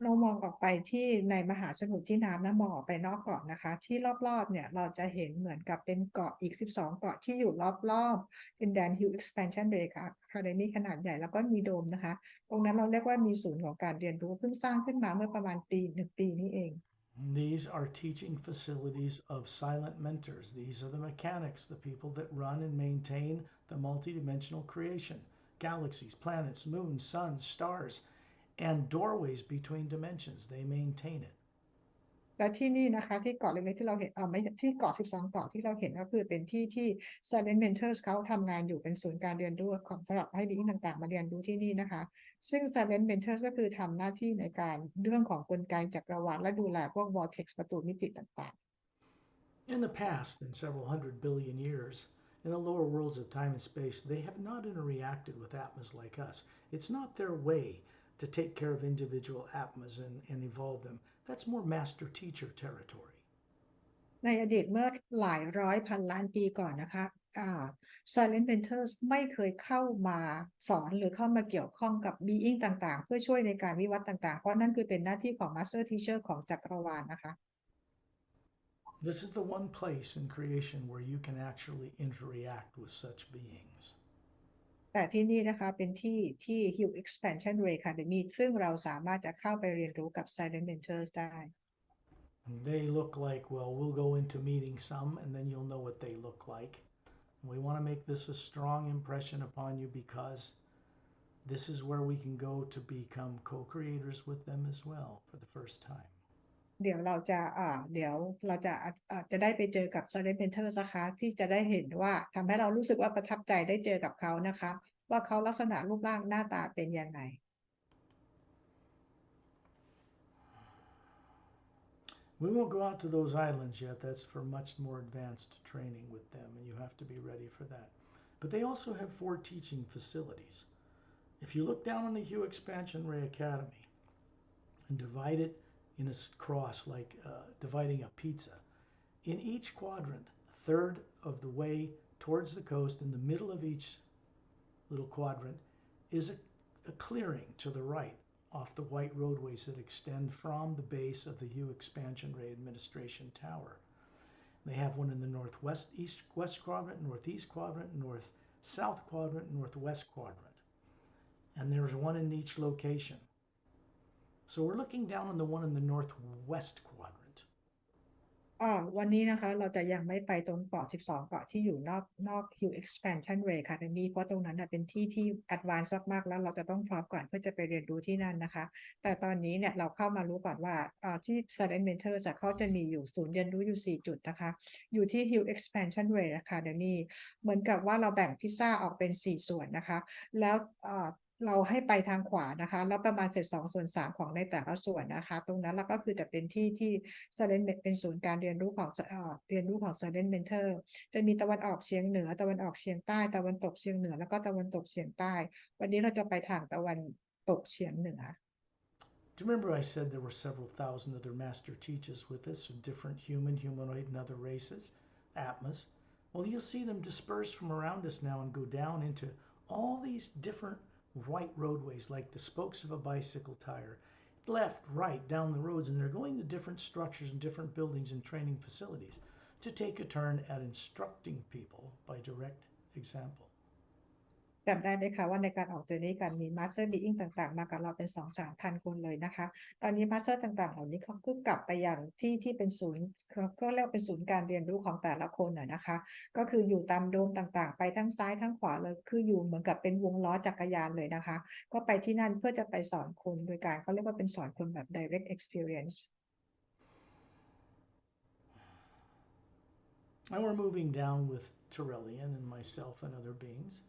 เรามองออกไปที่ในมหาสมุทรที่น้ำนะมองออกไปนอกเกาะนะคะที่รอบๆเนี่ยเราจะเห็นเหมือนกับเป็นเกาะอีก12เกาะที่อยู่รอบๆดินแดน Hill Expansion Ray ค่ะ Academy ขนาดใหญ่แล้วก็มีโดมนะคะตรงนั้นเราเรียกว่ามีศูนย์ของการเรียนรู้เพิ่งสร้างขึ้นมาเมื่อประมาณ1 ปีนี้เอง These are teaching facilities of silent mentors. These are the mechanics, the people that run and maintain the multidimensional creation, galaxies, planets, moons, suns, stars, and doorways between dimensions. They maintain it. และที่นี่นะคะที่เกาะเล็กๆที่เราเห็นไม่ที่เกาะ12เกาะที่เราเห็นก็คือเป็นที่ที่ Silent Mentors เขาทำงานอยู่เป็นศูนย์การเรียนรู้ของสำหรับให้บีอิงต่างๆมาเรียนรู้ที่นี่นะคะซึ่ง Silent Mentors ก็คือทำหน้าที่ในการเรื่องของกลไกจักรวาลและดูแลพวก vortex ประตูมิติต่างๆ In the past, in several hundred billion years, in the lower worlds of time and space, they have not interacted with Atmas like us. It's not their way to take care of individual Atmas and evolve them. That's more master teacher territory. ในอดีตเมื่อหลายร้อยพันล้านปีก่อนนะคะSilent Mentors ไม่เคยเข้ามาสอนหรือเข้ามาเกี่ยวข้องกับ being ต่างๆเพื่อช่วยในการวิวัฒน์ต่างๆเพราะนั่นคือเป็นหน้าที่ของ Master Teacher ของจักรวาลนะคะ This is the one place in creation where you can actually interact with such beings. แต่ที่นี่นะคะเป็นที่ Hill Expansion Ray Academy ซึ่งเราสามารถจะเข้าไปเรียนรู้กับ Silent Mentors ได้ They look like, well, we'll go into meeting some and then you'll know what they look like. We want to make this a strong impression upon you because this is where we can go to become co-creators with them as well for the first time. เดี๋ยวเราจะได้ไปเจอกับ Silent Mentors นะคะที่จะได้เห็นว่าทำให้เรารู้สึกว่าประทับใจได้เจอกับเขานะคะว่าเขาลักษณะรูปร่างหน้าตาเป็นยังไง We won't go out to those islands yet. That's for much more advanced training with them, and you have to be ready for that. But they also have 4 teaching facilities. If you look down on the Hugh Expansion Ray Academy and divide it in a cross like dividing a pizza, in each quadrant, a third of the way towards the coast, in the middle of each little quadrant, is a clearing to the right off the white roadways that extend from the base of the Hugh Expansion Ray Administration Tower. They have one in the northwest east west quadrant, northeast quadrant, north south quadrant, northwest quadrant. And there's one in each location. So we're looking down on the one in the northwest quadrant. วันนี้นะคะเราจะยังไม่ไปตรงเกาะ12เกาะที่อยู่นอก Hill Expansion Ray Academy เพราะตรงนั้นเป็นที่ advanced มากๆแล้วเราจะต้องพร้อมก่อนเพื่อจะไปเรียนรู้ที่นั่นนะคะแต่ตอนนี้เนี่ยเราเข้ามารู้ก่อนว่าที่ Silent Mentor เขาจะมีอยู่ศูนย์เรียนรู้อยู่4จุดนะคะอยู่ที่ Hill Expansion Ray Academy เหมือนกับว่าเราแบ่งพิซซ่าออกเป็น4ส่วนนะคะแล้วเราให้ไปทางขวานะคะแล้วประมาณเศษ2/3ของในแต่ละส่วนนะคะตรงนั้นแล้วก็คือจะเป็นที่ Silent เป็นศูนย์การเรียนรู้ของSilent Mentor จะมีตะวันออกเฉียงเหนือตะวันออกเฉียงใต้ตะวันตกเฉียงเหนือแล้วก็ตะวันตกเฉียงใต้วันนี้เราจะไปทางตะวันตกเฉียงเหนือ Do you remember I said there were several thousand other master teachers with us from different human, humanoid, and other races, Atmas? Well, you'll see them disperse from around us now and go down into all these different white roadways like the spokes of a bicycle tire, left, right, down the roads, and they're going to different structures and different buildings and training facilities to take a turn at instructing people by direct example. จำได้ไหมคะว่าในการออกเจอร์นี่กันมีมาสเตอร์บีอิงต่างๆมากับเราเป็น2-3 พันคนเลยนะคะตอนนี้มาสเตอร์ต่างๆเหล่านี้เขาก็กลับไปอย่างที่เป็นศูนย์ก็เรียกเป็นศูนย์การเรียนรู้ของแต่ละคนนะคะก็คืออยู่ตามโดมต่างๆไปทั้งซ้ายทั้งขวาเลยคืออยู่เหมือนกับเป็นวงล้อจักรยานเลยนะคะก็ไปที่นั่นเพื่อจะไปสอนคนโดยการเขาเรียกว่าเป็นสอนคนแบบ direct experience And we're moving down with Terrellian and myself and other beings.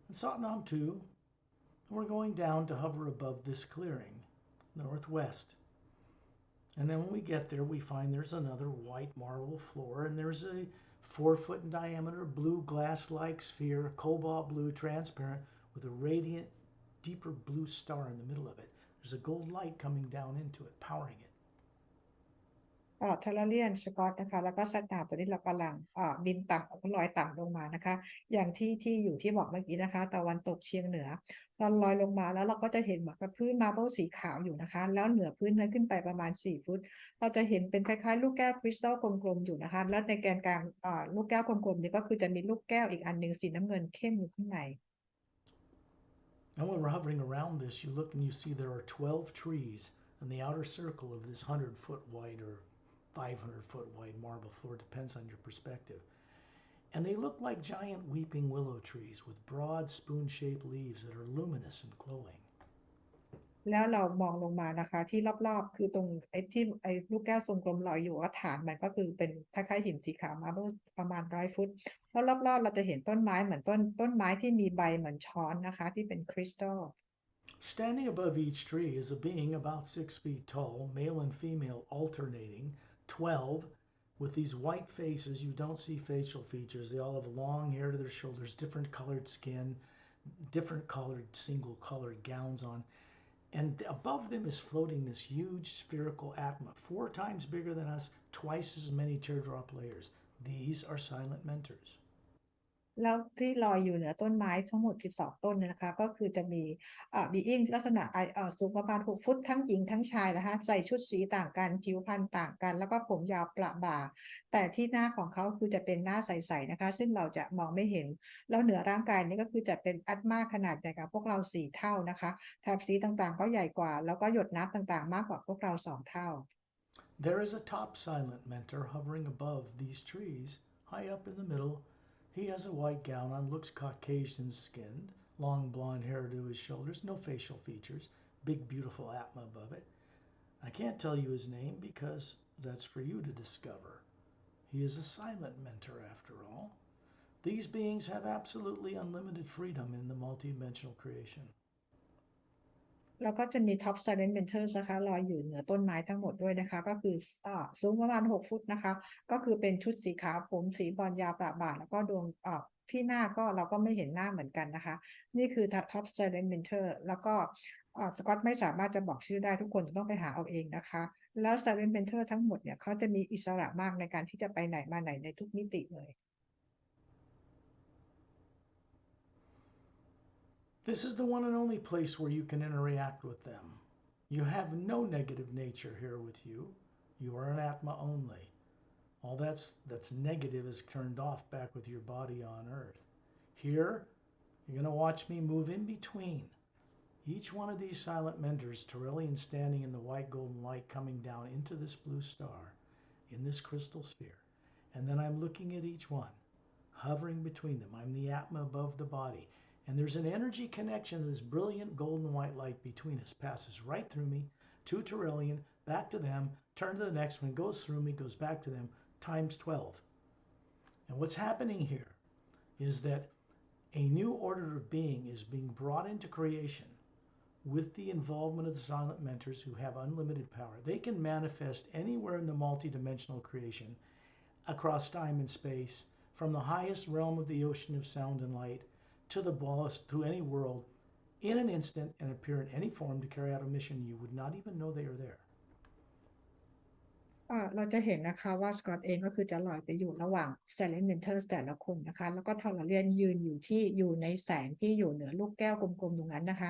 And Satnam too. We're going down to hover above this clearing, northwest. And then when we get there, we find there's another white marble floor, and there's a 4-foot in diameter blue glass-like sphere, cobalt blue, transparent, with a radiant, deeper blue star in the middle of it. There's a gold light coming down into it, powering it. เทอร์เรียนสกอตนะคะแล้วก็สตาร์ตัวนี้เรากำลังบินต่ำลอยต่ำลงมานะคะอย่างที่อยู่ที่บอกเมื่อกี้นะคะตะวันตกเฉียงเหนือตอนลอยลงมาแล้วเราก็จะเห็นเหมือนกับพื้นมาร์เบิลสีขาวอยู่นะคะแล้วเหนือพื้นนั้นขึ้นไปประมาณ4 ฟุตเราจะเห็นเป็นคล้ายๆลูกแก้วคริสตัลกลมๆอยู่นะคะแล้วในแกนกลางลูกแก้วกลมๆนี้ก็คือจะมีลูกแก้วอีกอันหนึ่งสีน้ำเงินเข้มอยู่ข้างใน And when we're hovering around this, you look and you see there are 12 trees in the outer circle of this 100-foot wide or 500-foot wide marble floor, depends on your perspective. And they look like giant weeping willow trees with broad spoon-shaped leaves that are luminous and glowing. แล้วเรามองลงมานะคะที่รอบๆคือตรงที่ลูกแก้วทรงกลมลอยอยู่ฐานมันก็คือเป็นคล้ายๆหินสีขาวมาประมาณ100 ฟุตแล้วรอบๆเราจะเห็นต้นไม้เหมือนต้นไม้ที่มีใบเหมือนช้อนนะคะที่เป็นคริสตัล Standing above each tree is a being about 6 feet tall, male and female alternating, 12, with these white faces. You don't see facial features. They all have long hair to their shoulders, different colored skin, different colored, single colored gowns on. And above them is floating this huge spherical Atma, 4 times bigger than us, twice as many teardrop layers. These are silent mentors. แล้วที่ลอยอยู่เหนือต้นไม้ทั้งหมด12 ต้นนะคะก็คือจะมีบีอิงลักษณะสูงประมาณ6 ฟุตทั้งหญิงทั้งชายนะคะใส่ชุดสีต่างกันผิวพรรณต่างกันแล้วก็ผมยาวประบ่าแต่ที่หน้าของเขาคือจะเป็นหน้าใสๆนะคะซึ่งเราจะมองไม่เห็นแล้วเหนือร่างกายนี้ก็คือจะเป็นอัตมาขนาดใหญ่กว่าพวกเรา4 เท่านะคะแถบสีต่างๆก็ใหญ่กว่าแล้วก็หยดน้ำต่างๆมากกว่าพวกเรา2 เท่า There is a top silent mentor hovering above these trees, high up in the middle. He has a white gown on, looks Caucasian skinned, long blonde hair to his shoulders, no facial features, big beautiful Atma above it. I can't tell you his name because that's for you to discover. He is a silent mentor after all. These beings have absolutely unlimited freedom in the multidimensional creation. แล้วก็จะมีท็อปไซเลนต์เมนเทอร์นะคะลอยอยู่เหนือต้นไม้ทั้งหมดด้วยนะคะก็คือสูงประมาณ6 ฟุตนะคะก็คือเป็นชุดสีขาวผมสีบอลยาวประบ่าแล้วก็ดวงที่หน้าก็เราก็ไม่เห็นหน้าเหมือนกันนะคะนี่คือท็อปไซเลนต์เมนเทอร์แล้วก็สกอตไม่สามารถจะบอกชื่อได้ทุกคนต้องไปหาเอาเองนะคะแล้วไซเลนต์เมนเทอร์ทั้งหมดเนี่ยเขาจะมีอิสระมากในการที่จะไปไหนมาไหนในทุกมิติเลย This is the one and only place where you can interact with them. You have no negative nature here with you. You are an Atma only. All that's negative is turned off back with your body on earth. Here, you're going to watch me move in between. Each one of these silent mentors, Tyrellian standing in the white golden light coming down into this blue star, in this crystal sphere. And then I'm looking at each one, hovering between them. I'm the Atma above the body. And there's an energy connection, this brilliant golden white light between us passes right through me, to Tyrellian, back to them, turn to the next one, goes through me, goes back to them, times 12. And what's happening here is that a new order of being is being brought into creation with the involvement of the silent mentors who have unlimited power. They can manifest anywhere in the multidimensional creation, across time and space, from the highest realm of the ocean of sound and light to the ballast, to any world, in an instant, and appear in any form to carry out a mission you would not even know they are there. เราจะเห็นนะคะว่าสกอตเองก็คือจะลอยไปอยู่ระหว่าง Silent Mentors แต่ละคนนะคะแล้วก็ทอร์เรียนยืนอยู่ในแสงที่อยู่เหนือลูกแก้วกลมๆตรงนั้นนะคะ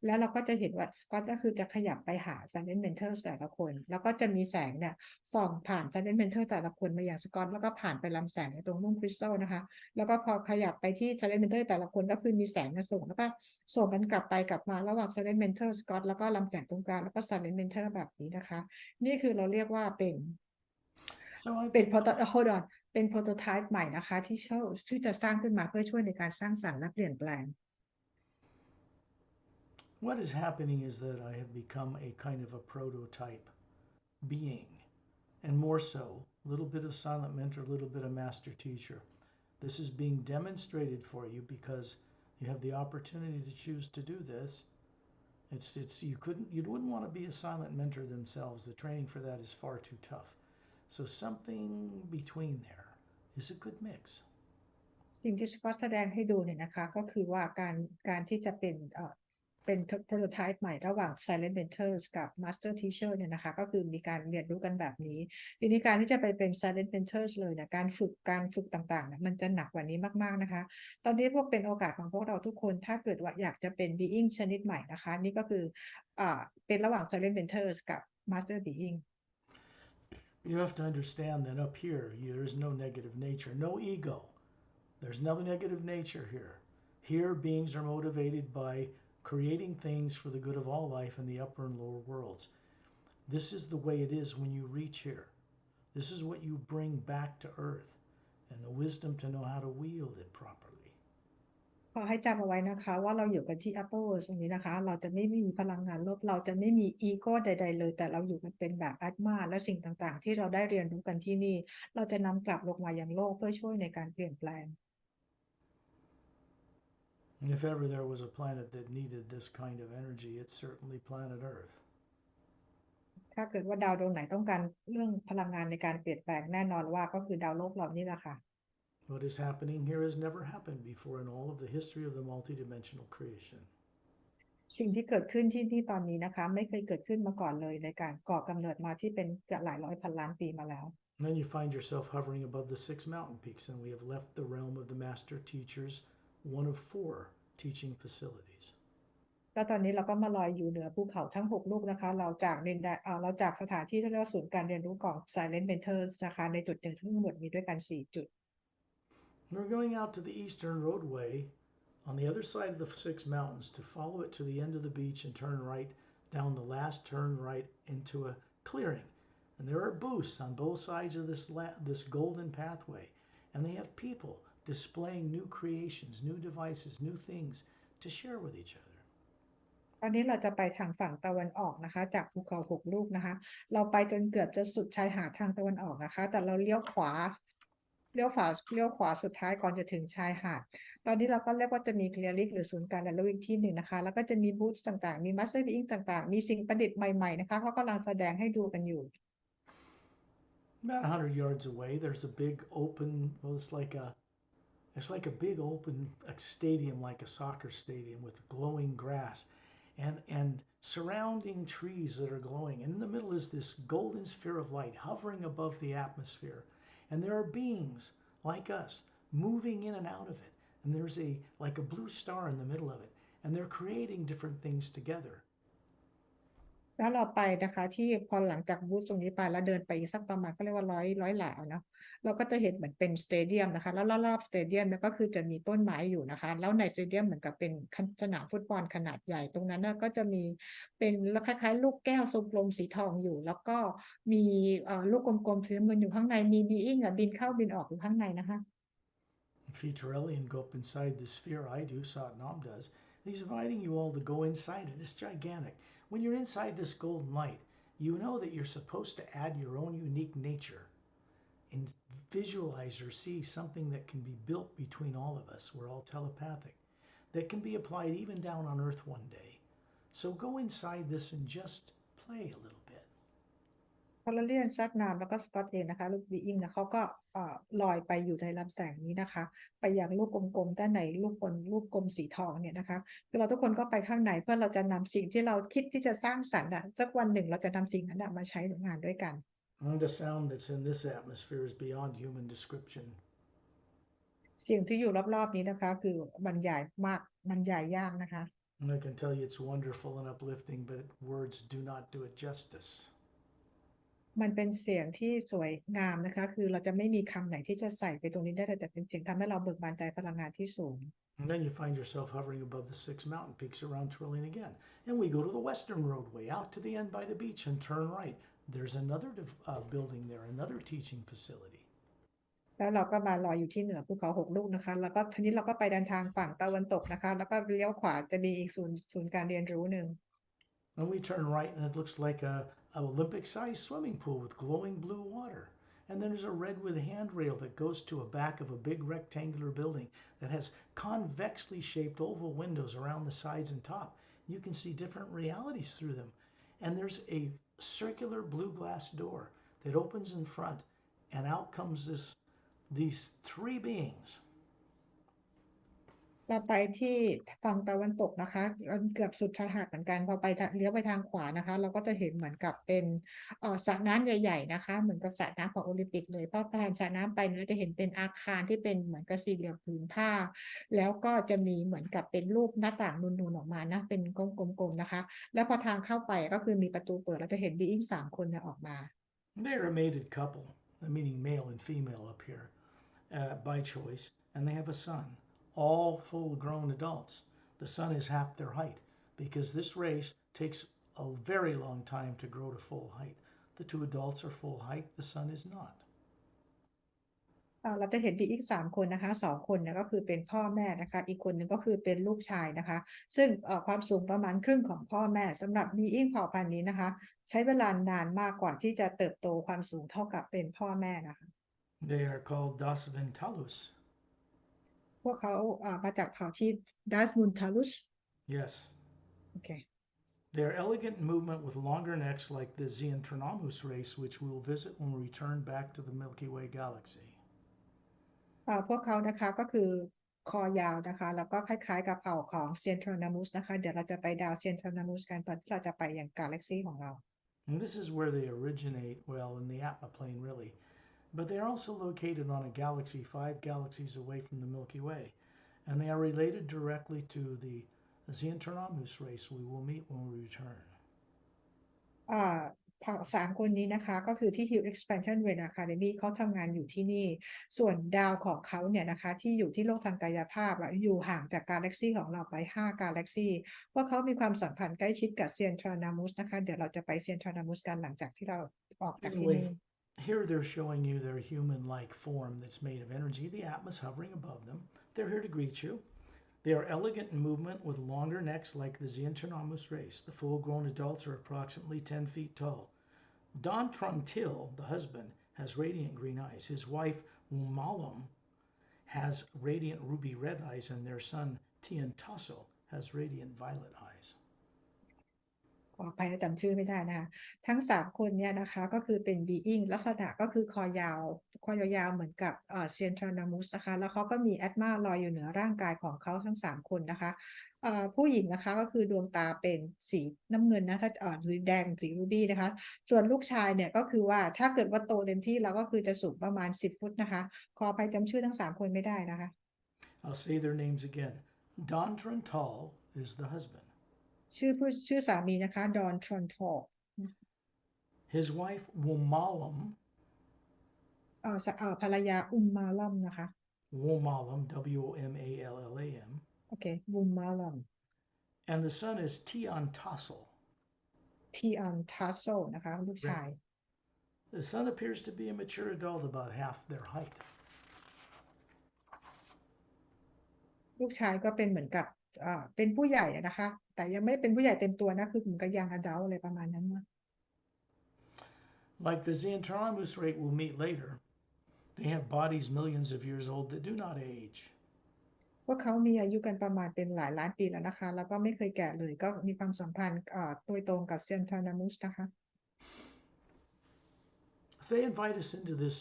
แล้วเราก็จะเห็นว่าสกอตก็คือจะขยับไปหา Silent Mentors แต่ละคนแล้วก็จะมีแสงเนี่ยส่องผ่าน Silent Mentor แต่ละคนมาอย่างสกอตแล้วก็ผ่านไปลำแสงในตรงนุ่มคริสตัลนะคะแล้วก็พอขยับไปที่ Silent Mentor แต่ละคนก็คือมีแสงส่งแล้วก็ส่งกันกลับไปกลับมาระหว่าง Silent Mentor สกอตแล้วก็ลำแสงตรงกลางแล้วก็ Silent Mentor แบบนี้นะคะนี่คือเราเรียกว่าเป็นเป็นโปรโตไทป์ใหม่นะคะที่จะสร้างขึ้นมาเพื่อช่วยในการสร้างสรรค์และเปลี่ยนแปลง What is happening is that I have become a kind of a prototype being, and more so, a little bit of silent mentor, a little bit of master teacher. This is being demonstrated for you because you have the opportunity to choose to do this. You wouldn't want to be a silent mentor themselves. The training for that is far too tough. So something between there is a good mix. สิ่งที่สกอตแสดงให้ดูเนี่ยนะคะก็คือว่าการที่จะเป็น prototype ใหม่ระหว่าง Silent Mentors กับ Master Teacher เนี่ยนะคะก็คือมีการเรียนรู้กันแบบนี้ทีนี้การที่จะไปเป็น Silent Mentors เลยเนี่ยการฝึกต่างๆเนี่ยมันจะหนักกว่านี้มากๆนะคะตอนนี้เป็นโอกาสของพวกเราทุกคนถ้าเกิดว่าอยากจะเป็น Being ชนิดใหม่นะคะนี่ก็คือเป็นระหว่าง Silent Mentors กับ Master Being You have to understand that up here, there's no negative nature, no ego. There's no negative nature here. Here, beings are motivated by creating things for the good of all life in the upper and lower worlds. This is the way it is when you reach here. This is what you bring back to Earth and the wisdom to know how to wield it properly. ขอให้จำเอาไว้นะคะว่าเราอยู่กันที่ upper world ตรงนี้นะคะเราจะไม่มีพลังงานลบเราจะไม่มีอีโก้ใดๆเลยแต่เราอยู่กันเป็นแบบ Atma และสิ่งต่างๆที่เราได้เรียนรู้กันที่นี่เราจะนำกลับลงมายังโลกเพื่อช่วยในการเปลี่ยนแปลง And if ever there was a planet that needed this kind of energy, it's certainly planet Earth. ถ้าเกิดว่าดาวดวงไหนต้องการเรื่องพลังงานในการเปลี่ยนแปลงแน่นอนว่าก็คือดาวโลกเรานี่แหละค่ะ What is happening here has never happened before in all of the history of the multidimensional creation. สิ่งที่เกิดขึ้นที่นี่ตอนนี้นะคะไม่เคยเกิดขึ้นมาก่อนเลยในการก่อกำเนิดมาที่เป็นหลายร้อยพันล้านปีมาแล้ว And then you find yourself hovering above the 6 mountain peaks, and we have left the realm of the master teachers, one of 4 teaching facilities. แล้วตอนนี้เราก็มาลอยอยู่เหนือภูเขาทั้ง6ลูกนะคะเราจากสถานที่ที่เรียกว่าศูนย์การเรียนรู้ของ Silent Mentors นะคะในจุดหนึ่งทั้งหมดมีด้วยกัน4จุด We're going out to the eastern roadway on the other side of the 6 mountains to follow it to the end of the beach and turn right down the last turn right into a clearing. And there are booths on both sides of this golden pathway, and they have people displaying new creations, new devices, new things to share with each other. ตอนนี้เราจะไปทางฝั่งตะวันออกนะคะจากภูเขา6ลูกนะคะเราไปจนเกือบจะสุดชายหาดทางตะวันออกนะคะแต่เราเลี้ยวขวาสุดท้ายก่อนจะถึงชายหาดตอนนี้เราก็เรียกว่าจะมีเคลียร์ลิกหรือศูนย์การเรียนรู้อีกที่หนึ่งนะคะแล้วก็จะมีบูธต่างๆมีมัสเตอร์บีอิงต่างๆมีสิ่งประดิษฐ์ใหม่ๆนะคะเขากำลังแสดงให้ดูกันอยู่ About 100 yards away, there's a big open, well, it's like a big open stadium, like a soccer stadium with glowing grass and surrounding trees that are glowing. And in the middle is this golden sphere of light hovering above the atmosphere. And there are beings like us moving in and out of it. And there's like a blue star in the middle of it. And they're creating different things together. แล้วเราไปนะคะที่พอหลังจากบูธตรงนี้ไปแล้วเดินไปอีกสักประมาณก็เรียกว่าร้อยหลาเนาะเราก็จะเห็นเหมือนเป็นสเตเดียมนะคะแล้วรอบๆสเตเดียมเนี่ยก็คือจะมีต้นไม้อยู่นะคะแล้วในสเตเดียมเหมือนกับเป็นสนามฟุตบอลขนาดใหญ่ตรงนั้นก็จะมีเป็นคล้ายๆลูกแก้วทรงกลมสีทองอยู่แล้วก็มีลูกกลมๆสีน้ำเงินอยู่ข้างในมีบีอิงบินเข้าบินออกอยู่ข้างในนะคะ If you Torellian go up inside the sphere, I do, Satnam does. He's inviting you all to go inside it. It's gigantic. When you're inside this golden light, you know that you're supposed to add your own unique nature and visualize or see something that can be built between all of us. We're all telepathic. That can be applied even down on Earth one day. So go inside this and just play a little bit. พอเราเรียนซัดนามแล้วก็สกอตเองนะคะลูกบีอิงนะเขาก็ลอยไปอยู่ในลำแสงนี้นะคะไปยังลูกกลมๆด้านในลูกกลมสีทองเนี่ยนะคะคือเราทุกคนก็ไปข้างในเพื่อเราจะนำสิ่งที่เราคิดที่จะสร้างสรรค์สักวันหนึ่งเราจะนำสิ่งนั้นมาใช้งานด้วยกัน And the sound that's in this atmosphere is beyond human description. เสียงที่อยู่รอบๆนี้นะคะคือบรรยายมากบรรยายยากนะคะ And I can tell you it's wonderful and uplifting, but words do not do it justice. มันเป็นเสียงที่สวยงามนะคะคือเราจะไม่มีคำไหนที่จะใส่ไปตรงนี้ได้เลยแต่เป็นเสียงทำให้เราเบิกบานใจพลังงานที่สูง And then you find yourself hovering above the 6 mountain peaks around Trillion again. And we go to the western roadway out to the end by the beach and turn right. There's another building there, another teaching facility. แล้วเราก็มาลอยอยู่ที่เหนือภูเขา6ลูกนะคะแล้วก็ทีนี้เราก็ไปเดินทางฝั่งตะวันตกนะคะแล้วก็เลี้ยวขวาจะมีอีกศูนย์การเรียนรู้หนึ่ง And we turn right and it looks like an Olympic-sized swimming pool with glowing blue water. And then there's a redwood handrail that goes to a back of a big rectangular building that has convexly shaped oval windows around the sides and top. You can see different realities through them. And there's a circular blue glass door that opens in front, and out comes these 3 beings. เราไปที่ฝั่งตะวันตกนะคะเกือบสุดชายหาดเหมือนกันพอไปเลี้ยวไปทางขวานะคะเราก็จะเห็นเหมือนกับเป็นสระน้ำใหญ่ๆนะคะเหมือนกับสระน้ำของโอลิมปิกเลยพอผ่านสระน้ำไปเราจะเห็นเป็นอาคารที่เป็นเหมือนกับสี่เหลี่ยมผืนผ้าแล้วก็จะมีเหมือนกับเป็นรูปหน้าต่างนูนๆออกมานะเป็นกลมๆนะคะแล้วพอทางเข้าไปก็คือมีประตูเปิดเราจะเห็นบีอิง3 คนเนี่ยออกมา They're a mated couple, meaning male and female up here, by choice, and they have a son, all full grown adults. The son is half their height because this race takes a very long time to grow to full height. The two adults are full height, the son is not. เราจะเห็นบีอีก3 คนนะคะ2 คนเนี่ยก็คือเป็นพ่อแม่นะคะอีกคนหนึ่งก็คือเป็นลูกชายนะคะซึ่งความสูงประมาณครึ่งของพ่อแม่สำหรับบีอิงเผ่าพันธุ์นี้นะคะใช้เวลานานมากกว่าที่จะเติบโตความสูงเท่ากับเป็นพ่อแม่นะคะ They are called Das Ventalus. พวกเขามาจากเผ่าที่ดัสมุนทาลุส Yes. โอเค They are elegant in movement with longer necks like the Xeontronomus race, which we will visit when we return back to the Milky Way Galaxy. พวกเขานะคะก็คือคอยาวนะคะแล้วก็คล้ายๆกับเผ่าของเซียนทรอนามุสนะคะเดี๋ยวเราจะไปดาวเซียนทรอนามุสกันตอนที่เราจะไปอย่างกาแล็กซีของเรา And this is where they originate, well, in the Atma plane, really. But they are also located on a galaxy 5 galaxies away from the Milky Way, and they are related directly to the Xeontronomus race we will meet when we return. เผ่า3 คนนี้นะคะก็คือที่ Hill Expansion Rain Academy เขาทำงานอยู่ที่นี่ส่วนดาวของเขาเนี่ยนะคะที่อยู่ที่โลกทางกายภาพอยู่ห่างจากกาแล็กซีของเราไป5 กาแล็กซีพวกเขามีความสัมพันธ์ใกล้ชิดกับเซียนทรานามุสนะคะเดี๋ยวเราจะไปเซียนทรานามุสกันหลังจากที่เราออกจากที่นี่ Anyway, here they're showing you their human-like form that's made of energy. The Atma's hovering above them. They're here to greet you. They are elegant in movement with longer necks like the Xeontronomus race. The full-grown adults are approximately 10 feet tall. Don Truntil, the husband, has radiant green eyes. His wife, Umalam, has radiant ruby red eyes, and their son, Tian Tasso, has radiant violet eyes. ขออภัยจำชื่อไม่ได้นะคะทั้ง3 คนเนี่ยนะคะก็คือเป็น being ลักษณะก็คือคอยาวคอยาวๆเหมือนกับเซียนทรานามุสนะคะแล้วเขาก็มีแอตมาลอยอยู่เหนือร่างกายของเขาทั้ง3 คนนะคะผู้หญิงนะคะก็คือดวงตาเป็นสีน้ำเงินนะถ้าหรือแดงสีรูบี้นะคะส่วนลูกชายเนี่ยก็คือว่าถ้าเกิดว่าโตเต็มที่เราก็คือจะสูงประมาณ10 ฟุตนะคะขออภัยจำชื่อทั้ง3 คนไม่ได้นะคะ I'll say their names again. Don Truntal is the husband. ชื่อสามีนะคะดอนทรอนทอล His wife, Womalam, ภรรยามาลัมนะคะ Womalam, W-O-M-A-L-L-A-M, โอเคมาลัม and the son is Tian Tassel. ทีอันทัสโซนะคะลูกชาย The son appears to be a mature adult about half their height. ลูกชายก็เป็นเหมือนกับเป็นผู้ใหญ่นะคะแต่ยังไม่เป็นผู้ใหญ่เต็มตัวนะคือเหมือนกับยังอดัลอะไรประมาณนั้นนะ Like the Xeontronomus rate we'll meet later, they have bodies millions of years old that do not age. พวกเขามีอายุกันประมาณเป็นหลายล้านปีแล้วนะคะแล้วก็ไม่เคยแก่เลยก็มีความสัมพันธ์โดยตรงกับเซนทรานามุสนะคะ They invite us into this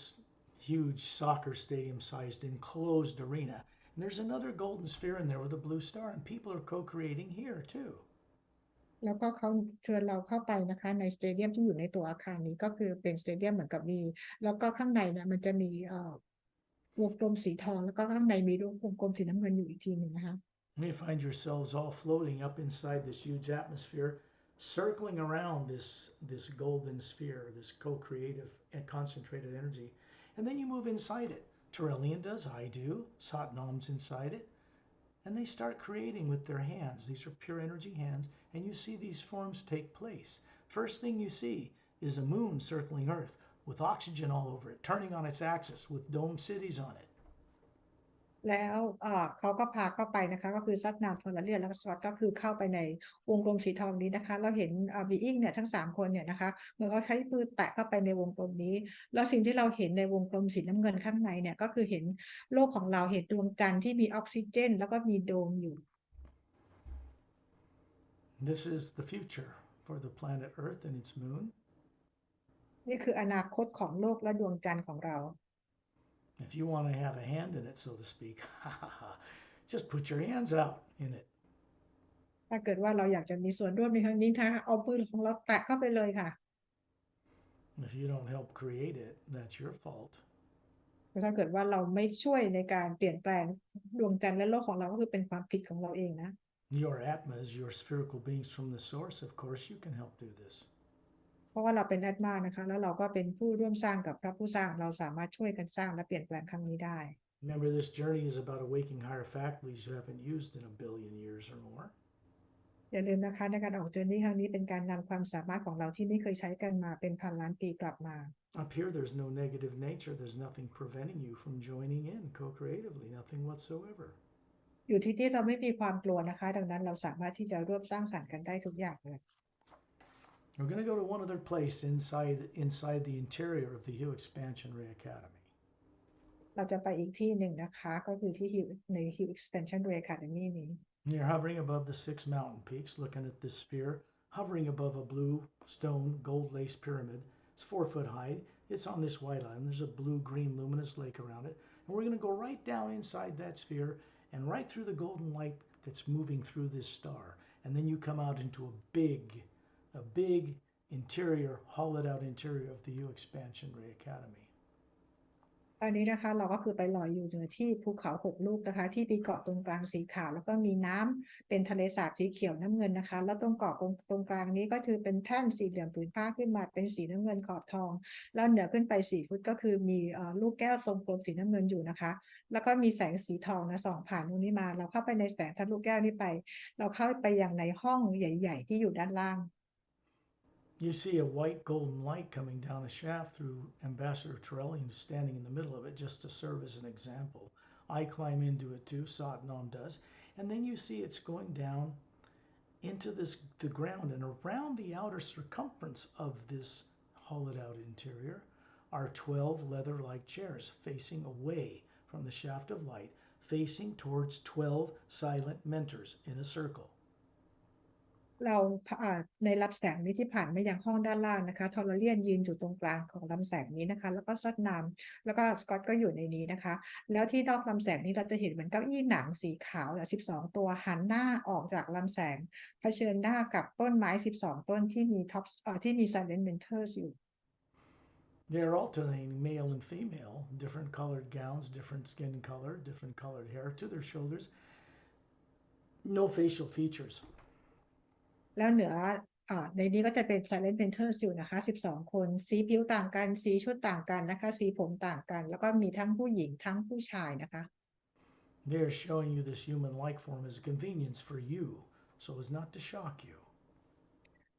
huge soccer stadium-sized enclosed arena, and there's another golden sphere in there with a blue star, and people are co-creating here too. แล้วก็เขาเชิญเราเข้าไปนะคะในสเตเดียมที่อยู่ในตัวอาคารนี้ก็คือเป็นสเตเดียมเหมือนกับมีแล้วก็ข้างในเนี่ยมันจะมีวงกลมสีทองแล้วก็ข้างในมีวงกลมสีน้ำเงินอยู่อีกทีหนึ่งนะคะ And you find yourselves all floating up inside this huge atmosphere, circling around this golden sphere, this co-creative and concentrated energy. And then you move inside it. Terrellian does, I do, Satnam's inside it. And they start creating with their hands. These are pure energy hands, and you see these forms take place. First thing you see is a moon circling Earth with oxygen all over it, turning on its axis with dome cities on it. แล้วเขาก็พาเข้าไปนะคะก็คือซัดนามพลเรือนแล้วก็สวอตก็คือเข้าไปในวงกลมสีทองนี้นะคะเราเห็นบีอิงเนี่ยทั้ง3 คนเนี่ยนะคะเหมือนเขาใช้มือแตะเข้าไปในวงกลมนี้แล้วสิ่งที่เราเห็นในวงกลมสีน้ำเงินข้างในเนี่ยก็คือเห็นโลกของเราเห็นดวงจันทร์ที่มีออกซิเจนแล้วก็มีโดมอยู่ This is the future for the planet Earth and its moon. นี่คืออนาคตของโลกและดวงจันทร์ของเรา If you want to have a hand in it, so to speak, just put your hands out in it. ถ้าเกิดว่าเราอยากจะมีส่วนร่วมในครั้งนี้นะคะเอามือของเราแตะเข้าไปเลยค่ะ If you don't help create it, that's your fault. ถ้าเกิดว่าเราไม่ช่วยในการเปลี่ยนแปลงดวงจันทร์และโลกของเราก็คือเป็นความผิดของเราเองนะ Your Atmas, your spherical beings from the source, of course, you can help do this. เพราะว่าเราเป็นแอดมานะคะแล้วเราก็เป็นผู้ร่วมสร้างกับพระผู้สร้างเราสามารถช่วยกันสร้างและเปลี่ยนแปลงครั้งนี้ได้ Remember, this journey is about awakening higher faculties you haven't used in a billion years or more. อย่าลืมนะคะในการออกเจอร์นี่ครั้งนี้เป็นการนำความสามารถของเราที่ไม่เคยใช้กันมาเป็นพันล้านปีกลับมา Up here, there's no negative nature. There's nothing preventing you from joining in co-creatively, nothing whatsoever. อยู่ที่นี่เราไม่มีความกลัวนะคะดังนั้นเราสามารถที่จะร่วมสร้างสรรค์กันได้ทุกอย่างเลย We're going to go to one other place inside the interior of the Hue Expansion Ray Academy. เราจะไปอีกที่หนึ่งนะคะก็คือที่ใน Hue Expansion Ray Academy นี้ You're hovering above the 6 mountain peaks, looking at this sphere, hovering above a blue stone gold lace pyramid. It's 4 foot high. It's on this white island. There's a blue-green luminous lake around it. And we're going to go right down inside that sphere and right through the golden light that's moving through this star. And then you come out into a big interior, hollowed out interior of the Hue Expansion Ray Academy. ตอนนี้นะคะเราก็คือไปลอยอยู่เหนือที่ภูเขา6 ลูกนะคะที่มีเกาะตรงกลางสีขาวแล้วก็มีน้ำเป็นทะเลสาบสีเขียวน้ำเงินนะคะแล้วตรงเกาะตรงกลางนี้ก็คือเป็นแท่นสี่เหลี่ยมผืนผ้าขึ้นมาเป็นสีน้ำเงินขอบทองแล้วเหนือขึ้นไป4 ฟุตก็คือมีลูกแก้วทรงกลมสีน้ำเงินอยู่นะคะแล้วก็มีแสงสีทองนะส่องผ่านตรงนี้มาเราเข้าไปในแสงทะลุแก้วนี้ไปเราเข้าไปยังในห้องใหญ่ๆที่อยู่ด้านล่าง You see a white golden light coming down a shaft through Ambassador Torellian, who's standing in the middle of it just to serve as an example. I climb into it too, Satnam does, and then you see it's going down into the ground, and around the outer circumference of this hollowed out interior are 12 leather-like chairs facing away from the shaft of light, facing towards 12 silent mentors in a circle. เราในลำแสงนี้ที่ผ่านมายังห้องด้านล่างนะคะทอร์เรียนยืนอยู่ตรงกลางของลำแสงนี้นะคะแล้วก็ซัดนำแล้วก็สกอตก็อยู่ในนี้นะคะแล้วที่นอกลำแสงนี้เราจะเห็นเหมือนเก้าอี้หนังสีขาว12 ตัวหันหน้าออกจากลำแสงเผชิญหน้ากับต้นไม้12 ต้นที่มีที่มี silent mentors อยู่ They're alternating male and female, different colored gowns, different skin color, different colored hair to their shoulders, no facial features. แล้วเหนือในนี้ก็จะเป็น silent mentors อยู่นะคะ12 คนสีผิวต่างกันสีชุดต่างกันนะคะสีผมต่างกันแล้วก็มีทั้งผู้หญิงทั้งผู้ชายนะคะ They're showing you this human-like form as a convenience for you, so as not to shock you.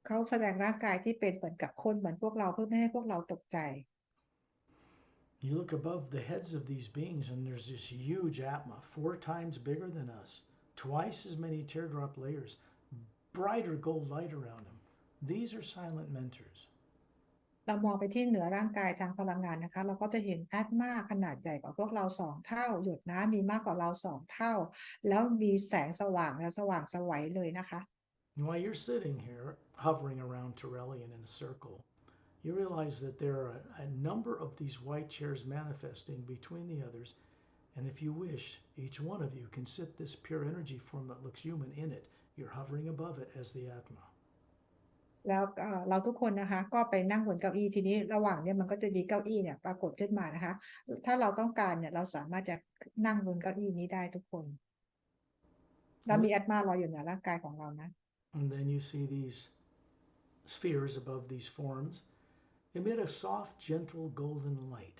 เขาแสดงร่างกายที่เป็นเหมือนกับคนเหมือนพวกเราเพื่อไม่ให้พวกเราตกใจ You look above the heads of these beings and there's this huge Atma, 4 times bigger than us, twice as many teardrop layers, brighter gold light around them. These are silent mentors. เรามองไปที่เหนือร่างกายทางพลังงานนะคะเราก็จะเห็นแอตมาขนาดใหญ่กว่าพวกเรา2 เท่าหยดน้ำมีมากกว่าเรา2 เท่าแล้วมีแสงสว่างและสว่างไสวเลยนะคะ While you're sitting here hovering around Torellian in a circle, you realize that there are a number of these white chairs manifesting between the others, and if you wish, each one of you can sit this pure energy form that looks human in it. You're hovering above it as the Atma. แล้วเราทุกคนนะคะก็ไปนั่งบนเก้าอี้ทีนี้ระหว่างนี้มันก็จะมีเก้าอี้เนี่ยปรากฏขึ้นมานะคะถ้าเราต้องการเนี่ยเราสามารถจะนั่งบนเก้าอี้นี้ได้ทุกคนเรามีแอตมารออยู่เหนือร่างกายของเรานะ And then you see these spheres above these forms emit a soft, gentle golden light,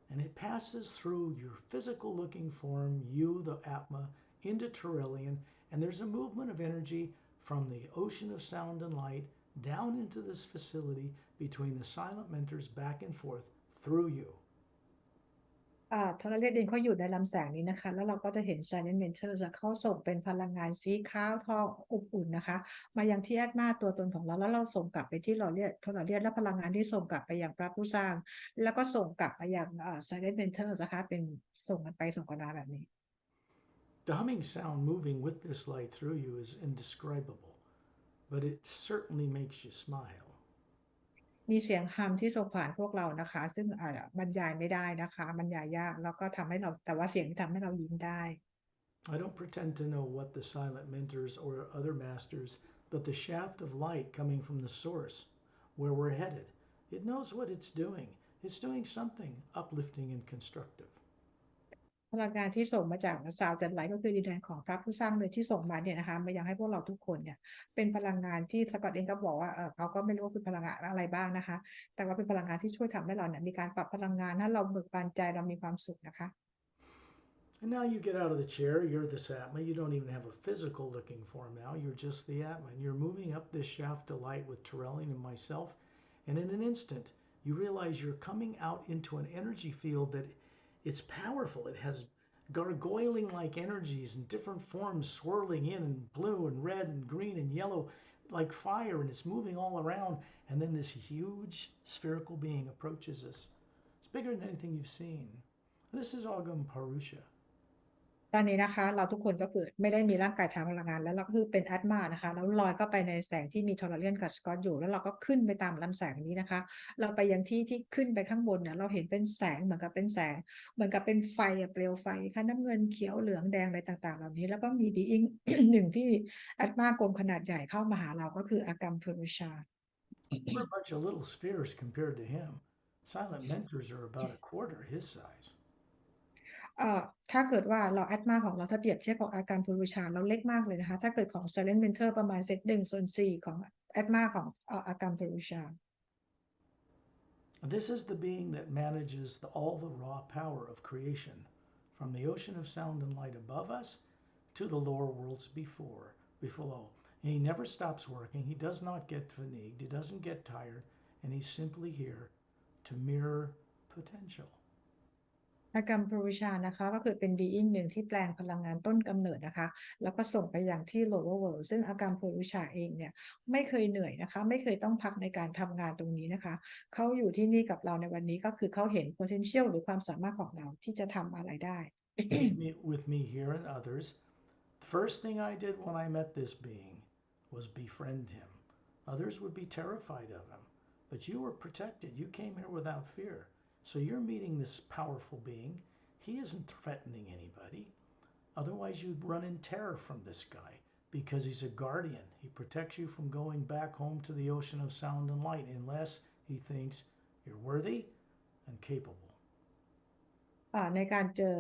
and it passes through your physical looking form, you, the Atma, into Torellian, and there's a movement of energy from the ocean of sound and light down into this facility between the silent mentors back and forth through you. ทอร์เรียนเองเขาอยู่ในลำแสงนี้นะคะแล้วเราก็จะเห็น silent mentors เขาส่งเป็นพลังงานสีขาวทองอบอุ่นนะคะมายังที่แอตมาตัวตนของเราแล้วเราส่งกลับไปที่ทอร์เรียนและพลังงานที่ส่งกลับไปยังพระผู้สร้างแล้วก็ส่งกลับไปยังsilent mentors นะคะเป็นส่งกันไปส่งกันมาแบบนี้ The humming sound moving with this light through you is indescribable, but it certainly makes you smile. มีเสียงฮัมที่ส่งผ่านพวกเรานะคะซึ่งบรรยายไม่ได้นะคะบรรยายยากแล้วก็ทำให้เราแต่ว่าเสียงที่ทำให้เรายิ้มได้ I don't pretend to know what the silent mentors or other masters, but the shaft of light coming from the source, where we're headed, it knows what it's doing. It's doing something uplifting and constructive. พลังงานที่ส่งมาจากซาวด์แอนด์ไลท์ก็คือดินแดนของพระผู้สร้างเลยที่ส่งมาเนี่ยนะคะมายังให้พวกเราทุกคนเนี่ยเป็นพลังงานที่สกอตเองก็บอกว่าเขาก็ไม่รู้ว่าคือพลังงานอะไรบ้างนะคะแต่ว่าเป็นพลังงานที่ช่วยทำให้เราเนี่ยมีการปรับพลังงานให้เราเบิกบานใจเรามีความสุขนะคะ And now you get out of the chair, you're this Atma. You don't even have a physical looking form now. You're just the Atma. And you're moving up this shaft of light with Terrellian and myself. And in an instant, you realize you're coming out into an energy field that it's powerful. It has gargoyling like energies in different forms swirling in blue and red and green and yellow like fire, and it's moving all around. And then this huge spherical being approaches us. It's bigger than anything you've seen. This is Agam Parusha. ตอนนี้นะคะเราทุกคนก็คือไม่ได้มีร่างกายทางพลังงานแล้วเราก็คือเป็นแอตมานะคะแล้วลอยเข้าไปในแสงที่มีทอร์เรียนกับสกอตอยู่แล้วเราก็ขึ้นไปตามลำแสงนี้นะคะเราไปยังที่ที่ขึ้นไปข้างบนเนี่ยเราเห็นเป็นแสงเหมือนกับเป็นแสงเหมือนกับเป็นไฟเปลวไฟค่ะน้ำเงินเขียวเหลืองแดงอะไรต่างๆเหล่านี้แล้วก็มีบีอิง หนึ่งที่แอตมากลมขนาดใหญ่เข้ามาหาเราก็คืออากรรมพุรุชา We're a bunch of little spheres compared to him. Silent mentors are about a quarter his size. ถ้าเกิดว่าเราแอดมาของเราถ้าเปรียบเทียบกับอาการพูรุชาเราเล็กมากเลยนะคะถ้าเกิดของ Silent Mentor ประมาณเซต1/4ของแอดมาของอาการพูรุชา This is the being that manages all the raw power of creation, from the ocean of sound and light above us to the lower worlds below. And he never stops working. He does not get fatigued. He doesn't get tired. And he's simply here to mirror potential. อากรรมปรุชานะคะก็คือเป็น being หนึ่งที่แปลงพลังงานต้นกำเนิดนะคะแล้วก็ส่งไปอย่างที่ lower world ซึ่งอากรรมปรุชาเองเนี่ยไม่เคยเหนื่อยนะคะไม่เคยต้องพักในการทำงานตรงนี้นะคะเขาอยู่ที่นี่กับเราในวันนี้ก็คือเขาเห็น potential หรือความสามารถของเราที่จะทำอะไรได้ with me here and others, the first thing I did when I met this being was befriend him. Others would be terrified of him, but you were protected. You came here without fear. So you're meeting this powerful being. He isn't threatening anybody. Otherwise, you'd run in terror from this guy because he's a guardian. He protects you from going back home to the ocean of sound and light unless he thinks you're worthy and capable. ในการเจอ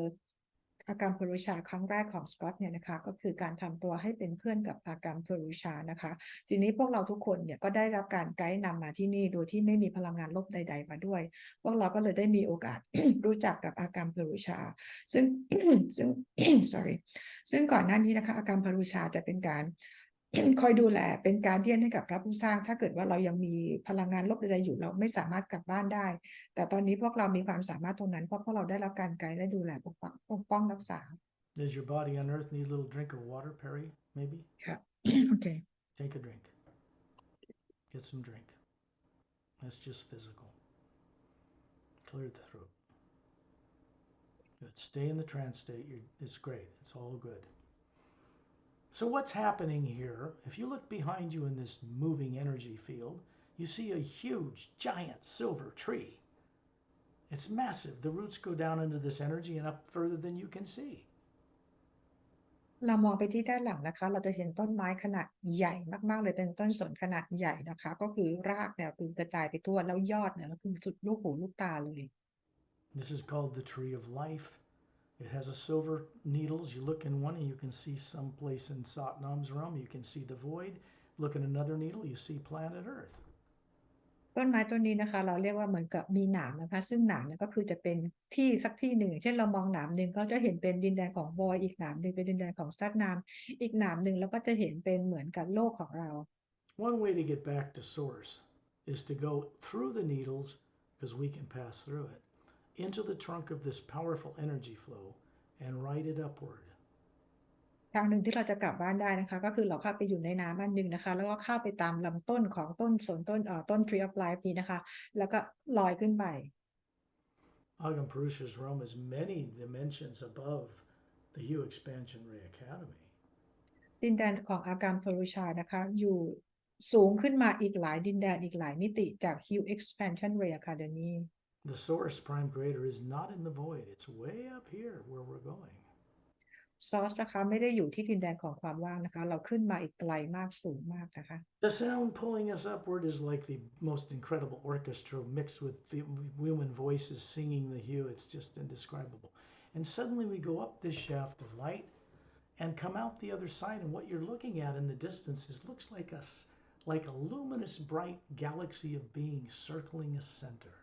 อาการพูรุชาครั้งแรกของสกอตเนี่ยนะคะก็คือการทำตัวให้เป็นเพื่อนกับอาการพูรุชานะคะทีนี้พวกเราทุกคนเนี่ยก็ได้รับการไกด์นำมาที่นี่โดยที่ไม่มีพลังงานลบใดๆมาด้วยพวกเราก็เลยได้มีโอกาส รู้จักกับอาการพูรุชาซึ่ง sorry ซึ่งก่อนหน้านี้นะคะอาการพูรุชาจะเป็นการ คอยดูแลเป็นการเดียนให้กับพระผู้สร้างถ้าเกิดว่าเรายังมีพลังงานลบใดๆอยู่เราไม่สามารถกลับบ้านได้แต่ตอนนี้พวกเรามีความสามารถตรงนั้นเพราะพวกเราได้รับการไกด์และดูแลปกป้องรักษา Does your body on earth need a little drink of water, Perry? Maybe? ค่ะ โอเค Take a drink. Get some drink. That's just physical. Clear the throat. Good. Stay in the trance state. It's great. It's all good. So what's happening here? If you look behind you in this moving energy field, you see a huge, giant silver tree. It's massive. The roots go down into this energy and up further than you can see. เรามองไปที่ด้านหลังนะคะเราจะเห็นต้นไม้ขนาดใหญ่มากๆเลยเป็นต้นสนขนาดใหญ่นะคะก็คือรากเนี่ยคือกระจายไปทั่วแล้วยอดเนี่ยก็คือสุดลูกหูลูกตาเลย This is called the tree of life. It has a silver needles. You look in one and you can see some place in Satnam's realm. You can see the void. Look in another needle, you see planet Earth. ต้นไม้ต้นนี้นะคะเราเรียกว่าเหมือนกับมีหนามนะคะซึ่งหนามเนี่ยก็คือจะเป็นที่สักที่หนึ่งเช่นเรามองหนามหนึ่งก็จะเห็นเป็นดินแดนของบอยอีกหนามหนึ่งเป็นดินแดนของซัดนามอีกหนามหนึ่งแล้วก็จะเห็นเป็นเหมือนกับโลกของเรา One way to get back to source is to go through the needles, because we can pass through it, into the trunk of this powerful energy flow and ride it upward. ทางหนึ่งที่เราจะกลับบ้านได้นะคะก็คือเราเข้าไปอยู่ในน้ำอันหนึ่งนะคะแล้วก็เข้าไปตามลำต้นของต้นสนต้น Tree of Life นี้นะคะแล้วก็ลอยขึ้นไป Agam Purusha's realm is many dimensions above the Hue Expansion Ray Academy. ดินแดนของอาการพรุชานะคะอยู่สูงขึ้นมาอีกหลายดินแดนอีกหลายมิติจาก Hue Expansion Ray Academy The source prime creator is not in the void. It's way up here where we're going. ซอสนะคะไม่ได้อยู่ที่ดินแดนของความว่างนะคะเราขึ้นมาอีกไกลมากสูงมากนะคะ The sound pulling us upward is like the most incredible orchestra mixed with human voices singing the hue. It's just indescribable. And suddenly we go up this shaft of light and come out the other side, and what you're looking at in the distance looks like a luminous bright galaxy of beings circling a center.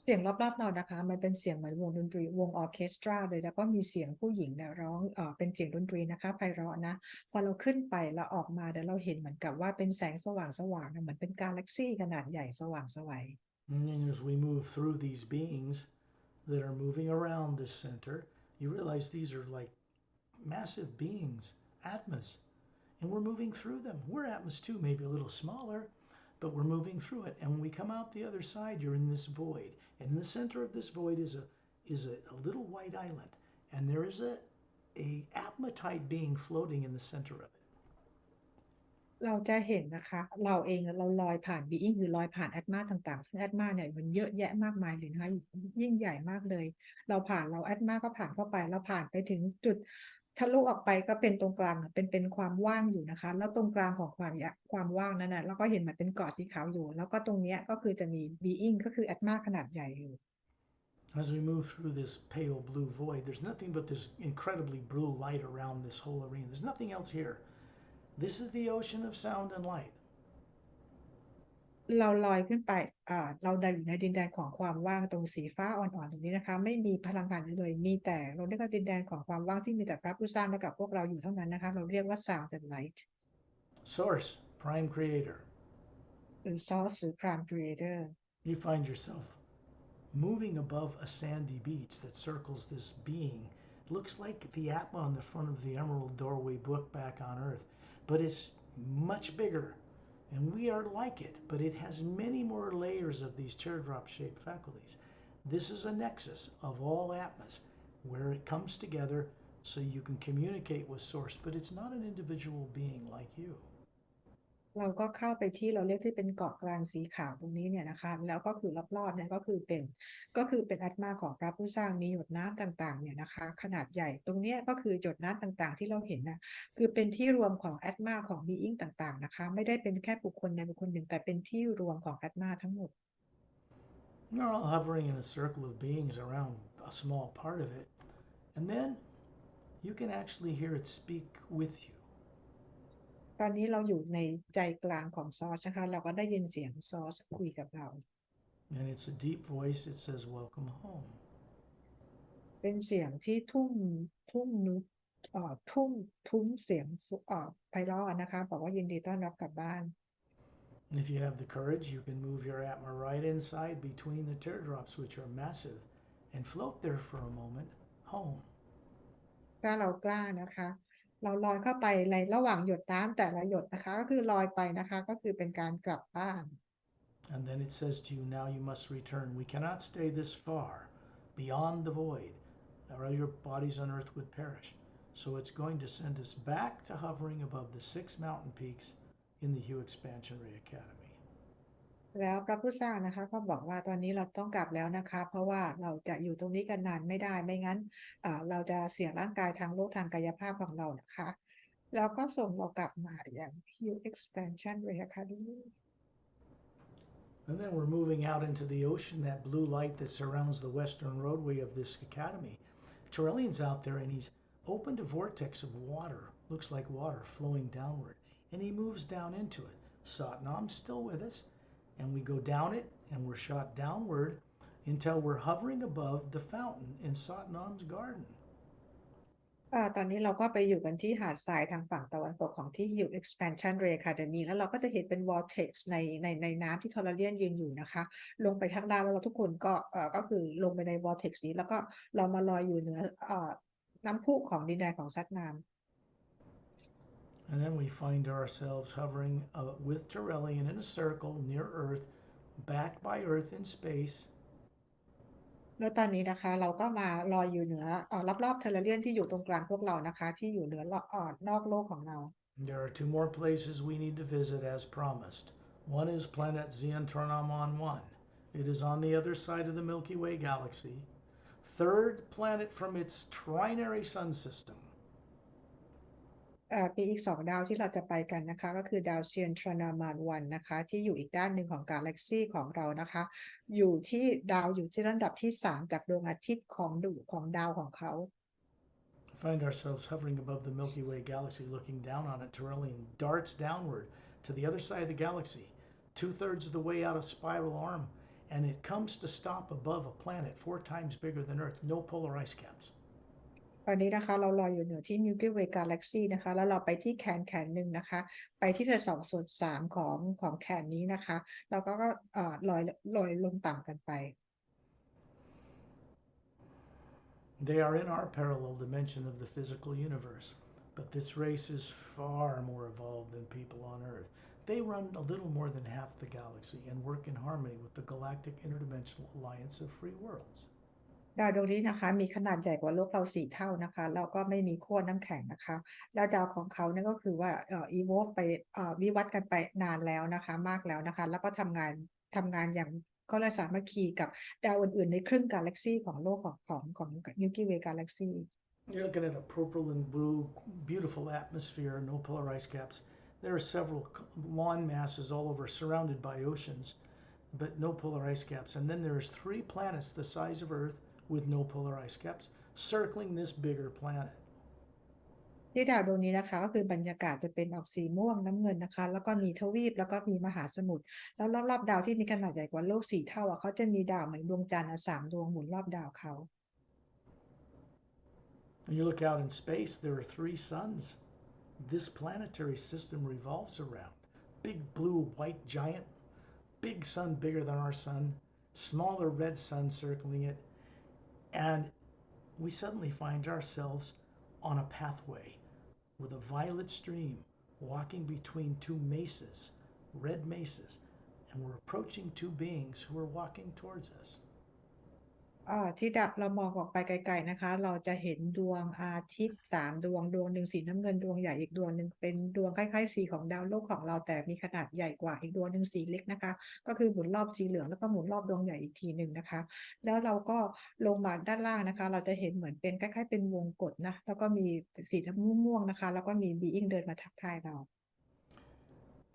เสียงรอบๆเรานะคะมันเป็นเสียงเหมือนวงดนตรีวงออร์เคสตราเลยแล้วก็มีเสียงผู้หญิงเนี่ยร้องเป็นเสียงดนตรีนะคะไพเราะนะพอเราขึ้นไปเราออกมาเดี๋ยวเราเห็นเหมือนกับว่าเป็นแสงสว่างๆนะเหมือนเป็นกาแล็กซี่ขนาดใหญ่สว่างไสว And as we move through these beings that are moving around this center, you realize these are like massive beings, Atmas, and we're moving through them. We're Atmas too, maybe a little smaller, but we're moving through it. And when we come out the other side, you're in this void. And in the center of this void is a little white island. And there is a Atma type being floating in the center of it. เราจะเห็นนะคะเราเองเราลอยผ่านบีอิงคือลอยผ่านแอตมาต่างๆซึ่งแอตมาเนี่ยมันเยอะแยะมากมายเลยนะคะยิ่งใหญ่มากเลยเราผ่านเราแอตมาก็ผ่านเข้าไปเราผ่านไปถึงจุดทะลุออกไปก็เป็นตรงกลางเป็นความว่างอยู่นะคะแล้วตรงกลางของความว่างนั้นนะเราก็เห็นเหมือนเป็นเกาะสีขาวอยู่แล้วก็ตรงเนี้ยก็คือจะมีบีอิงก็คือแอตมาขนาดใหญ่อยู่ As we move through this pale blue void, there's nothing but this incredibly blue light around this whole arena. There's nothing else here. This is the ocean of sound and light. เราลอยขึ้นไปเราได้อยู่ในดินแดนของความว่างตรงสีฟ้าอ่อนๆตรงนี้นะคะไม่มีพลังงานเลยมีแต่เราเรียกว่าดินแดนของความว่างที่มีแต่พระผู้สร้างและกับพวกเราอยู่เท่านั้นนะคะเราเรียกว่า Sound and Light Source, prime creator. หรือ Source หรือ Prime Creator You find yourself moving above a sandy beach that circles this being. It looks like the Atma on the front of the Emerald Doorway book back on Earth, but it's much bigger. And we are like it, but it has many more layers of these teardrop shaped faculties. This is a nexus of all Atmas where it comes together so you can communicate with Source, but it's not an individual being like you. เราก็เข้าไปที่เราเรียกที่เป็นเกาะกลางสีขาวตรงนี้เนี่ยนะคะแล้วก็คือรอบๆเนี่ยก็คือเป็นอัตมาของพระผู้สร้างมีหยดน้ำต่างๆเนี่ยนะคะขนาดใหญ่ตรงเนี้ยก็คือหยดน้ำต่างๆที่เราเห็นนะคือเป็นที่รวมของอัตมาของบีอิงต่างๆนะคะไม่ได้เป็นแค่บุคคลใดบุคคลหนึ่งแต่เป็นที่รวมของอัตมาทั้งหมด You're all hovering in a circle of beings around a small part of it, and then you can actually hear it speak with you. ตอนนี้เราอยู่ในใจกลางของซอสนะคะเราก็ได้ยินเสียงซอสคุยกับเรา And it's a deep voice that says, "Welcome home." เป็นเสียงที่ทุ่มนุทุ่มเสียงไพเราะนะคะบอกว่ายินดีต้อนรับกลับบ้าน And if you have the courage, you can move your Atma right inside between the teardrops, which are massive, and float there for a moment, home. ถ้าเรากล้านะคะเราลอยเข้าไปในระหว่างหยดน้ำแต่ละหยดนะคะก็คือลอยไปนะคะก็คือเป็นการกลับบ้าน And then it says to you, "Now you must return. We cannot stay this far beyond the void, or your bodies on earth would perish." So it's going to send us back to hovering above the 6 mountain peaks in the Hue Expansion Ray Academy. แล้วพระผู้สร้างนะคะก็บอกว่าตอนนี้เราต้องกลับแล้วนะคะเพราะว่าเราจะอยู่ตรงนี้กันนานไม่ได้ไม่งั้นเราจะเสียร่างกายทางโลกทางกายภาพของเรานะคะแล้วก็ส่งเรากลับมาอย่าง Hue Expansion Ray Academy And then we're moving out into the ocean, that blue light that surrounds the western roadway of this academy. Torellian's out there and he's opened a vortex of water, looks like water flowing downward, and he moves down into it. Satnam's still with us, and we go down it and we're shot downward until we're hovering above the fountain in Satnam's garden. ตอนนี้เราก็ไปอยู่กันที่หาดทรายทางฝั่งตะวันตกของที่ Hue Expansion Ray Academy แล้วเราก็จะเห็นเป็น vortex ในน้ำที่ทอร์เรียนยืนอยู่นะคะลงไปข้างล่างแล้วเราทุกคนก็คือลงไปใน vortex นี้แล้วก็เรามาลอยอยู่เหนือน้ำพุของดินแดนของซัตนาม And then we find ourselves hovering with Torellian in a circle near Earth, backed by Earth in space. แล้วตอนนี้นะคะเราก็มาลอยอยู่เหนือรอบๆเทเลเรียนที่อยู่ตรงกลางพวกเรานะคะที่อยู่เหนือนอกโลกของเรา There are 2 more places we need to visit as promised. One is planet Xian Tornamon 1. It is on the other side of the Milky Way Galaxy. third planet from its trinary sun system. มีอีก2ดาวที่เราจะไปกันนะคะก็คือดาวเทียนทรานามานวันนะคะที่อยู่อีกด้านหนึ่งของกาแล็กซีของเรานะคะอยู่ที่ระดับที่3จากดวงอาทิตย์ของดาวของเขา Find ourselves hovering above the Milky Way Galaxy, looking down on it. Terrellian darts downward to the other side of the galaxy, 2/3 of the way out of spiral arm, and it comes to stop above a planet 4 times bigger than Earth. No polar ice caps. ตอนนี้นะคะเราลอยอยู่เหนือที่ Milky Way Galaxy นะคะแล้วเราไปที่แขนหนึ่งนะคะไปที่2/3ของแขนนี้นะคะแล้วก็ลอยลงต่ำกันไป They are in our parallel dimension of the physical universe, but this race is far more evolved than people on Earth. They run a little more than half the galaxy and work in harmony with the Galactic Interdimensional Alliance of Free Worlds. ดาวดวงนี้นะคะมีขนาดใหญ่กว่าโลกเรา4เท่านะคะแล้วก็ไม่มีขั้วน้ำแข็งนะคะแล้วดาวของเขาเนี่ยก็คือว่าevolve ไปวิวัฒน์กันไปนานแล้วนะคะมากแล้วนะคะแล้วก็ทำงานอย่างเขาเลยสามัคคีกับดาวอื่นๆในครึ่งกาแล็กซีของโลกของ Milky Way Galaxy You're looking at a purple and blue, beautiful atmosphere, no polar ice caps. There are several lawn masses all over surrounded by oceans, but no polar ice caps. And then there's 3 planets the size of Earth with no polar ice caps circling this bigger planet. ที่ดาวดวงนี้นะคะก็คือบรรยากาศจะเป็นออกสีม่วงน้ำเงินนะคะแล้วก็มีทวีปแล้วก็มีมหาสมุทรแล้วรอบๆดาวที่มีขนาดใหญ่กว่าโลก4เท่าเขาจะมีดาวเหมือนดวงจันทร์3ดวงหมุนรอบดาวเขา When you look out in space, there are 3 suns this planetary system revolves around. Big blue white giant, big sun bigger than our sun, smaller red sun circling it, and we suddenly find ourselves on a pathway with a violet stream walking between 2 mesas, red mesas, and we're approaching 2 beings who are walking towards us. ที่เรามองออกไปไกลๆนะคะเราจะเห็นดวงอาทิตย์3 ดวงหนึ่งสีน้ำเงินดวงใหญ่อีกดวงหนึ่งเป็นดวงคล้ายๆสีของดาวโลกของเราแต่มีขนาดใหญ่กว่าอีกดวงหนึ่งสีเล็กนะคะก็คือหมุนรอบสีเหลืองแล้วก็หมุนรอบดวงใหญ่อีกทีหนึ่งนะคะแล้วเราก็ลงมาด้านล่างนะคะเราจะเห็นเหมือนเป็นคล้ายๆเป็นวงกตนะแล้วก็มีสีม่วงๆนะคะแล้วก็มีบีอิงเดินมาทักทายเรา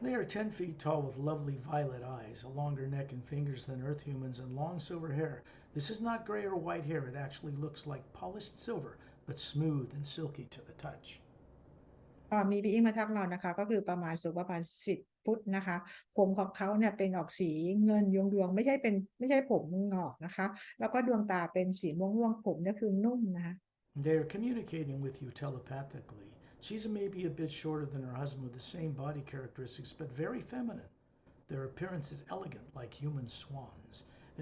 They are 10 feet tall with lovely violet eyes, a longer neck and fingers than Earth humans, and long silver hair. This is not gray or white hair, it actually looks like polished silver, but smooth and silky to the touch. มีบีอิงมาทักเรานะคะก็คือสูงประมาณ10 ฟุตนะคะผมของเขาเนี่ยเป็นออกสีเงินดวงไม่ใช่ผมงอกนะคะแล้วก็ดวงตาเป็นสีม่วงผมเนี่ยคือนุ่มนะคะ They are communicating with you telepathically. She's maybe a bit shorter than her husband with the same body characteristics, but very feminine. Their appearance is elegant, like human swans,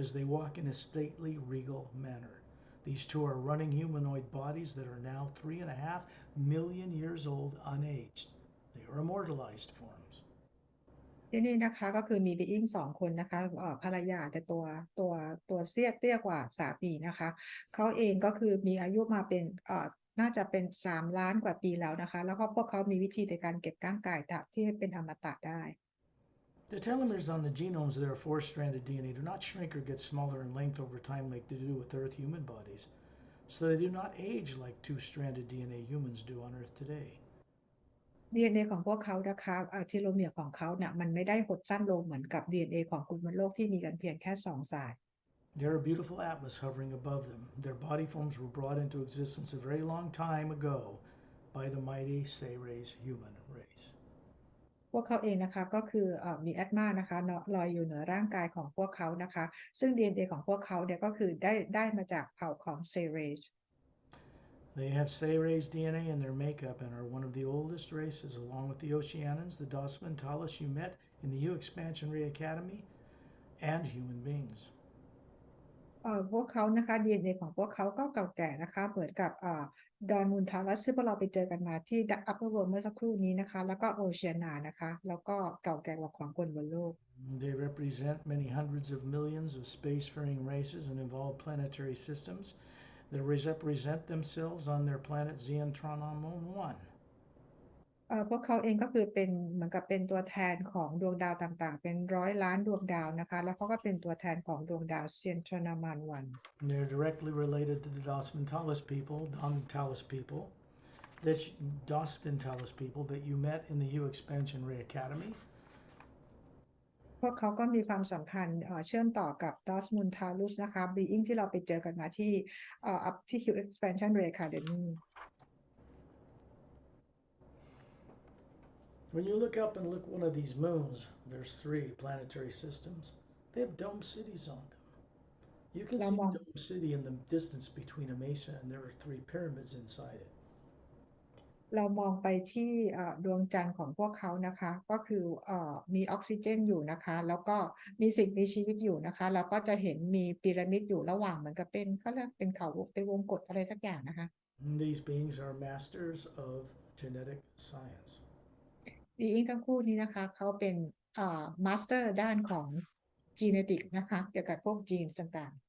as they walk in a stately, regal manner. These 2 are running humanoid bodies that are now 3.5 million years old, unaged. They are immortalized forms. ที่นี่นะคะก็คือมีบีอิง2 คนนะคะภรรยาแต่ตัวเตี้ยกว่าสามีนะคะเขาเองก็คือมีอายุมาเป็นน่าจะเป็น3 ล้านกว่าปีแล้วนะคะแล้วก็พวกเขามีวิธีในการเก็บร่างกายที่เป็นอมตะได้ The telomeres on the genomes of their 4-stranded DNA do not shrink or get smaller in length over time like they do with Earth human bodies, so they do not age like 2-stranded DNA humans do on Earth today. DNA ของพวกเขานะคะเทโลเมียร์ของเขาเนี่ยมันไม่ได้หดสั้นลงเหมือนกับ DNA ของกลุ่มโลกที่มีกันเพียงแค่2 สาย There are beautiful Atmas hovering above them. Their body forms were brought into existence a very long time ago by the mighty Ceres human race. พวกเขาเองนะคะก็คือมีแอตมานะคะลอยอยู่เหนือร่างกายของพวกเขานะคะซึ่ง DNA ของพวกเขาเนี่ยก็คือได้มาจากเผ่าของเซเรส They have Ceres DNA in their makeup and are one of the oldest races, along with the Oceanians, the Dosman Talos you met in the U Expansion Ray Academy, and human beings. พวกเขานะคะ DNA ของพวกเขาก็เก่าแก่นะคะเหมือนกับดอนมูนทารัสซึ่งพวกเราไปเจอกันมาที่ Upper World เมื่อสักครู่นี้นะคะแล้วก็โอเชียนานะคะแล้วก็เก่าแก่กว่าของคนบนโลก They represent many hundreds of millions of spacefaring races and evolved planetary systems that represent themselves on their planet Xeon Tronomon 1. พวกเขาเองก็คือเป็นเหมือนกับเป็นตัวแทนของดวงดาวต่างๆเป็น100 ล้านดวงดาวนะคะแล้วเขาก็เป็นตัวแทนของดวงดาวเซียนทรานามานวัน And they're directly related to the Das Mentalis people, Mentalis people, Das Mentalis people that you met in the U Expansion Ray Academy. พวกเขาก็มีความสัมพันธ์เชื่อมต่อกับดอสมุนทาลุสนะคะบีอิงที่เราไปเจอกันมาที่ที่ Q Expansion Ray Academy When you look up and look at one of these moons, there's 3 planetary systems. They have dome cities on them. You can เรา see มอง Dome City in the distance between a mesa, and there are 3 pyramids inside it. เรามองไปที่ดวงจันทร์ของพวกเขานะคะก็คือมีออกซิเจนอยู่นะคะแล้วก็มีสิ่งมีชีวิตอยู่นะคะแล้วก็จะเห็นมีพีระมิดอยู่ระหว่างเหมือนกับเป็นก็เรียกเป็นเขาเป็นวงกฏอะไรสักอย่างนะคะ And these beings are masters of genetic science. บีอิงทั้งคู่นี้นะคะเขาเป็นมาสเตอร์ด้านของจีเนติกนะคะเกี่ยวกับพวกจีนต่างๆ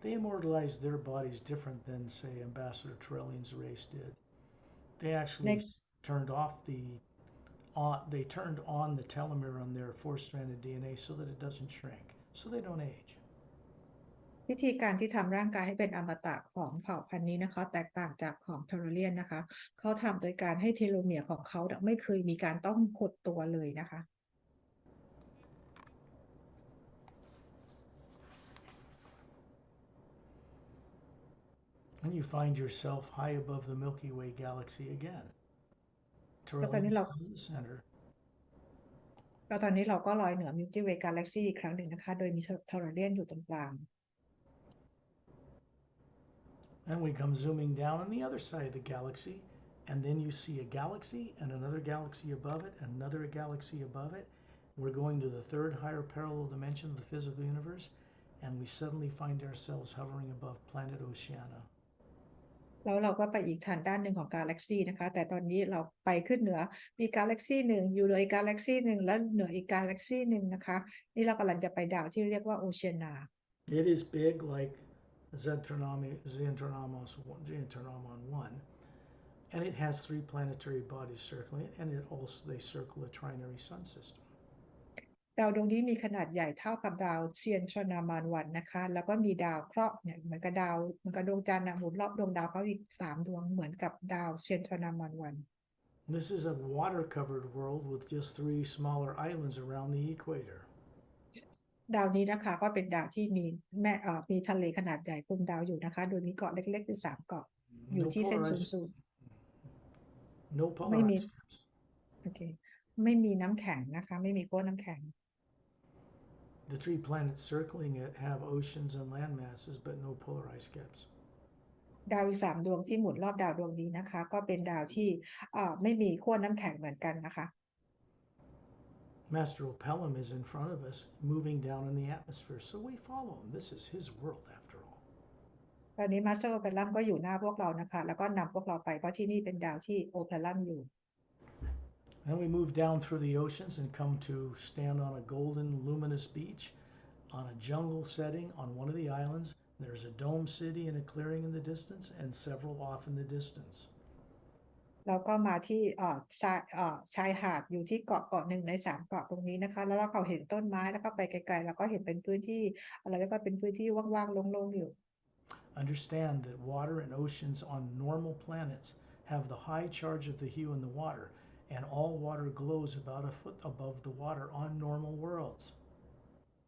They immortalized their bodies different than, say, Ambassador Trellian's race did. They actually turned off they turned on the telomere on their 4-stranded DNA so that it doesn't shrink, so they don't age. วิธีการที่ทำร่างกายให้เป็นอมตะของเผ่าพันธุ์นี้นะคะแตกต่างจากของเทอร์เรียนนะคะเขาทำโดยการให้เทโลเมียร์ของเขาไม่เคยมีการต้องหดตัวเลยนะคะ And you find yourself high above the Milky Way Galaxy again. แล้วตอนนี้ Trellian's เรา in the center. แล้วตอนนี้เราก็ลอยเหนือ Milky Way Galaxy อีกครั้งหนึ่งนะคะโดยมีเทอร์เรียนอยู่ตรงกลาง And we come zooming down on the other side of the galaxy, and then you see a galaxy and another galaxy above it, another galaxy above it. We're going to the 3rd higher parallel dimension of the physical universe, and we suddenly find ourselves hovering above planet Oceania. แล้วเราก็ไปอีกทางด้านหนึ่งของกาแล็กซีนะคะแต่ตอนนี้เราไปขึ้นเหนือมีกาแล็กซีหนึ่งอยู่เหนืออีกกาแล็กซีหนึ่งแล้วเหนืออีกกาแล็กซีหนึ่งนะคะนี่เรากำลังจะไปดาวที่เรียกว่าโอเชียนา It is big like Zentronamon 1, and it has 3 planetary bodies circling it, and they circle a trinary sun system. ดาวดวงนี้มีขนาดใหญ่เท่ากับดาวเซียนชนามานวันนะคะแล้วก็มีดาวเคราะห์เนี่ยเหมือนกับดวงจันทร์หมุนรอบดวงดาวเขาอีก3 ดวงเหมือนกับดาวเซียนชนามานวัน This is a water-covered world with just 3 smaller islands around the equator. ดาวนี้นะคะก็เป็นดาวที่มีทะเลขนาดใหญ่คลุมดาวอยู่นะคะโดยมีเกาะเล็กๆอยู่3 เกาะอยู่ที่เส้นศูนย์สูตร No ไม่ polar มี ice caps. โอเคไม่มีน้ำแข็งนะคะไม่มีก้อนน้ำแข็ง The 3 planets circling it have oceans and land masses, but no polar ice caps. ดาวอีก3 ดวงที่หมุนรอบดาวดวงนี้นะคะก็เป็นดาวที่ไม่มีขั้วน้ำแข็งเหมือนกันนะคะ Master Pelham is in front of us, moving down in the atmosphere, so we follow him. This is his world, after all. ตอนนี้มาสเตอร์โอเปรัมก็อยู่หน้าพวกเรานะคะแล้วก็นำพวกเราไปเพราะที่นี่เป็นดาวที่โอเปรัมอยู่ Then we move down through the oceans and come to stand on a golden, luminous beach on a jungle setting on one of the islands. There's a dome city and a clearing in the distance, and several off in the distance. เราก็มาที่ชายหาดอยู่ที่เกาะหนึ่งใน3 เกาะตรงนี้นะคะแล้วเราเห็นต้นไม้แล้วก็ไปไกลๆแล้วก็เห็นเป็นพื้นที่อะไรแล้วก็เป็นพื้นที่ว่างๆโล่งๆอยู่ Understand that water and oceans on normal planets have the high charge of the hue in the water, and all water glows about a foot above the water on normal worlds.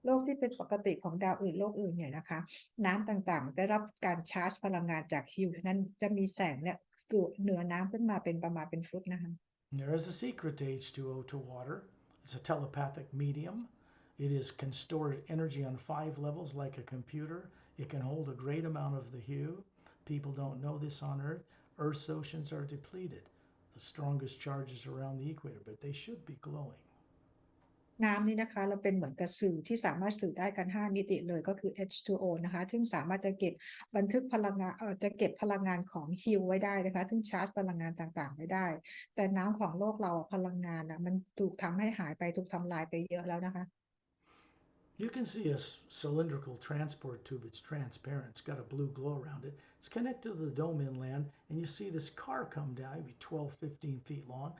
โลกที่เป็นปกติของดาวอื่นโลกอื่นเนี่ยนะคะน้ำต่างๆได้รับการชาร์จพลังงานจากฮิวนั้นจะมีแสงเนี่ยสู่เหนือน้ำขึ้นมาเป็นประมาณเป็นฟุตนะคะ There is a secret to H2O to water. It's a telepathic medium. Can store energy on 5 levels like a computer. It can hold a great amount of the hue. People don't know this on Earth. Earth's oceans are depleted. The strongest charges around the equator, but they should be glowing. น้ำนี่นะคะเราเป็นเหมือนกับสื่อที่สามารถสื่อได้กัน5มิติเลยก็คือ H2O นะคะซึ่งสามารถจะเก็บบันทึกพลังงานจะเก็บพลังงานของฮิลไว้ได้นะคะซึ่งชาร์จพลังงานต่างๆไว้ได้แต่น้ำของโลกเราพลังงานมันถูกทำให้หายไปถูกทำลายไปเยอะแล้วนะคะ You can see a cylindrical transport tube. It's transparent. It's got a blue glow around it. It's connected to the dome inland, and you see this car come down, maybe 12, 15 feet long,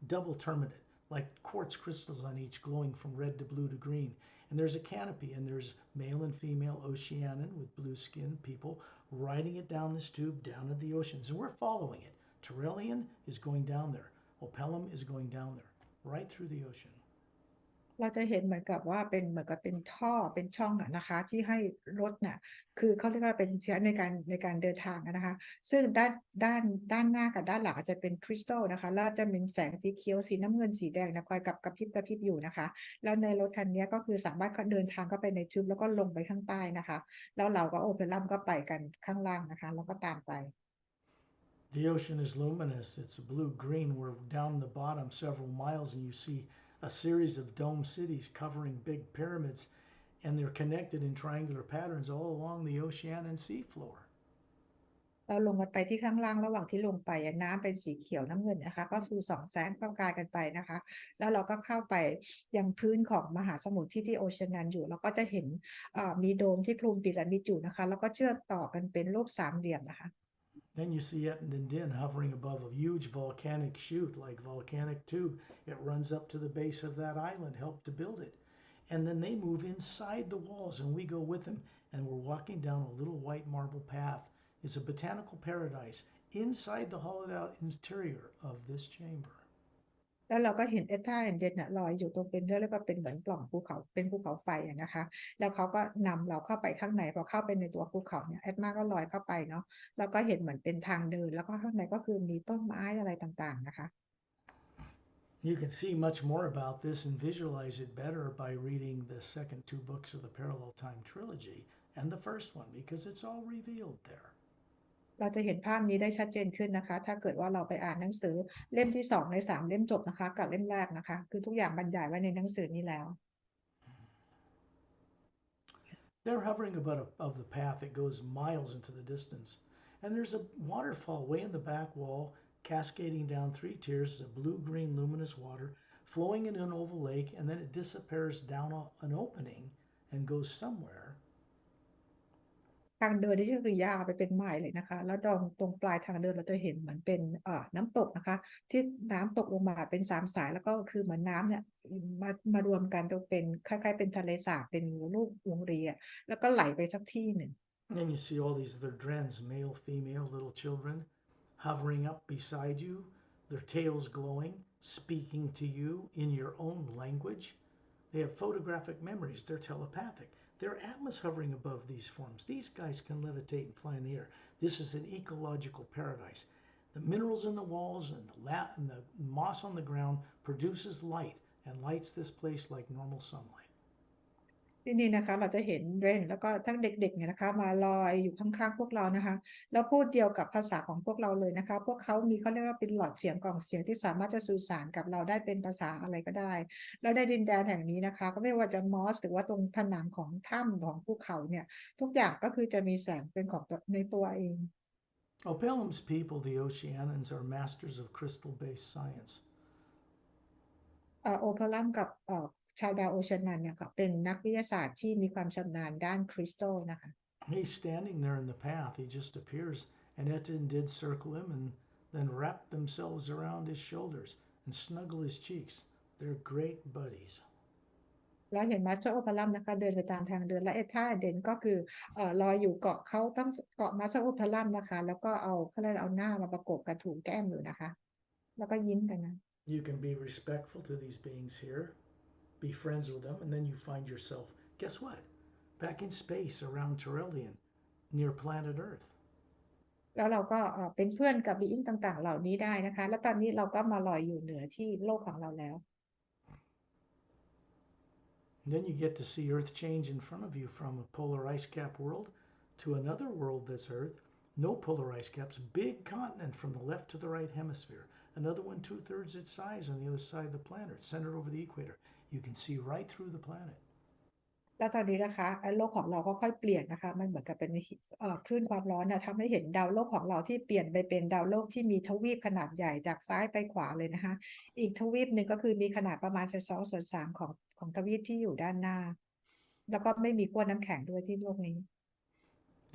double terminated, like quartz crystals on each, glowing from red to blue to green. And there's a canopy, and there's male and female Oceanan with blue skin people riding it down this tube down into the oceans, and we're following it. Turellian is going down there. Opellum is going down there, right through the ocean. เราจะเห็นเหมือนกับว่าเป็นเหมือนกับเป็นท่อเป็นช่องนะคะที่ให้รถเนี่ยคือเขาเรียกว่าเป็นใช้ในการเดินทางนะคะซึ่งด้านหน้ากับด้านหลังอาจจะเป็นคริสตัลนะคะแล้วจะมีแสงสีเขียวสีน้ำเงินสีแดงนะคอยกระพริบอยู่นะคะแล้วในรถคันนี้ก็คือสามารถเดินทางเข้าไปในทริปแล้วก็ลงไปข้างใต้นะคะแล้วเราก็โอเปร่าก็ไปกันข้างล่างนะคะแล้วก็ตามไป The ocean is luminous. It's blue-green. We're down the bottom several miles, and you see a series of dome cities covering big pyramids, and they're connected in triangular patterns all along the ocean and seafloor. เราลงกันไปที่ข้างล่างระหว่างที่ลงไปน้ำเป็นสีเขียวน้ำเงินนะคะก็คือส่องแสงประกายกันไปนะคะแล้วเราก็เข้าไปยังพื้นของมหาสมุทรที่โอเชียนนั้นอยู่เราก็จะเห็นมีโดมที่คลุมพีระมิดอยู่นะคะแล้วก็เชื่อมต่อกันเป็นรูปสามเหลี่ยมนะคะ Then you see Etna hovering above a huge volcanic chute, like volcanic tube. It runs up to the base of that island, helped to build it. And then they move inside the walls, and we go with them, and we're walking down a little white marble path. It's a botanical paradise inside the hollowed out interior of this chamber. แล้วเราก็เห็นเอท่าแอนเดนลอยอยู่ตรงเป็นเรียกว่าเป็นเหมือนปล่องภูเขาเป็นภูเขาไฟนะคะแล้วเขาก็นำเราเข้าไปข้างในพอเข้าไปในตัวภูเขาเนี่ยแอดมาก็ลอยเข้าไปเนาะแล้วก็เห็นเหมือนเป็นทางเดินแล้วก็ข้างในก็คือมีต้นไม้อะไรต่างๆนะคะ You can see much more about this and visualize it better by reading the second two books of the Parallel Time Trilogy and the first one, because it's all revealed there. เราจะเห็นภาพนี้ได้ชัดเจนขึ้นนะคะถ้าเกิดว่าเราไปอ่านหนังสือเล่มที่2ใน3เล่มจบนะคะกับเล่มแรกนะคะคือทุกอย่างบรรยายไว้ในหนังสือนี้แล้ว They're hovering above the path that goes miles into the distance. And there's a waterfall way in the back wall, cascading down 3 tiers of blue-green luminous water, flowing in an oval lake, and then it disappears down an opening and goes somewhere. ทางเดินนี่ก็คือยาวไปเป็นไมล์เลยนะคะแล้วตรงปลายทางเดินเราจะเห็นเหมือนเป็นน้ำตกนะคะที่น้ำตกลงมาเป็น3 สายแล้วก็คือเหมือนน้ำเนี่ยมารวมกันตรงเป็นคล้ายๆเป็นทะเลสาบเป็นรูปวงรีแล้วก็ไหลไปสักที่หนึ่ง And you see all these other drens, male, female, little children, hovering up beside you, their tails glowing, speaking to you in your own language. They have photographic memories. They're telepathic. There are Atmas hovering above these forms. These guys can levitate and fly in the air. This is an ecological paradise. The minerals in the walls and the moss on the ground produces light and lights this place like normal sunlight. ที่นี่นะคะเราจะเห็นเรนแล้วก็ทั้งเด็กๆเนี่ยนะคะมาลอยอยู่ข้างๆพวกเรานะคะแล้วพูดเดียวกับภาษาของพวกเราเลยนะคะพวกเขาเรียกว่าเป็นหลอดเสียงกล่องเสียงที่สามารถจะสื่อสารกับเราได้เป็นภาษาอะไรก็ได้แล้วในดินแดนแห่งนี้นะคะก็ไม่ว่าจะมอสหรือว่าตรงผนังของถ้ำของภูเขาเนี่ยทุกอย่างก็คือจะมีแสงเป็นของในตัวเอง Opellum's people, the Oceanans, are masters of crystal-based science. โอเพลัมกับชาวดาวโอเชียนันเนี่ยค่ะเป็นนักวิทยาศาสตร์ที่มีความชำนาญด้านคริสตัลนะคะ He's standing there in the path. He just appears, and Etin did circle him and then wrap themselves around his shoulders and snuggle his cheeks. They're great buddies. แล้วเห็นมาสเตอร์โอเปรัมนะคะเดินไปตามทางเดินและเอท่าเดนก็คือลอยอยู่เกาะเขาต้องเกาะมาสเตอร์โอเปรัมนะคะแล้วก็เขาเรียกเอาหน้ามาประกบกับถูแก้มอยู่นะคะแล้วก็ยิ้มกันนะ You can be respectful to these beings here, be friends with them, and then you find yourself, guess what? Back in space around Turellian, near planet Earth. แล้วเราก็เป็นเพื่อนกับบีอิงต่างๆเหล่านี้ได้นะคะแล้วตอนนี้เราก็มาลอยอยู่เหนือที่โลกของเราแล้ว And then you get to see Earth change in front of you from a polar ice cap world to another world that's Earth. No polar ice caps, big continent from the left to the right hemisphere. Another one 2/3 its size on the other side of the planet, centered over the equator. You can see right through the planet. แล้วตอนนี้นะคะโลกของเราก็ค่อยเปลี่ยนนะคะมันเหมือนกับเป็นคลื่นความร้อนน่ะทำให้เห็นดาวโลกของเราที่เปลี่ยนไปเป็นดาวโลกที่มีทวีปขนาดใหญ่จากซ้ายไปขวาเลยนะคะอีกทวีปหนึ่งก็คือมีขนาดประมาณ2/3ของทวีปที่อยู่ด้านหน้าแล้วก็ไม่มีขั้วน้ำแข็งด้วยที่โลกนี้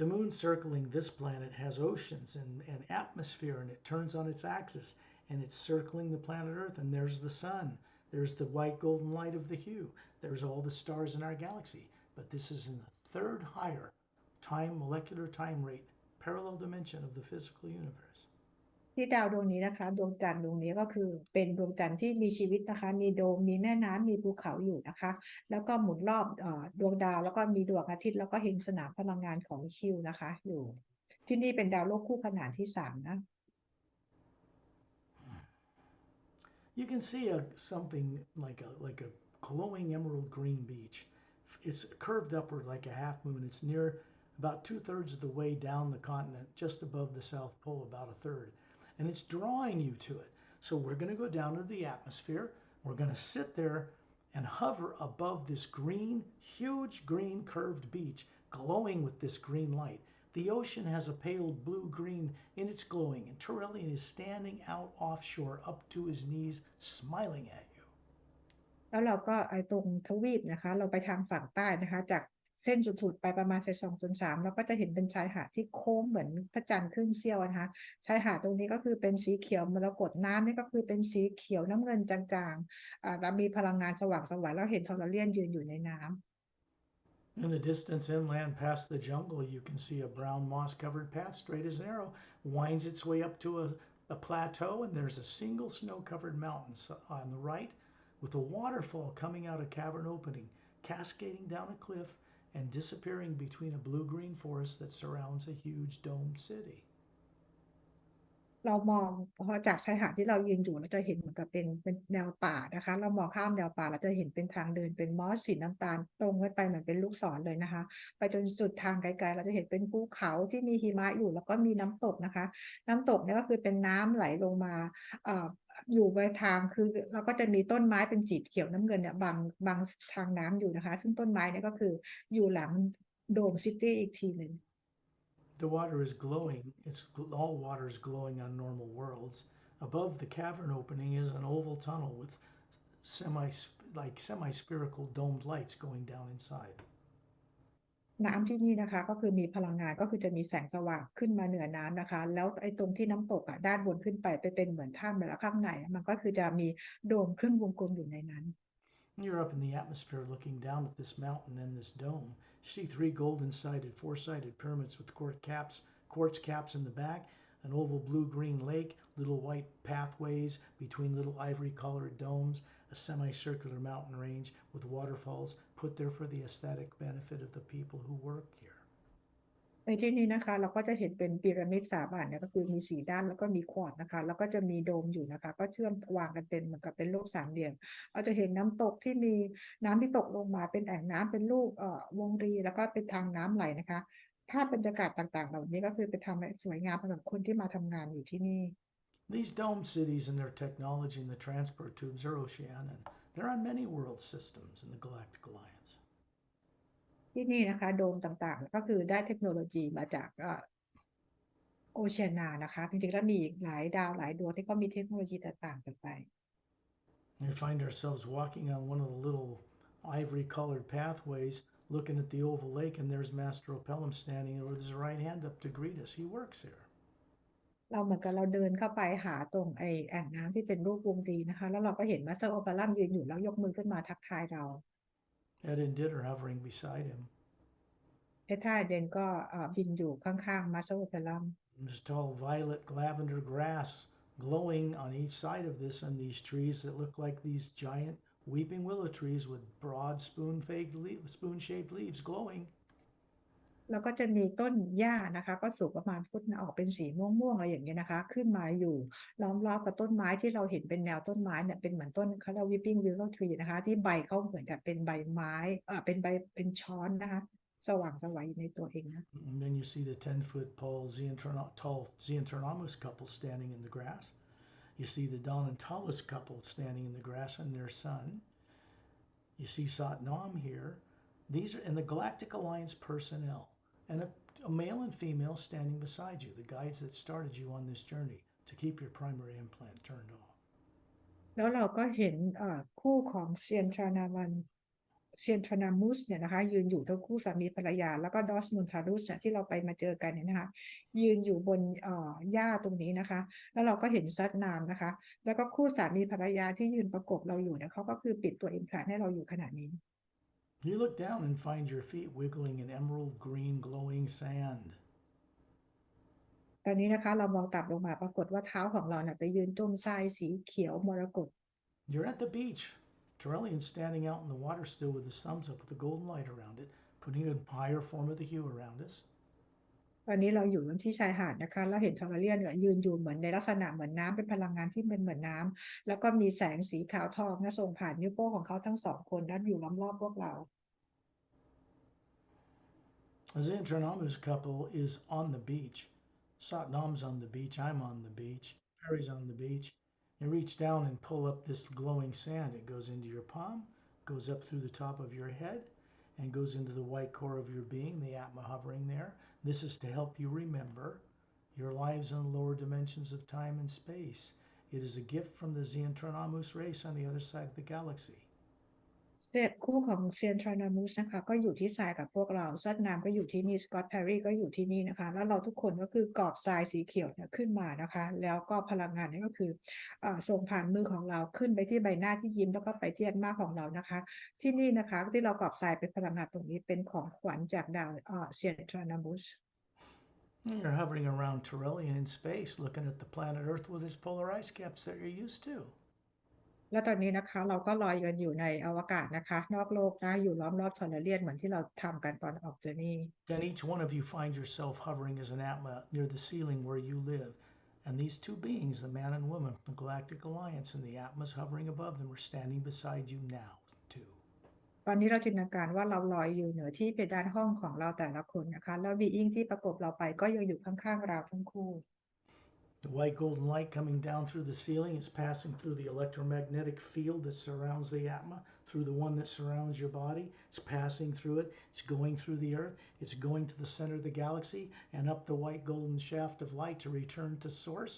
The moon circling this planet has oceans and atmosphere, and it turns on its axis, and it's circling the planet Earth. And there's the sun. There's the white golden light of the hue. There's all the stars in our galaxy. But this is in the third higher molecular time rate, parallel dimension of the physical universe. ที่ดาวดวงนี้นะคะดวงจันทร์ดวงนี้ก็คือเป็นดวงจันทร์ที่มีชีวิตนะคะมีโดมมีแม่น้ำมีภูเขาอยู่นะคะแล้วก็หมุนรอบดวงดาวแล้วก็มีดวงอาทิตย์แล้วก็เห็นสนามพลังงานของคิวนะคะอยู่ที่นี่เป็นดาวโลกคู่ขนานที่3นะ You can see something like a glowing emerald green beach. It's curved upward like a half moon. It's near about 2/3 of the way down the continent, just above the South Pole, about a third. And it's drawing you to it. So we're going to go down into the atmosphere. We're going to sit there and hover above this green, huge green curved beach, glowing with this green light. The ocean has a pale blue-green and it's glowing, and Turellian is standing out offshore up to his knees, smiling at you. แล้วเราก็ตรงทวีปนะคะเราไปทางฝั่งใต้นะคะจากเส้นจุดสูตรไปประมาณ2.3เราก็จะเห็นเป็นชายหาดที่โค้งเหมือนพระจันทร์ครึ่งเสี้ยวนะคะชายหาดตรงนี้ก็คือเป็นสีเขียวมรกตน้ำนี่ก็คือเป็นสีเขียวน้ำเงินจางๆแล้วมีพลังงานสว่างไสวแล้วเห็นทอร์เรียนยืนอยู่ในน้ำ In the distance inland past the jungle, you can see a brown moss-covered path, straight as an arrow, winds its way up to a plateau, and there's a single snow-covered mountain on the right with a waterfall coming out a cavern opening, cascading down a cliff and disappearing between a blue-green forest that surrounds a huge domed city. เรามองพอจากชายหาดที่เรายืนอยู่เราจะเห็นเหมือนกับเป็นแนวป่านะคะเรามองข้ามแนวป่าเราจะเห็นเป็นทางเดินเป็นมอสสีน้ำตาลตรงขึ้นไปเหมือนเป็นลูกศรเลยนะคะไปจนสุดทางไกลๆเราจะเห็นเป็นภูเขาที่มีหิมะอยู่แล้วก็มีน้ำตกนะคะน้ำตกเนี่ยก็คือเป็นน้ำไหลลงมาอยู่บนทางคือเราก็จะมีต้นไม้เป็นสีเขียวน้ำเงินเนี่ยบางทางน้ำอยู่นะคะซึ่งต้นไม้เนี่ยก็คืออยู่หลังโดมซิตี้อีกทีหนึ่ง The water is glowing. All water is glowing on normal worlds. Above the cavern opening is an oval tunnel with semi-spherical domed lights going down inside. น้ำที่นี่นะคะก็คือมีพลังงานก็คือจะมีแสงสว่างขึ้นมาเหนือน้ำนะคะแล้วตรงที่น้ำตกด้านบนขึ้นไปเป็นเหมือนถ้ำแล้วข้างในมันก็คือจะมีโดมครึ่งวงกลมอยู่ในนั้น You're up in the atmosphere looking down at this mountain and this dome. You see 3 golden-sided, 4-sided pyramids with quartz caps in the back, an oval blue-green lake, little white pathways between little ivory-colored domes, a semicircular mountain range with waterfalls put there for the aesthetic benefit of the people who work here. ในที่นี้นะคะเราก็จะเห็นเป็นพีระมิด3อันเนี่ยก็คือมี4ด้านแล้วก็มีควอร์ตนะคะแล้วก็จะมีโดมอยู่นะคะก็เชื่อมวางกันเป็นเหมือนกับเป็นรูปสามเหลี่ยมเราจะเห็นน้ำตกที่มีน้ำที่ตกลงมาเป็นแอ่งน้ำเป็นรูปวงรีแล้วก็เป็นทางน้ำไหลนะคะภาพบรรยากาศต่างๆเหล่านี้ก็คือไปทำให้สวยงามสำหรับคนที่มาทำงานอยู่ที่นี่ These dome cities and their technology and the transport tubes are oceanic. They're on many world systems in the Galactic Alliance. ที่นี่นะคะโดมต่างๆก็คือได้เทคโนโลยีมาจากโอเชียนานะคะจริงๆแล้วมีหลายดาวหลายดวงที่ก็มีเทคโนโลยีต่างๆกันไป We find ourselves walking on one of the little ivory-colored pathways, looking at the oval lake, and there's Master Opellum standing with his right hand up to greet us. He works here. เราเหมือนกับเราเดินเข้าไปหาตรงแอ่งน้ำที่เป็นรูปวงรีนะคะแล้วเราก็เห็นมาสเตอร์โอเปรัมยืนอยู่แล้วยกมือขึ้นมาทักทายเรา Ed and Did are hovering beside him. เอท่าเดนก็บินอยู่ข้างๆมาสเตอร์โอเปรัม There's tall violet lavender grass glowing on each side of this, and these trees that look like these giant weeping willow trees with broad spoon-shaped leaves glowing. แล้วก็จะมีต้นหญ้านะคะก็สูงประมาณฟุตนะออกเป็นสีม่วงๆอะไรอย่างเงี้ยนะคะขึ้นมาอยู่ล้อมรอบกับต้นไม้ที่เราเห็นเป็นแนวต้นไม้เนี่ยเป็นเหมือนต้นเขาเรียก weeping willow tree นะคะที่ใบเขาเหมือนกับเป็นใบไม้เป็นใบเป็นช้อนนะคะสว่างไสวในตัวเองนะ And then you see the 10-foot tall Xeontornamus couple standing in the grass. You see the Donantalus couple standing in the grass and their son. You see Satnam here. These are in the Galactic Alliance personnel, and a male and female standing beside you, the guides that started you on this journey to keep your primary implant turned off. แล้วเราก็เห็นคู่ของเซียนทรานามุสเนี่ยนะคะยืนอยู่ทั้งคู่สามีภรรยาแล้วก็ดอสมุนทารุสเนี่ยที่เราไปมาเจอกันเนี่ยนะคะยืนอยู่บนหญ้าตรงนี้นะคะแล้วเราก็เห็นซัดนามนะคะแล้วก็คู่สามีภรรยาที่ยืนประกบเราอยู่เนี่ยเขาก็คือปิดตัวอิมแพลนให้เราอยู่ขณะนี้ You look down and find your feet wiggling in emerald green glowing sand. ตอนนี้นะคะเรามองต่ำลงมาปรากฏว่าเท้าของเราเนี่ยไปยืนจมทรายสีเขียวมรกต You're at the beach. Terrellian's standing out in the water still with his thumbs up with the golden light around it, putting a higher form of the hue around us. ตอนนี้เราอยู่ที่ชายหาดนะคะแล้วเห็นทอร์เรียนเนี่ยยืนอยู่เหมือนในลักษณะเหมือนน้ำเป็นพลังงานที่เป็นเหมือนน้ำแล้วก็มีแสงสีขาวทองนะส่งผ่านนิ้วโป้งของเขาทั้งสองคนนั้นอยู่ล้อมรอบพวกเรา The Internomus couple is on the beach. Satnam's on the beach. I'm on the beach. Perry's on the beach. You reach down and pull up this glowing sand. It goes into your palm, goes up through the top of your head, and goes into the white core of your being, the Atma hovering there. This is to help you remember your lives in the lower dimensions of time and space. It is a gift from the Xentronamus race on the other side of the galaxy. เซตคู่ของเซียนทรานามุสนะคะก็อยู่ที่ทรายกับพวกเราซัดนามก็อยู่ที่นี่สกอตแพรรี่ก็อยู่ที่นี่นะคะแล้วเราทุกคนก็คือกรอบทรายสีเขียวเนี่ยขึ้นมานะคะแล้วก็พลังงานนี้ก็คือส่งผ่านมือของเราขึ้นไปที่ใบหน้าที่ยิ้มแล้วก็ไปที่อันมาของเรานะคะที่นี่นะคะที่เรากรอบทรายเป็นพลังงานตรงนี้เป็นของขวัญจากดาวเซียนทรานามุส You're hovering around Terrellian in space, looking at the planet Earth with its polar ice caps that you're used to. แล้วตอนนี้นะคะเราก็ลอยกันอยู่ในอวกาศนะคะนอกโลกนะอยู่ล้อมรอบทอร์เรียนเหมือนที่เราทำกันตอนออกเจอร์นี่ Then each one of you find yourself hovering as an Atma near the ceiling where you live. And these two beings, the man and woman from the Galactic Alliance and the Atmas hovering above them, are standing beside you now, too. ตอนนี้เราจินตนาการว่าเราลอยอยู่เหนือที่เพดานห้องของเราแต่ละคนนะคะแล้วบีอิงที่ประกบเราไปก็ยังอยู่ข้างๆเราทั้งคู่ The white golden light coming down through the ceiling is passing through the electromagnetic field that surrounds the Atma, through the one that surrounds your body. It's passing through it. It's going through the Earth. It's going to the center of the galaxy and up the white golden shaft of light to return to Source,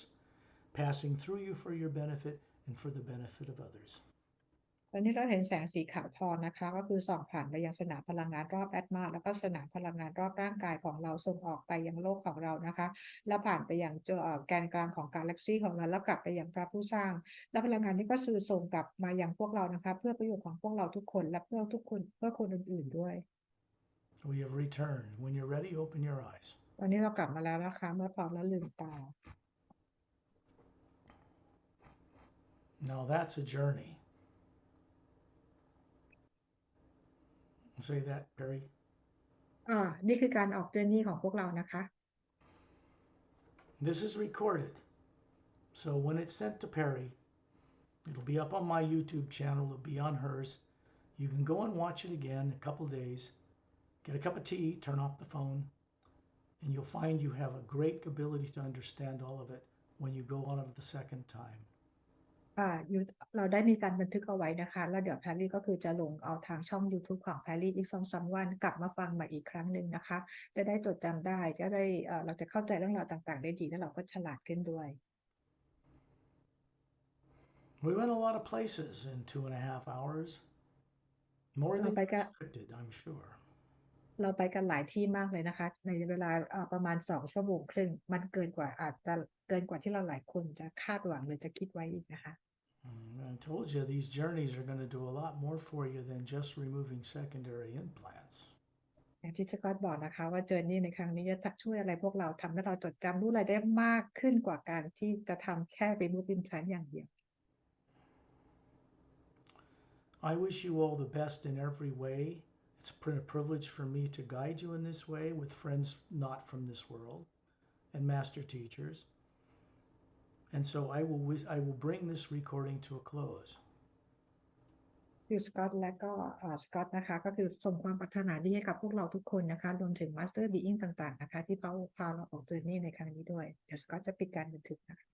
passing through you for your benefit and for the benefit of others. ตอนนี้เราเห็นแสงสีขาวทองนะคะก็คือส่องผ่านไปยังสนามพลังงานรอบแอตมาแล้วก็สนามพลังงานรอบร่างกายของเราส่งออกไปยังโลกของเรานะคะแล้วผ่านไปยังแกนกลางของกาแล็กซี่ของเราแล้วกลับไปยังพระผู้สร้างและพลังงานนี้ก็สื่อส่งกลับมายังพวกเรานะคะเพื่อประโยชน์ของพวกเราทุกคนและเพื่อทุกคนเพื่อคนอื่นๆด้วย We have returned. When you're ready, open your eyes. ตอนนี้เรากลับมาแล้วนะคะเมื่อพร้อมแล้วลืมตา Now that's a journey. Say that, Perry. นี่คือการออกเจอร์นี่ของพวกเรานะคะ This is recorded. So when it's sent to Perry, it'll be up on my YouTube channel. It'll be on hers. You can go and watch it again in a couple days. Get a cup of tea, turn off the phone, and you'll find you have a great ability to understand all of it when you go on it the second time. เราได้มีการบันทึกเอาไว้นะคะแล้วเดี๋ยวแพรรี่ก็คือจะลงเอาทางช่อง YouTube ของแพรรี่อีก2-3 วันกลับมาฟังใหม่อีกครั้งหนึ่งนะคะจะได้จดจำได้จะได้เราจะเข้าใจเรื่องราวต่างๆได้ดีและเราก็ฉลาดขึ้นด้วย We went a lot of places in 2.5 hours. More than expected, I'm sure. เราไปกันหลายที่มากเลยนะคะในเวลาประมาณ2 ชั่วโมงครึ่งมันเกินกว่าอาจจะเกินกว่าที่เราหลายคนจะคาดหวังหรือจะคิดไว้อีกนะคะ I told you these journeys are going to do a lot more for you than just removing secondary implants. อย่างที่สกอตบอกนะคะว่าเจอร์นี่ในครั้งนี้จะช่วยอะไรพวกเราทำให้เราจดจำรู้อะไรได้มากขึ้นกว่าการที่จะทำแค่ remove implant อย่างเดียว I wish you all the best in every way. It's been a privilege for me to guide you in this way with friends not from this world and master teachers. And so I will bring this recording to a close. คือสกอตและก็สกอตนะคะก็คือส่งความปรารถนาดีให้กับพวกเราทุกคนนะคะรวมถึง Master Being ต่างๆนะคะที่เขาพาเราออกเจอร์นี่ในครั้งนี้ด้วยเดี๋ยวสกอตจะปิดการบันทึกนะคะ